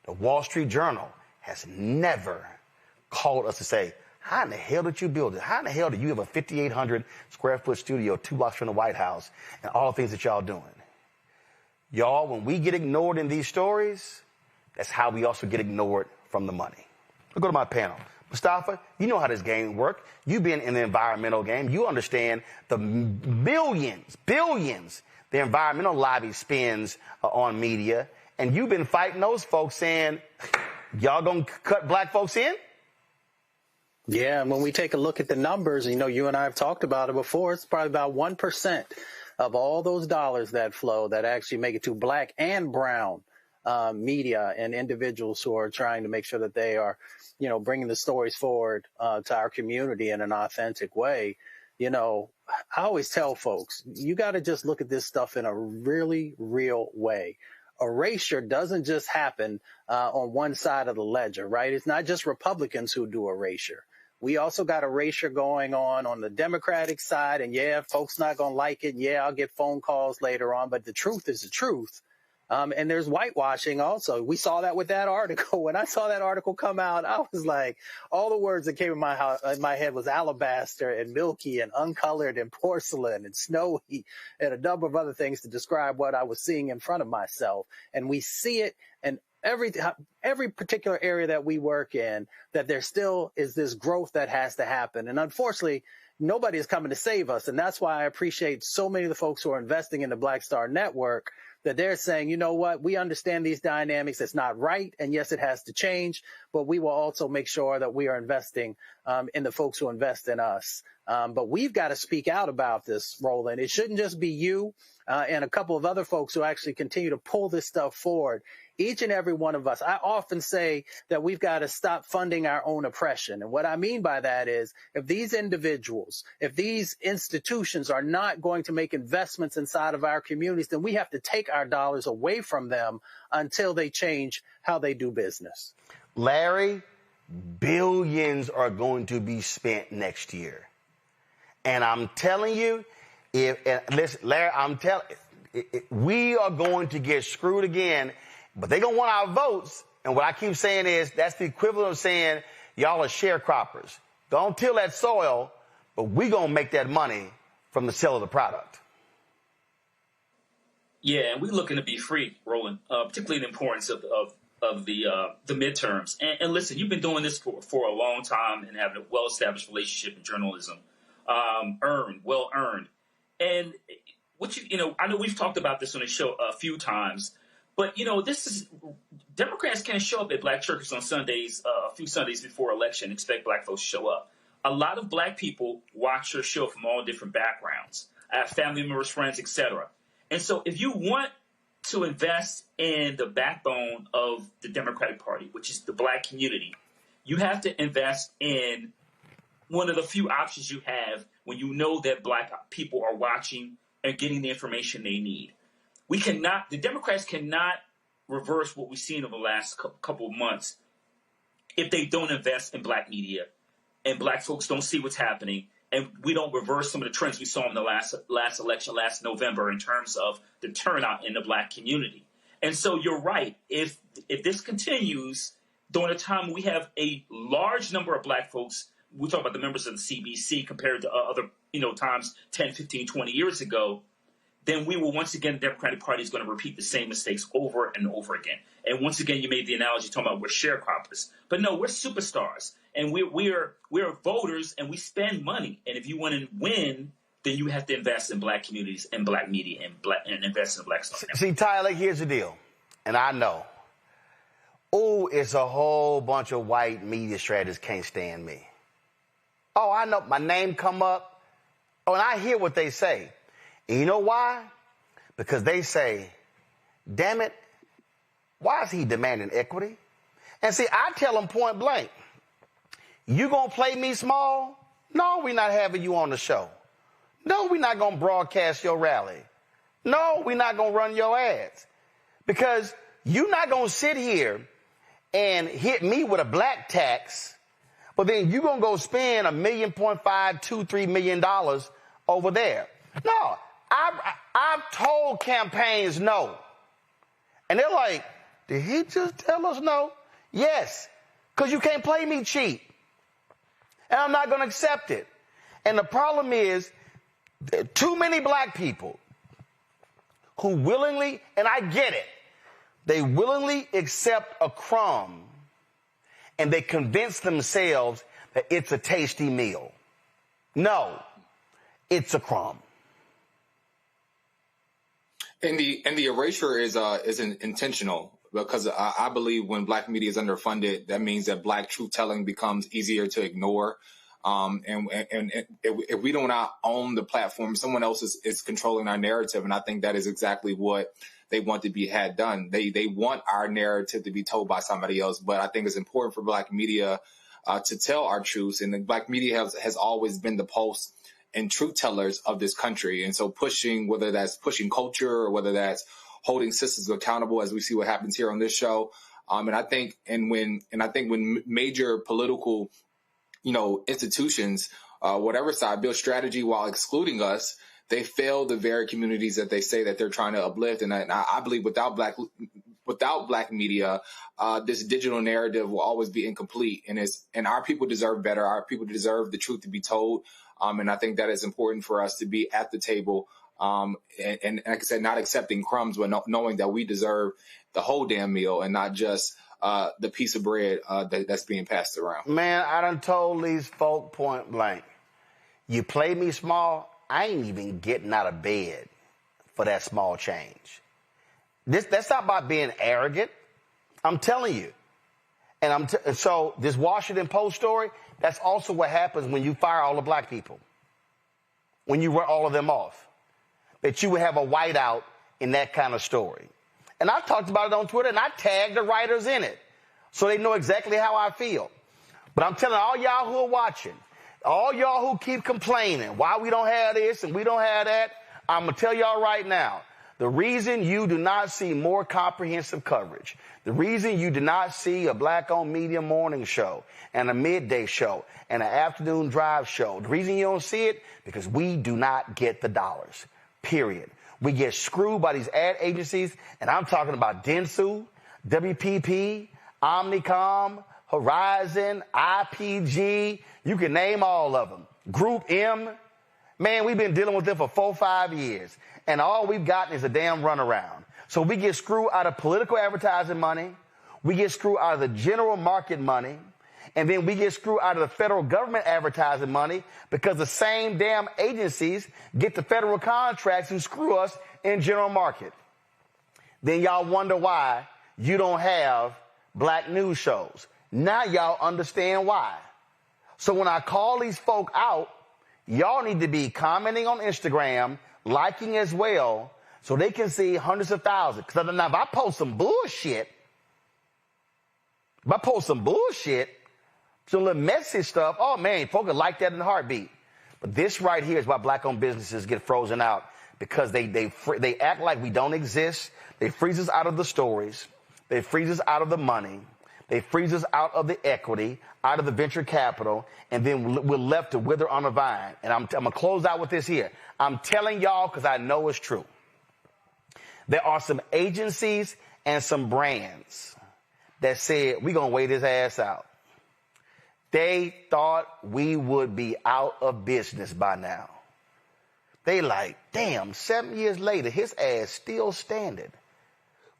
Speaker 2: The Wall Street Journal has never called us to say, how in the hell did you build it? How in the hell do you have a 5,800 square foot studio 2 blocks from the White House and all the things that y'all doing? Y'all, when we get ignored in these stories, that's how we also get ignored from the money. Let's go to my panel. Mustafa, you know how this game works. You've been in the environmental game. You understand the billions the environmental lobby spends on media. And you've been fighting those folks saying, y'all gonna cut black folks in?
Speaker 4: Yeah, and when we take a look at the numbers, you know, you and I have talked about it before, it's probably about 1% of all those dollars that flow that actually make it to black and brown media and individuals who are trying to make sure that they are, you know, bringing the stories forward to our community in an authentic way. You know, I always tell folks, you got to just look at this stuff in a really real way. Erasure doesn't just happen on one side of the ledger, right? It's not just Republicans who do erasure. We also got erasure going on the Democratic side. And yeah, folks not going to like it. Yeah, I'll get phone calls later on. But the truth is the truth. And there's whitewashing also. We saw that with that article. When I saw that article come out, I was like, all the words that came in my head was alabaster and milky and uncolored and porcelain and snowy and a number of other things to describe what I was seeing in front of myself. And we see it in every particular area that we work in, that there still is this growth that has to happen. And unfortunately, nobody is coming to save us. And that's why I appreciate so many of the folks who are investing in the Black Star Network, that they're saying, you know what, we understand these dynamics. It's not right. And yes, it has to change, but we will also make sure that we are investing in the folks who invest in us. But we've got to speak out about this, Roland. It shouldn't just be you and a couple of other folks who actually continue to pull this stuff forward. Each and every one of us. I often say that we've got to stop funding our own oppression. And what I mean by that is, if these individuals, if these institutions are not going to make investments inside of our communities, then we have to take our dollars away from them until they change how they do business.
Speaker 2: Larry, billions are going to be spent next year. And I'm telling you, listen, Larry, I'm telling you, we are going to get screwed again. But they're going to want our votes. And what I keep saying is that's the equivalent of saying y'all are sharecroppers. Don't till that soil, but we're going to make that money from the sale of the product.
Speaker 1: Yeah, and we're looking to be free, Roland, particularly the importance of the midterms. And listen, you've been doing this for a long time and having a well-established relationship in journalism. Well earned. And what you know, I know we've talked about this on the show a few times. But, you know, Democrats can't show up at black churches on Sundays, a few Sundays before election, expect black folks to show up. A lot of black people watch your show from all different backgrounds. I have family members, friends, etc. And so if you want to invest in the backbone of the Democratic Party, which is the black community, you have to invest in one of the few options you have when you know that black people are watching and getting the information they need. The Democrats cannot reverse what we've seen over the last couple of months if they don't invest in black media and black folks don't see what's happening and we don't reverse some of the trends we saw in the last election, last November, in terms of the turnout in the black community. And so you're right. If this continues during a time we have a large number of black folks, we talk about the members of the CBC compared to other times 10, 15, 20 years ago, then we will once again, the Democratic Party is going to repeat the same mistakes over and over again. And once again, you made the analogy talking about we're sharecroppers. But no, we're superstars. And we're voters, and we spend money. And if you want to win, then you have to invest in black communities and black media and invest in the black stuff.
Speaker 2: See, Tyler, here's the deal. And I know. Oh, it's a whole bunch of white media strategists can't stand me. Oh, I know. My name come up. Oh, and I hear what they say. And you know why? Because they say, damn it, why is he demanding equity? And see, I tell them point blank, you gonna play me small? No, we're not having you on the show. No, we're not gonna broadcast your rally. No, we're not gonna run your ads. Because you're not gonna sit here and hit me with a black tax, but then you're gonna go spend $1.5 million, $2-3 million over there. No, I've told campaigns no. And they're like, did he just tell us no? Yes, because you can't play me cheap. And I'm not going to accept it. And the problem is, too many black people who willingly, and I get it, they willingly accept a crumb and they convince themselves that it's a tasty meal. No, it's a crumb.
Speaker 5: And the erasure is intentional, because I believe when black media is underfunded, that means that black truth telling becomes easier to ignore. And if we do not own the platform, someone else is controlling our narrative. And I think that is exactly what they want to be had done. They want our narrative to be told by somebody else. But I think it's important for black media to tell our truths. And the black media has always been the pulse and truth tellers of this country. And so whether that's pushing culture or whether that's holding systems accountable, as we see what happens here on this show. And I think when major political, institutions, whatever side, build strategy while excluding us, they fail the very communities that they say that they're trying to uplift. And I believe without black media, this digital narrative will always be incomplete. And our people deserve better. Our people deserve the truth to be told. And I think that is important for us to be at the table. And like I said, not accepting crumbs, but knowing that we deserve the whole damn meal and not just the piece of bread that's being passed around.
Speaker 2: Man, I done told these folk point blank, you play me small, I ain't even getting out of bed for that small change. That's not about being arrogant. I'm telling you. And so this Washington Post story, that's also what happens when you fire all the black people. When you run all of them off. That you would have a whiteout in that kind of story. And I talked about it on Twitter, and I tagged the writers in it. So they know exactly how I feel. But I'm telling all y'all who are watching, all y'all who keep complaining why we don't have this and we don't have that, I'm going to tell y'all right now, the reason you do not see more comprehensive coverage, the reason you do not see a black-owned media morning show and a midday show and an afternoon drive show, the reason you don't see it, because we do not get the dollars, period. We get screwed by these ad agencies, and I'm talking about Dentsu, WPP, Omnicom, Horizon, IPG, you can name all of them. Group M. Man, we've been dealing with them for 4 or 5 years, and all we've gotten is a damn runaround. So we get screwed out of political advertising money, we get screwed out of the general market money, and then we get screwed out of the federal government advertising money because the same damn agencies get the federal contracts and screw us in general market. Then y'all wonder why you don't have black news shows. Now y'all understand why. So when I call these folk out, y'all need to be commenting on Instagram, liking as well, so they can see hundreds of thousands. Because if I post some bullshit, some little messy stuff, oh man, folks will like that in a heartbeat. But this right here is why black-owned businesses get frozen out, because they act like we don't exist. They freeze us out of the stories. They freeze us out of the money. They freeze us out of the equity, out of the venture capital, and then we're left to wither on the vine. And I'm going to close out with this here. I'm telling y'all because I know it's true. There are some agencies and some brands that said, we're going to wait his ass out. They thought we would be out of business by now. They like, damn, 7 years later, his ass still standing.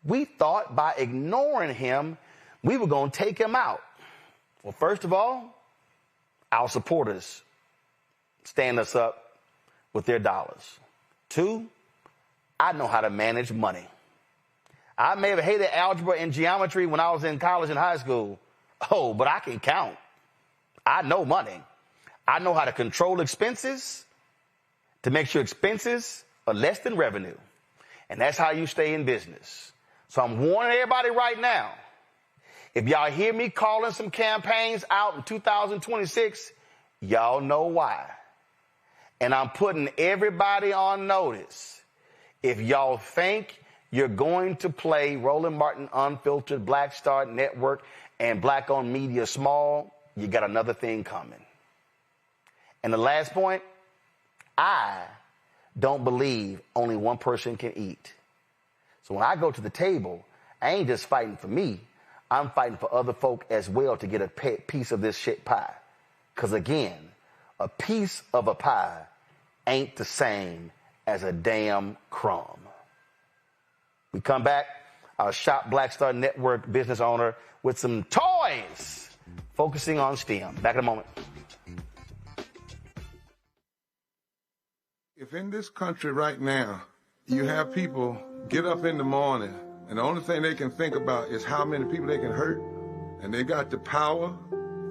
Speaker 2: We thought by ignoring him, we were going to take him out. Well, first of all, our supporters stand us up with their dollars. 2, I know how to manage money. I may have hated algebra and geometry when I was in college and high school. Oh, but I can count. I know money. I know how to control expenses to make sure expenses are less than revenue. And that's how you stay in business. So I'm warning everybody right now. If y'all hear me calling some campaigns out in 2026, y'all know why. And I'm putting everybody on notice. If y'all think you're going to play Roland Martin Unfiltered, Black Star Network, and Black-owned media small, you got another thing coming. And the last point, I don't believe only one person can eat. So when I go to the table, I ain't just fighting for me. I'm fighting for other folk as well to get a piece of this shit pie. Because again, a piece of a pie ain't the same as a damn crumb. We come back, our Shop Black Star Network business owner with some toys focusing on STEM. Back in a moment.
Speaker 15: If in this country right now, you have people get up in the morning and the only thing they can think about is how many people they can hurt, and they got the power,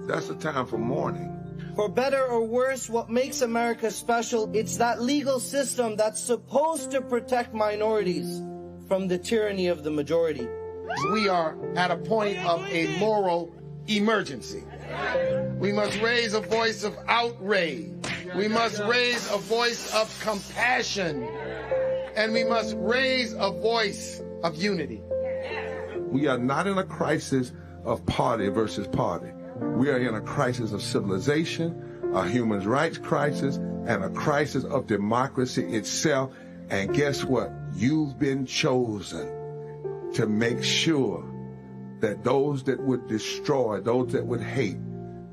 Speaker 15: that's the time for mourning.
Speaker 16: For better or worse, what makes America special, it's that legal system that's supposed to protect minorities from the tyranny of the majority.
Speaker 17: We are at a point of a moral emergency. We must raise a voice of outrage. We must raise a voice of compassion. And we must raise a voice of unity.
Speaker 15: We are not in a crisis of party versus party. We are in a crisis of civilization, a human rights crisis, and a crisis of democracy itself. And guess what? You've been chosen to make sure that those that would destroy, those that would hate,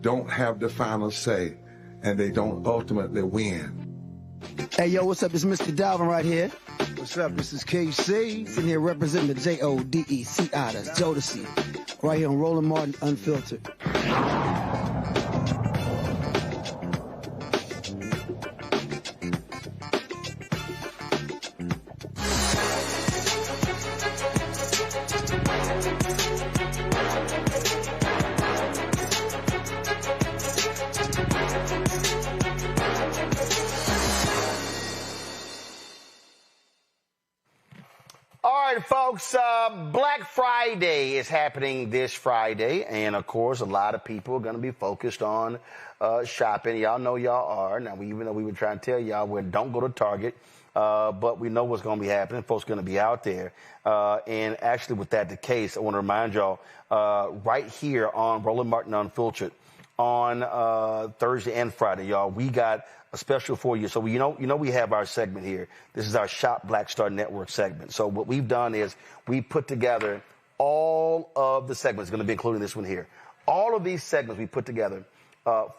Speaker 15: don't have the final say, and they don't ultimately win.
Speaker 6: Hey, yo, what's up? It's Mr. Dalvin right here. What's up? This is KC, sitting here representing the Jodeci. That's Jodeci, right here on Roland Martin Unfiltered.
Speaker 2: Folks, Black Friday is happening this Friday, and of course, a lot of people are going to be focused on shopping. Y'all know y'all are. Now, even though we were trying to tell y'all, don't go to Target, but we know what's going to be happening. Folks are going to be out there. And actually, with that the case, I want to remind y'all, right here on Roland Martin Unfiltered on Thursday and Friday, y'all, we got a special for you. So we have our segment here. This is our Shop Black Star Network segment. So what we've done is we put together all of the segments, going to be including this one here. All of these segments we put together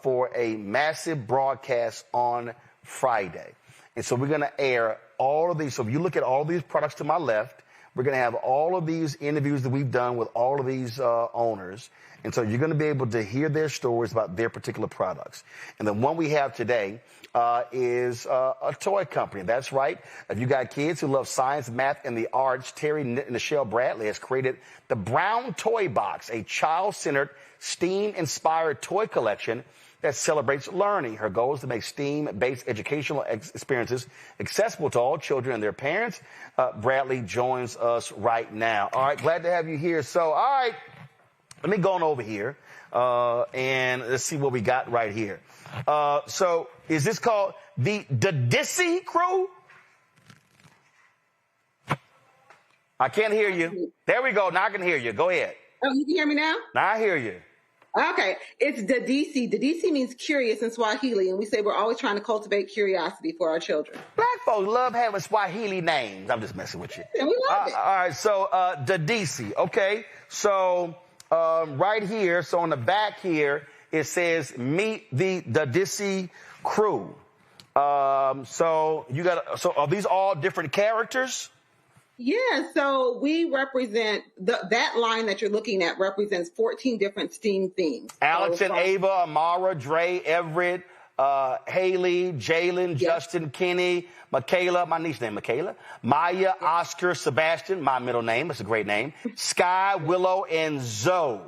Speaker 2: for a massive broadcast on Friday. And so we're going to air all of these. So if you look at all these products to my left, we're going to have all of these interviews that we've done with all of these owners. And so you're going to be able to hear their stories about their particular products. And the one we have today is a toy company. That's right. If you got kids who love science, math, and the arts, Terry Nichelle Bradley has created the Brown Toy Box, a child-centered, STEAM-inspired toy collection that celebrates learning. Her goal is to make STEAM-based educational experiences accessible to all children and their parents. Bradley joins us right now. All right, glad to have you here. So, all right, let me go on over here, and let's see what we got right here. So, is this called the Dissy Crew? I can't hear you. There we go. Now I can hear you. Go ahead.
Speaker 9: Oh, you can hear me now?
Speaker 2: Now I hear you.
Speaker 9: Okay, it's Dadisi. Dadisi means curious in Swahili, and we say we're always trying to cultivate curiosity for our children.
Speaker 2: Black folks love having Swahili names. I'm just messing with you.
Speaker 9: And we love it.
Speaker 2: All right, so Dadisi. Okay, so right here, so on the back here, it says meet the Dadisi crew. So you got. So are these all different characters?
Speaker 9: Yeah, so we represent that line that you're looking at represents 14 different STEAM themes.
Speaker 2: Alex and Ava, Amara, Dre, Everett, Haley, Jalen, Justin, Kenny, Michaela, my niece named Michaela, Maya, Oscar, Sebastian, my middle name, it's a great name, Sky, Willow, and Zoe.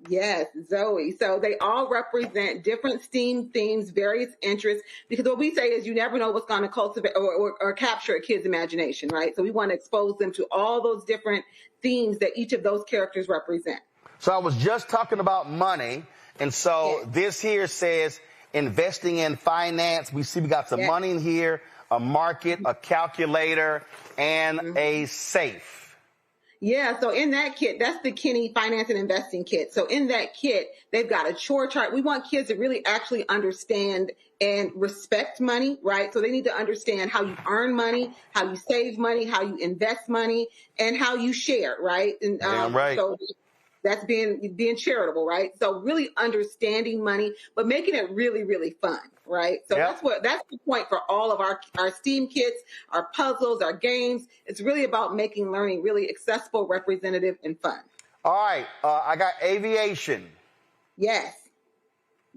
Speaker 9: Yes, Zoe. So they all represent different STEAM themes, various interests, because what we say is you never know what's going to cultivate or capture a kid's imagination, right? So we want to expose them to all those different themes that each of those characters represent.
Speaker 2: So I was just talking about money, and so this here says investing in finance. We see we got some money in here, a market, a calculator, and a safe.
Speaker 9: Yeah, so in that kit, that's the Kenny Finance and Investing Kit. So in that kit, they've got a chore chart. We want kids to really actually understand and respect money, right? So they need to understand how you earn money, how you save money, how you invest money, and how you share, right? And
Speaker 2: right.
Speaker 9: So that's being charitable, right? So really understanding money, but making it really, really fun, right? So that's the point for all of our STEAM kits, our puzzles, our games. It's really about making learning really accessible, representative, and fun.
Speaker 2: All right, I got aviation.
Speaker 9: Yes.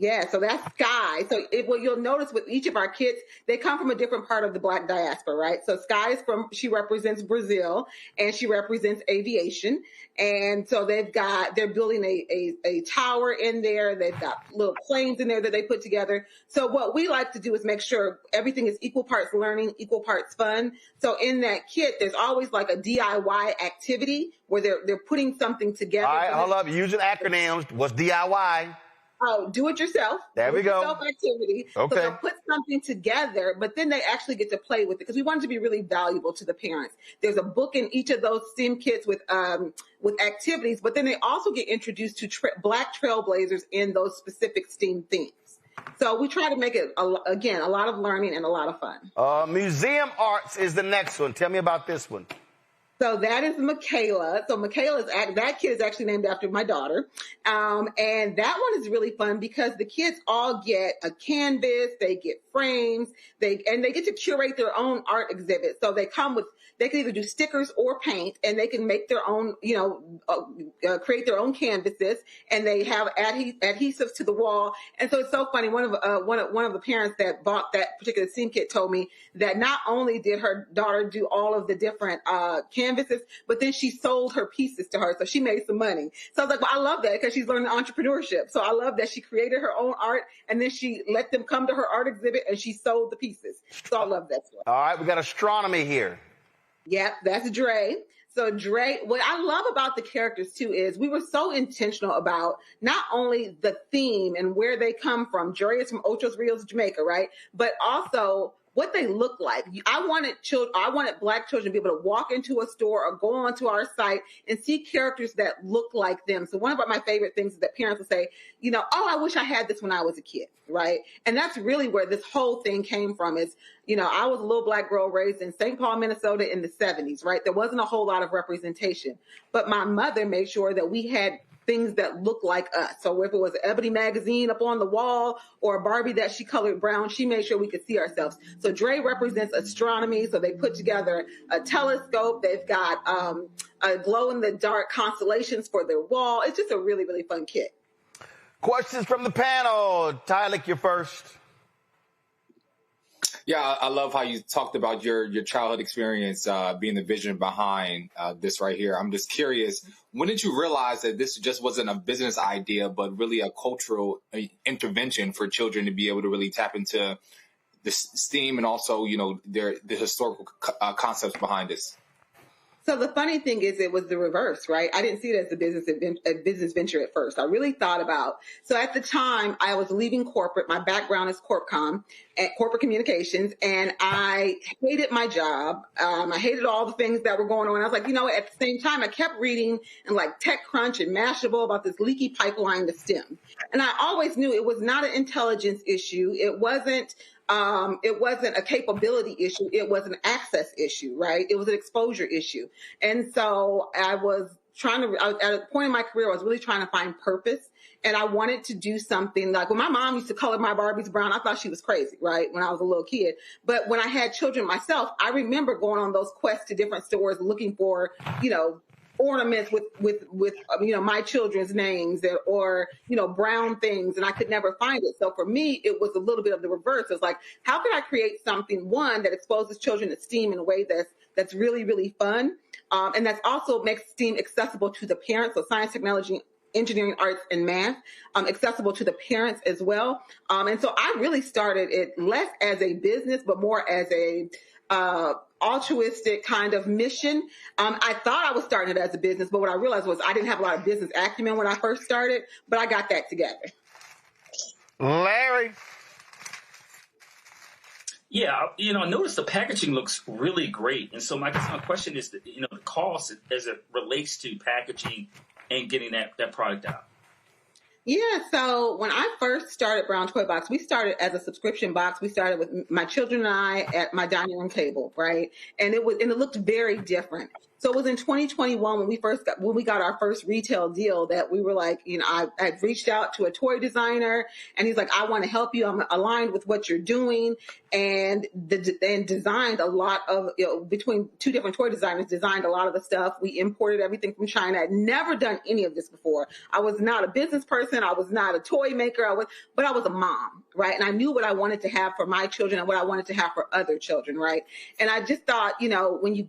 Speaker 9: Yeah, so that's Sky. So what you'll notice with each of our kits, they come from a different part of the Black diaspora, right? So Sky she represents Brazil, and she represents aviation. And so they're building a tower in there. They've got little planes in there that they put together. So what we like to do is make sure everything is equal parts learning, equal parts fun. So in that kit, there's always like a DIY activity where they're putting something together.
Speaker 2: All right, hold up. Using acronyms. What's DIY?
Speaker 9: Oh, do it yourself.
Speaker 2: There we go.
Speaker 9: Self-activity.
Speaker 2: Okay.
Speaker 9: So they'll put something together, but then they actually get to play with it because we want it to be really valuable to the parents. There's a book in each of those STEAM kits with activities, but then they also get introduced to Black trailblazers in those specific STEAM themes. So we try to make it, again, a lot of learning and a lot of fun.
Speaker 2: Museum arts is the next one. Tell me about this one.
Speaker 9: So that is Michaela. So that kid is actually named after my daughter. And that one is really fun because the kids all get a canvas, they get frames, they get to curate their own art exhibit. So they can either do stickers or paint, and they can make their own, create their own canvases, and they have adhesives to the wall. And so it's so funny. One of the parents that bought that particular STEAM kit told me that not only did her daughter do all of the different canvases, but then she sold her pieces to her, so she made some money. So I was like, well, I love that because she's learning entrepreneurship. So I love that she created her own art, and then she let them come to her art exhibit, and she sold the pieces. So I love that story.
Speaker 2: All right, we got astronomy here.
Speaker 9: Yep, that's Dre. So Dre, what I love about the characters too is we were so intentional about not only the theme and where they come from. Dre is from Ocho Rios, Jamaica, right? But also what they look like. I wanted Black children to be able to walk into a store or go onto our site and see characters that look like them. So one of my favorite things is that parents will say, I wish I had this when I was a kid, right? And that's really where this whole thing came from is, I was a little Black girl raised in St. Paul, Minnesota in the 70s, right? There wasn't a whole lot of representation, but my mother made sure that we had things that look like us. So if it was an Ebony magazine up on the wall or a Barbie that she colored brown, she made sure we could see ourselves. So Dre represents astronomy. So they put together a telescope. They've got a glow-in-the-dark constellations for their wall. It's just a really, really fun kit.
Speaker 2: Questions from the panel. Tyler, you're first.
Speaker 5: Yeah, I love how you talked about your childhood experience being the vision behind this right here. I'm just curious, when did you realize that this just wasn't a business idea, but really a cultural intervention for children to be able to really tap into the STEAM and also, the historical concepts behind this?
Speaker 9: So the funny thing is it was the reverse, right? I didn't see it as a business venture at first. I really thought about, so at the time I was leaving corporate. My background is corpcom at corporate communications, and I hated my job. I hated all the things that were going on. I was like, you know what? At the same time, I kept reading and like TechCrunch and Mashable about this leaky pipeline to STEM. And I always knew it was not an intelligence issue. It wasn't a capability issue. It was an access issue, right? It was an exposure issue. And so I was at a point in my career, I was really trying to find purpose. And I wanted to do something like when my mom used to color my Barbies brown, I thought she was crazy, right? When I was a little kid. But when I had children myself, I remember going on those quests to different stores looking for, ornaments with my children's names or brown things, and I could never find it. So for me, it was a little bit of the reverse. It's like, how can I create something, one, that exposes children to STEAM in a way that's really, really fun, and that's also makes STEAM accessible to the parents, so science, technology, engineering, arts, and math, accessible to the parents as well. And so I really started it less as a business, but more as a altruistic kind of mission. I thought I was starting it as a business, but what I realized was I didn't have a lot of business acumen when I first started, but I got that together.
Speaker 2: Larry.
Speaker 1: Yeah, I noticed the packaging looks really great. And so my question is, the cost as it relates to packaging and getting that product out.
Speaker 9: Yeah, so when I first started Brown Toy Box, we started as a subscription box. We started with my children and I at my dining room table, right? And it looked very different. So it was in 2021 when we got our first retail deal that we were like, I had reached out to a toy designer, and he's like, I want to help you. I'm aligned with what you're doing, and designed a lot of, between two different toy designers, designed a lot of the stuff. We imported everything from China. I'd never done any of this before. I was not a business person. I was not a toy maker. But I was a mom, right? And I knew what I wanted to have for my children and what I wanted to have for other children, right? And I just thought, when you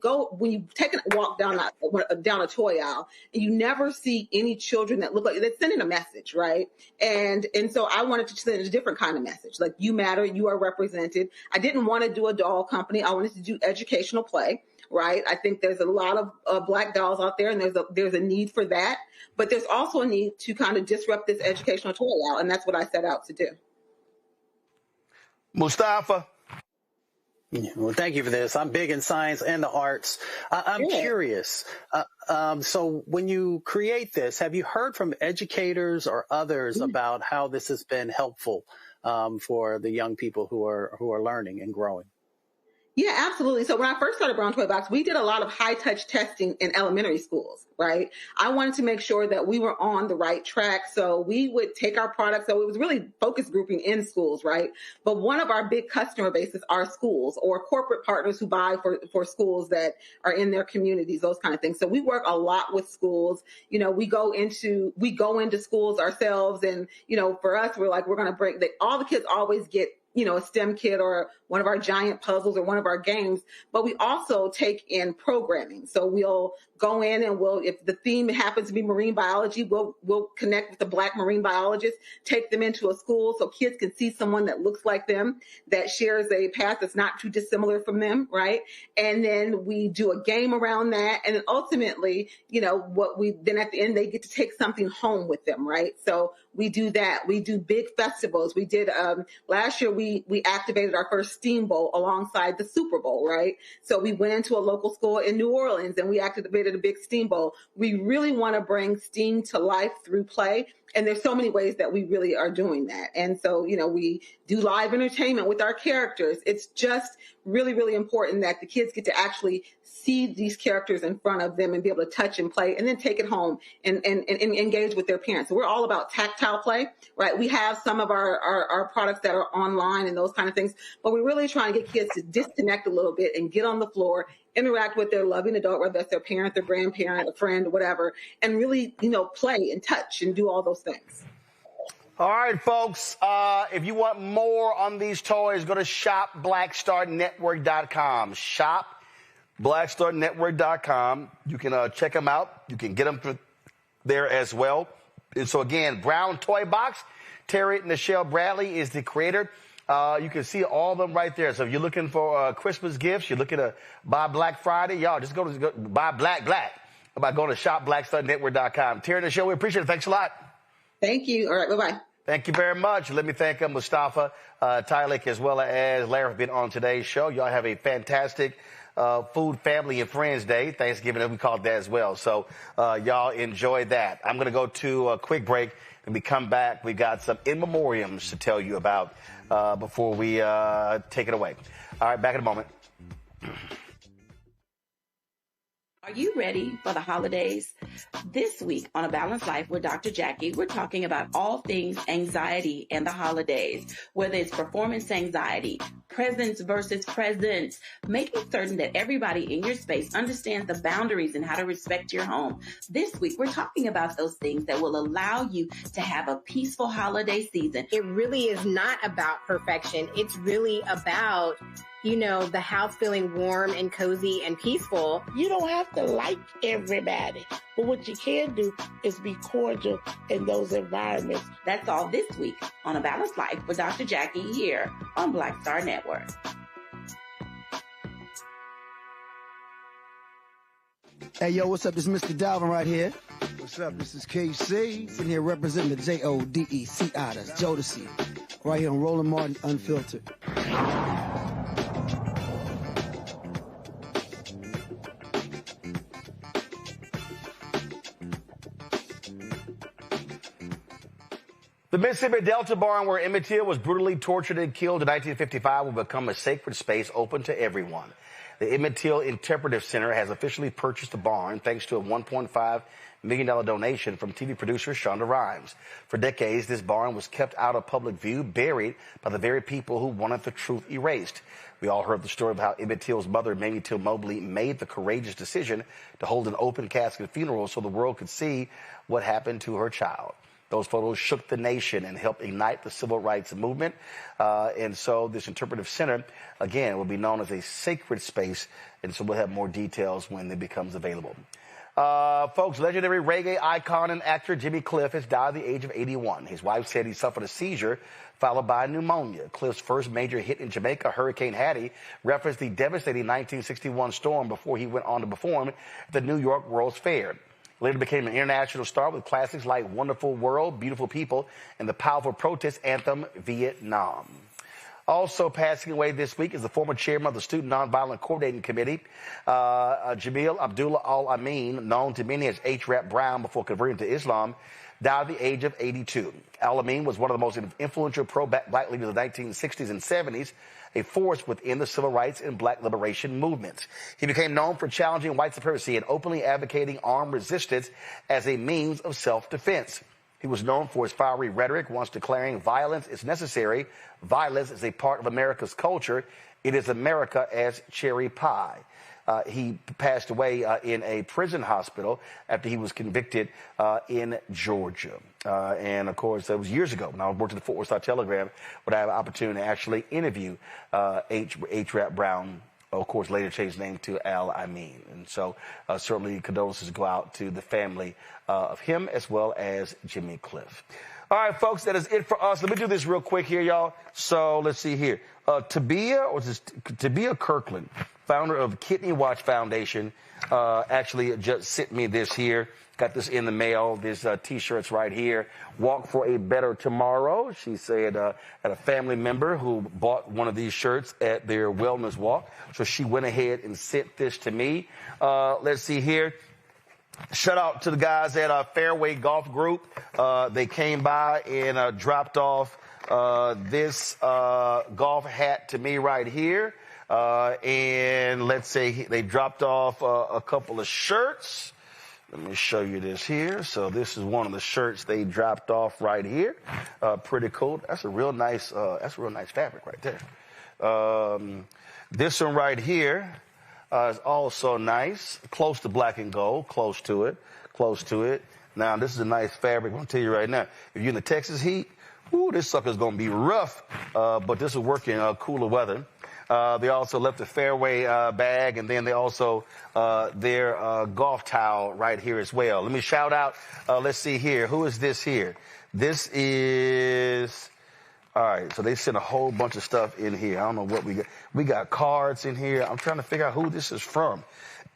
Speaker 9: take a walk down a toy aisle, and you never see any children that look like they're sending a message, right? And so I wanted to send a different kind of message, like, you matter, you are represented. I didn't want to do a doll company. I wanted to do educational play, right? I think there's a lot of Black dolls out there, and there's a need for that, but there's also a need to kind of disrupt this educational toy aisle, and that's what I set out to do.
Speaker 2: Mustafa.
Speaker 4: Well, thank you for this. I'm big in science and the arts. I'm curious. So when you create this, have you heard from educators or others about how this has been helpful for the young people who are learning and growing?
Speaker 9: Yeah, absolutely. So when I first started Brown Toy Box, we did a lot of high-touch testing in elementary schools, right? I wanted to make sure that we were on the right track. So we would take our products. So it was really focus grouping in schools, right? But one of our big customer bases are schools or corporate partners who buy for schools that are in their communities, those kind of things. So we work a lot with schools. We go into schools ourselves. And, for us, we're going to bring all the kids always get a STEM kit or one of our giant puzzles or one of our games, but we also take in programming. So we'll go in and if the theme happens to be marine biology, we'll connect with the Black marine biologist, take them into a school so kids can see someone that looks like them, that shares a path that's not too dissimilar from them, right? And then we do a game around that. And then ultimately, then at the end, they get to take something home with them, right? So we do that. We do big festivals. We did, last year, we activated our first STEAM Bowl alongside the Super Bowl, right? So we went into a local school in New Orleans and we activated a big STEAM Bowl. We really want to bring STEAM to life through play. And there's so many ways that we really are doing that. And so, we do live entertainment with our characters. It's just really, really important that the kids get to actually see these characters in front of them and be able to touch and play and then take it home and engage with their parents. So we're all about tactile play, right? We have some of our products that are online and those kind of things, but we're really trying to get kids to disconnect a little bit and get on the floor, interact with their loving adult, whether that's their parent, their grandparent, a friend, whatever, and really, play and touch and do all those things.
Speaker 2: All right, folks, if you want more on these toys, go to shopblackstarnetwork.com. Shopblackstarnetwork.com. You can check them out. You can get them there as well. And so, again, Brown Toy Box. Terry Nichelle Bradley is the creator. You can see all of them right there. So if you're looking for Christmas gifts, you're looking to buy Black Friday, y'all just go buy Black by going to shopblackstarnetwork.com. Terry, the show, we appreciate it. Thanks a lot.
Speaker 9: Thank you. All right, bye-bye.
Speaker 2: Thank you very much. Let me thank Mustafa Tylik as well as Larry for being on today's show. Y'all have a fantastic Food, Family, and Friends Day. Thanksgiving, we call it that as well. So y'all enjoy that. I'm going to go to a quick break. When we come back, we got some in memoriams to tell you about before we take it away. All right, back in a moment.
Speaker 7: Are you ready for the holidays? This week on A Balanced Life with Dr. Jackie, we're talking about all things anxiety and the holidays, whether it's performance anxiety, presence versus presence, making certain that everybody in your space understands the boundaries and how to respect your home. This week, we're talking about those things that will allow you to have a peaceful holiday season.
Speaker 10: It really is not about perfection. It's really about, you know, the house feeling warm and cozy and peaceful.
Speaker 13: You don't have to like everybody, but what you can do is be cordial in those environments.
Speaker 7: That's all this week on A Balanced Life with Dr. Jackie here on Black Star Network.
Speaker 6: Hey, yo, what's up? This is Mr. Dalvin right here. What's up? This is KC. Sitting here representing the JODECI, that's Jodeci. Right here on Roland Martin Unfiltered.
Speaker 2: The Mississippi Delta barn where Emmett Till was brutally tortured and killed in 1955 will become a sacred space open to everyone. The Emmett Till Interpretive Center has officially purchased the barn thanks to a $1.5 million donation from TV producer Shonda Rhimes. For decades, this barn was kept out of public view, buried by the very people who wanted the truth erased. We all heard the story of how Emmett Till's mother, Mamie Till Mobley, made the courageous decision to hold an open casket funeral so the world could see what happened to her child. Those photos shook the nation and helped ignite the civil rights movement. And so this interpretive center, again, will be known as a sacred space. And so we'll have more details when it becomes available. Folks, legendary reggae icon and actor Jimmy Cliff has died at the age of 81. His wife said he suffered a seizure followed by pneumonia. Cliff's first major hit in Jamaica, Hurricane Hattie, referenced the devastating 1961 storm before he went on to perform at the New York World's Fair. Later became an international star with classics like Wonderful World, Beautiful People, and the powerful protest anthem, Vietnam. Also passing away this week is the former chairman of the Student Nonviolent Coordinating Committee, Jamil Abdullah Al-Amin, known to many as H. Rap Brown before converting to Islam, died at the age of 82. Al-Amin was one of the most influential pro-black leaders of the 1960s and 70s, a force within the civil rights and black liberation movements. He became known for challenging white supremacy and openly advocating armed resistance as a means of self-defense. He was known for his fiery rhetoric, once declaring violence is necessary. Violence is a part of America's culture. It is America as cherry pie. He passed away in a prison hospital after he was convicted in Georgia. And, of course, that was years ago when I worked at the Fort Worth Star-Telegram, where I had an opportunity to actually interview H. Rap Brown, of course, later changed his name to Al-Amin. And so certainly condolences go out to the family of him as well as Jimmy Cliff. All right, folks, that is it for us. Let me do this real quick here, y'all. So let's see here. Tabia Kirkland, founder of Kidney Watch Foundation, actually just sent me this here. Got this in the mail. This T-shirts right here. Walk for a Better Tomorrow. She said had a family member who bought one of these shirts at their wellness walk. So she went ahead and sent this to me. Let's see here. Shout out to the guys at Fairway Golf Group. They came by and dropped off this golf hat to me right here. And let's say they dropped off a couple of shirts. Let me show you this here. So this is one of the shirts they dropped off right here. Pretty cool. That's a real nice fabric right there. This one right here is also nice. Close to black and gold. Close to it. Now, this is a nice fabric. I'm going to tell you right now. If you're in the Texas heat, this sucker's going to be rough. But this will work in cooler weather. They also left a fairway bag, and then they also their golf towel right here as well. Let me shout out. Let's see here. Who is this here? This is All right, so they sent a whole bunch of stuff in here. I don't know what we got. We got cards in here. I'm trying to figure out who this is from.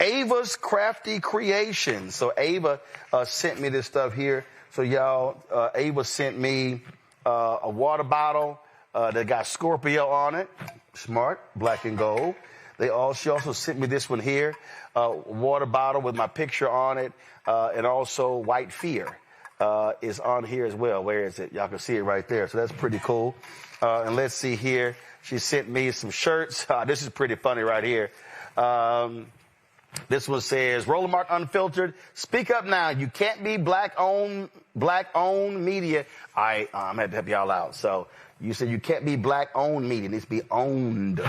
Speaker 2: Ava's Crafty Creations. So Ava sent me this stuff here. So y'all, Ava sent me a water bottle that got Scorpio on it. Smart, black and gold. She also sent me this one here, a water bottle with my picture on it, and also White Fear is on here as well. Where is it? Y'all can see it right there. So that's pretty cool. And let's see here. She sent me some shirts. This is pretty funny right here. This one says, Roland Martin Unfiltered, speak up now. You can't be black-owned media. I'm going to have to help y'all out. So you said you can't be black-owned media. It needs to be owned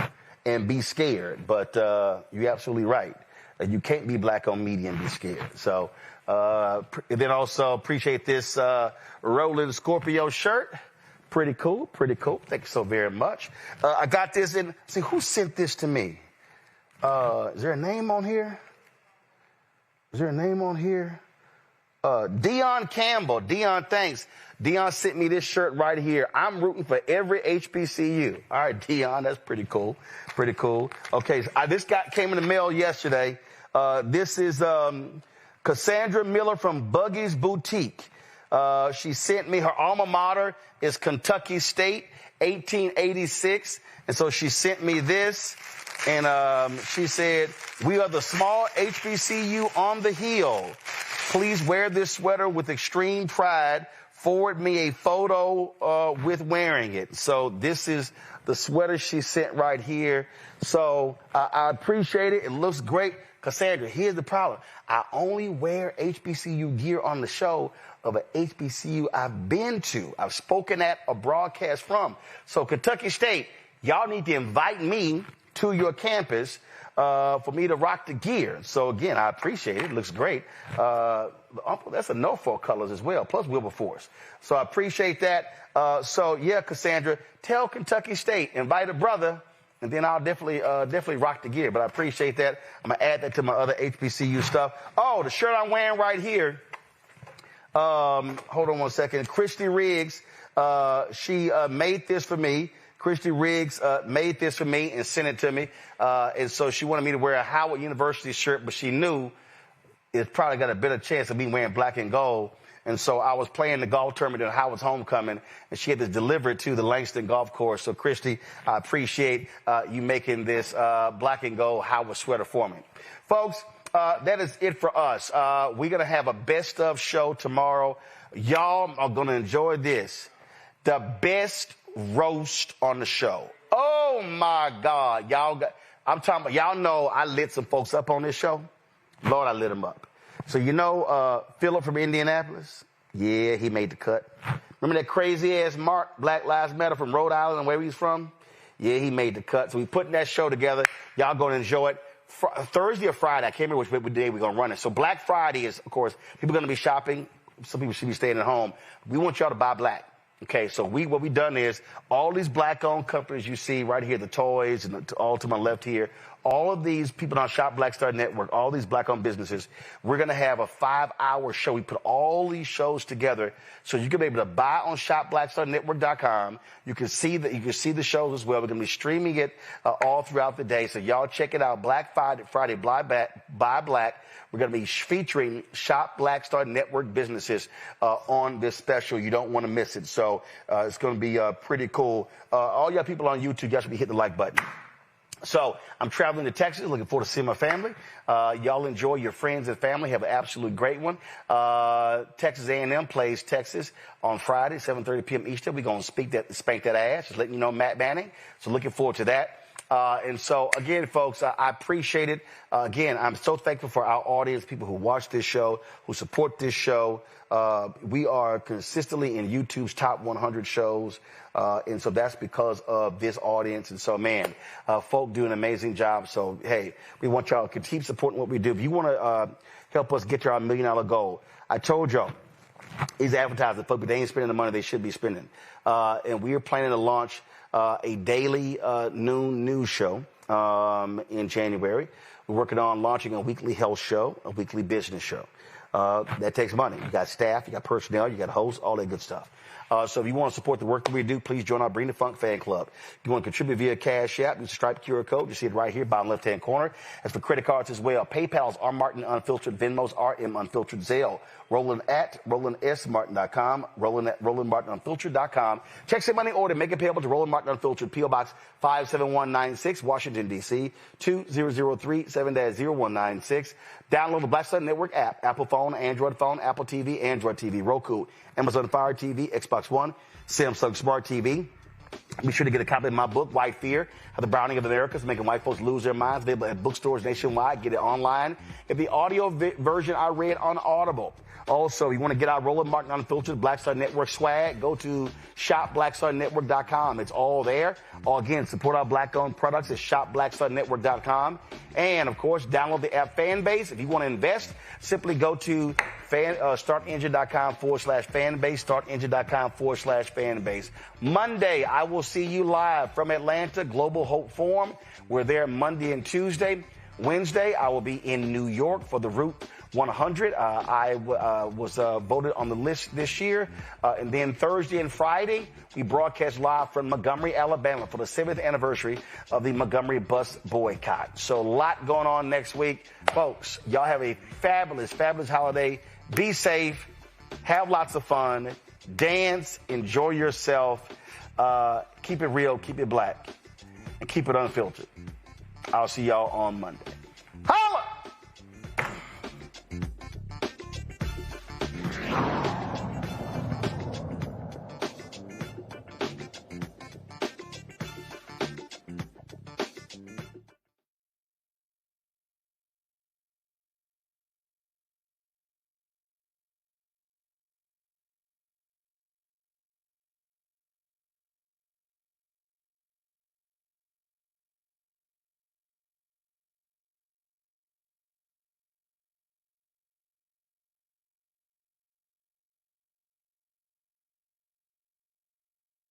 Speaker 2: and be scared. But you're absolutely right. You can't be black-owned media and be scared. So then also appreciate this Roland Scorpio shirt. Pretty cool, pretty cool. Thank you so very much. I got this in. See, who sent this to me? Is there a name on here? Is there a name on here? Dion Campbell. Dion, thanks. Dion sent me this shirt right here. I'm rooting for every HBCU. All right, Dion, that's pretty cool. Pretty cool. Okay, so this came in the mail yesterday. This is Cassandra Miller from Buggy's Boutique. She sent me, her alma mater is Kentucky State, 1886. And so she sent me this. And she said, we are the small HBCU on the Hill. Please wear this sweater with extreme pride. Forward me a photo with wearing it. So this is the sweater she sent right here. So I appreciate it. It looks great. Cassandra, here's the problem. I only wear HBCU gear on the show of an HBCU I've been to. I've spoken at a broadcast from. So Kentucky State, y'all need to invite me to your campus for me to rock the gear. So again, I appreciate it. It looks great. That's a Norfolk colors as well, plus Wilberforce. So I appreciate that. So yeah, Cassandra, tell Kentucky State, invite a brother, and then I'll definitely rock the gear. But I appreciate that. I'm gonna add that to my other HBCU stuff. Oh, the shirt I'm wearing right here. Hold on one second. Christy Riggs, she made this for me. Christy Riggs made this for me and sent it to me. And so she wanted me to wear a Howard University shirt, but she knew it's probably got a better chance of me wearing black and gold. And so I was playing the golf tournament at Howard's homecoming, and she had this delivered to the Langston Golf Course. So, Christy, I appreciate you making this black and gold Howard sweater for me. Folks, that is it for us. We're going to have a best of show tomorrow. Y'all are going to enjoy this. The best roast on the show. Oh my God. I'm talking about, y'all know I lit some folks up on this show. Lord, I lit them up. So you know Philip from Indianapolis? Yeah, he made the cut. Remember that crazy ass Mark, Black Lives Matter from Rhode Island, where he's from? Yeah, he made the cut. So we putting that show together. Y'all gonna enjoy it. Thursday or Friday, I can't remember which day we're gonna run it. So Black Friday is, of course, people are gonna be shopping. Some people should be staying at home. We want y'all to buy black. Okay, so what we've done is all these black-owned companies you see right here, the toys and all to my left here, all of these people on Shop Black Star Network, all these black-owned businesses, we're going to have a 5-hour show. We put all these shows together so you can be able to buy on shopblackstarnetwork.com. You can see the shows as well. We're going to be streaming it all throughout the day. So y'all check it out. Black Friday, buy black. We're going to be featuring Shop Black Star Network businesses on this special. You don't want to miss it. So it's going to be pretty cool. All y'all people on YouTube, y'all should be hitting the like button. So I'm traveling to Texas, looking forward to seeing my family. Y'all enjoy your friends and family. Have an absolutely great one. Texas A&M plays Texas on Friday, 7:30 p.m. Eastern. We're going to spank that ass. Just letting you know, Matt Manning. So looking forward to that. And so, again, folks, I appreciate it. Again, I'm so thankful for our audience, people who watch this show, who support this show. We are consistently in YouTube's top 100 shows. And so that's because of this audience. And so, man, folk do an amazing job. So, hey, we want y'all to keep supporting what we do. If you want to help us get to our $1 million goal, I told y'all, these advertisers, folks, but they ain't spending the money they should be spending. And we are planning to launch a daily noon news show in January. We're working on launching a weekly health show, a weekly business show. That takes money. You got staff, you got personnel, you got hosts, all that good stuff. So if you want to support the work that we do, please join our Bring the Funk fan club. If you want to contribute via Cash App, use the Stripe QR code. You see it right here, bottom left-hand corner. As for credit cards as well, PayPal's R Martin Unfiltered, Venmo's RM Unfiltered, Zelle, Roland at RolandSMartin.com, Roland at RolandMartinUnfiltered.com. Check some money order, make it payable to Roland Martin Unfiltered, P.O. Box 57196, Washington, D.C., 20037-0196. Download the Black Sun Network app, Apple phone, Android phone, Apple TV, Android TV, Roku, Amazon Fire TV, Xbox One, Samsung Smart TV. Be sure to get a copy of my book, White Fear, How the Browning of America is Making White Folks Lose Their Minds. Available at bookstores nationwide. Get it online. Get the audio version I read on Audible. Also, you want to get our Roland Martin Unfiltered Black Star Network swag, go to shopblackstarnetwork.com. It's all there. Or again, support our black-owned products at shopblackstarnetwork.com. And, of course, download the app Fanbase. If you want to invest, simply go to startengine.com/fanbase, startengine.com/fanbase. Monday, I will see you live from Atlanta, Global Hope Forum. We're there Monday and Tuesday. Wednesday, I will be in New York for the Route 100. I was voted on the list this year. And then Thursday and Friday, we broadcast live from Montgomery, Alabama for the 7th anniversary of the Montgomery bus boycott. So a lot going on next week. Folks, y'all have a fabulous, fabulous holiday. Be safe. Have lots of fun. Dance. Enjoy yourself. Keep it real. Keep it black. And keep it unfiltered. I'll see y'all on Monday. Holla!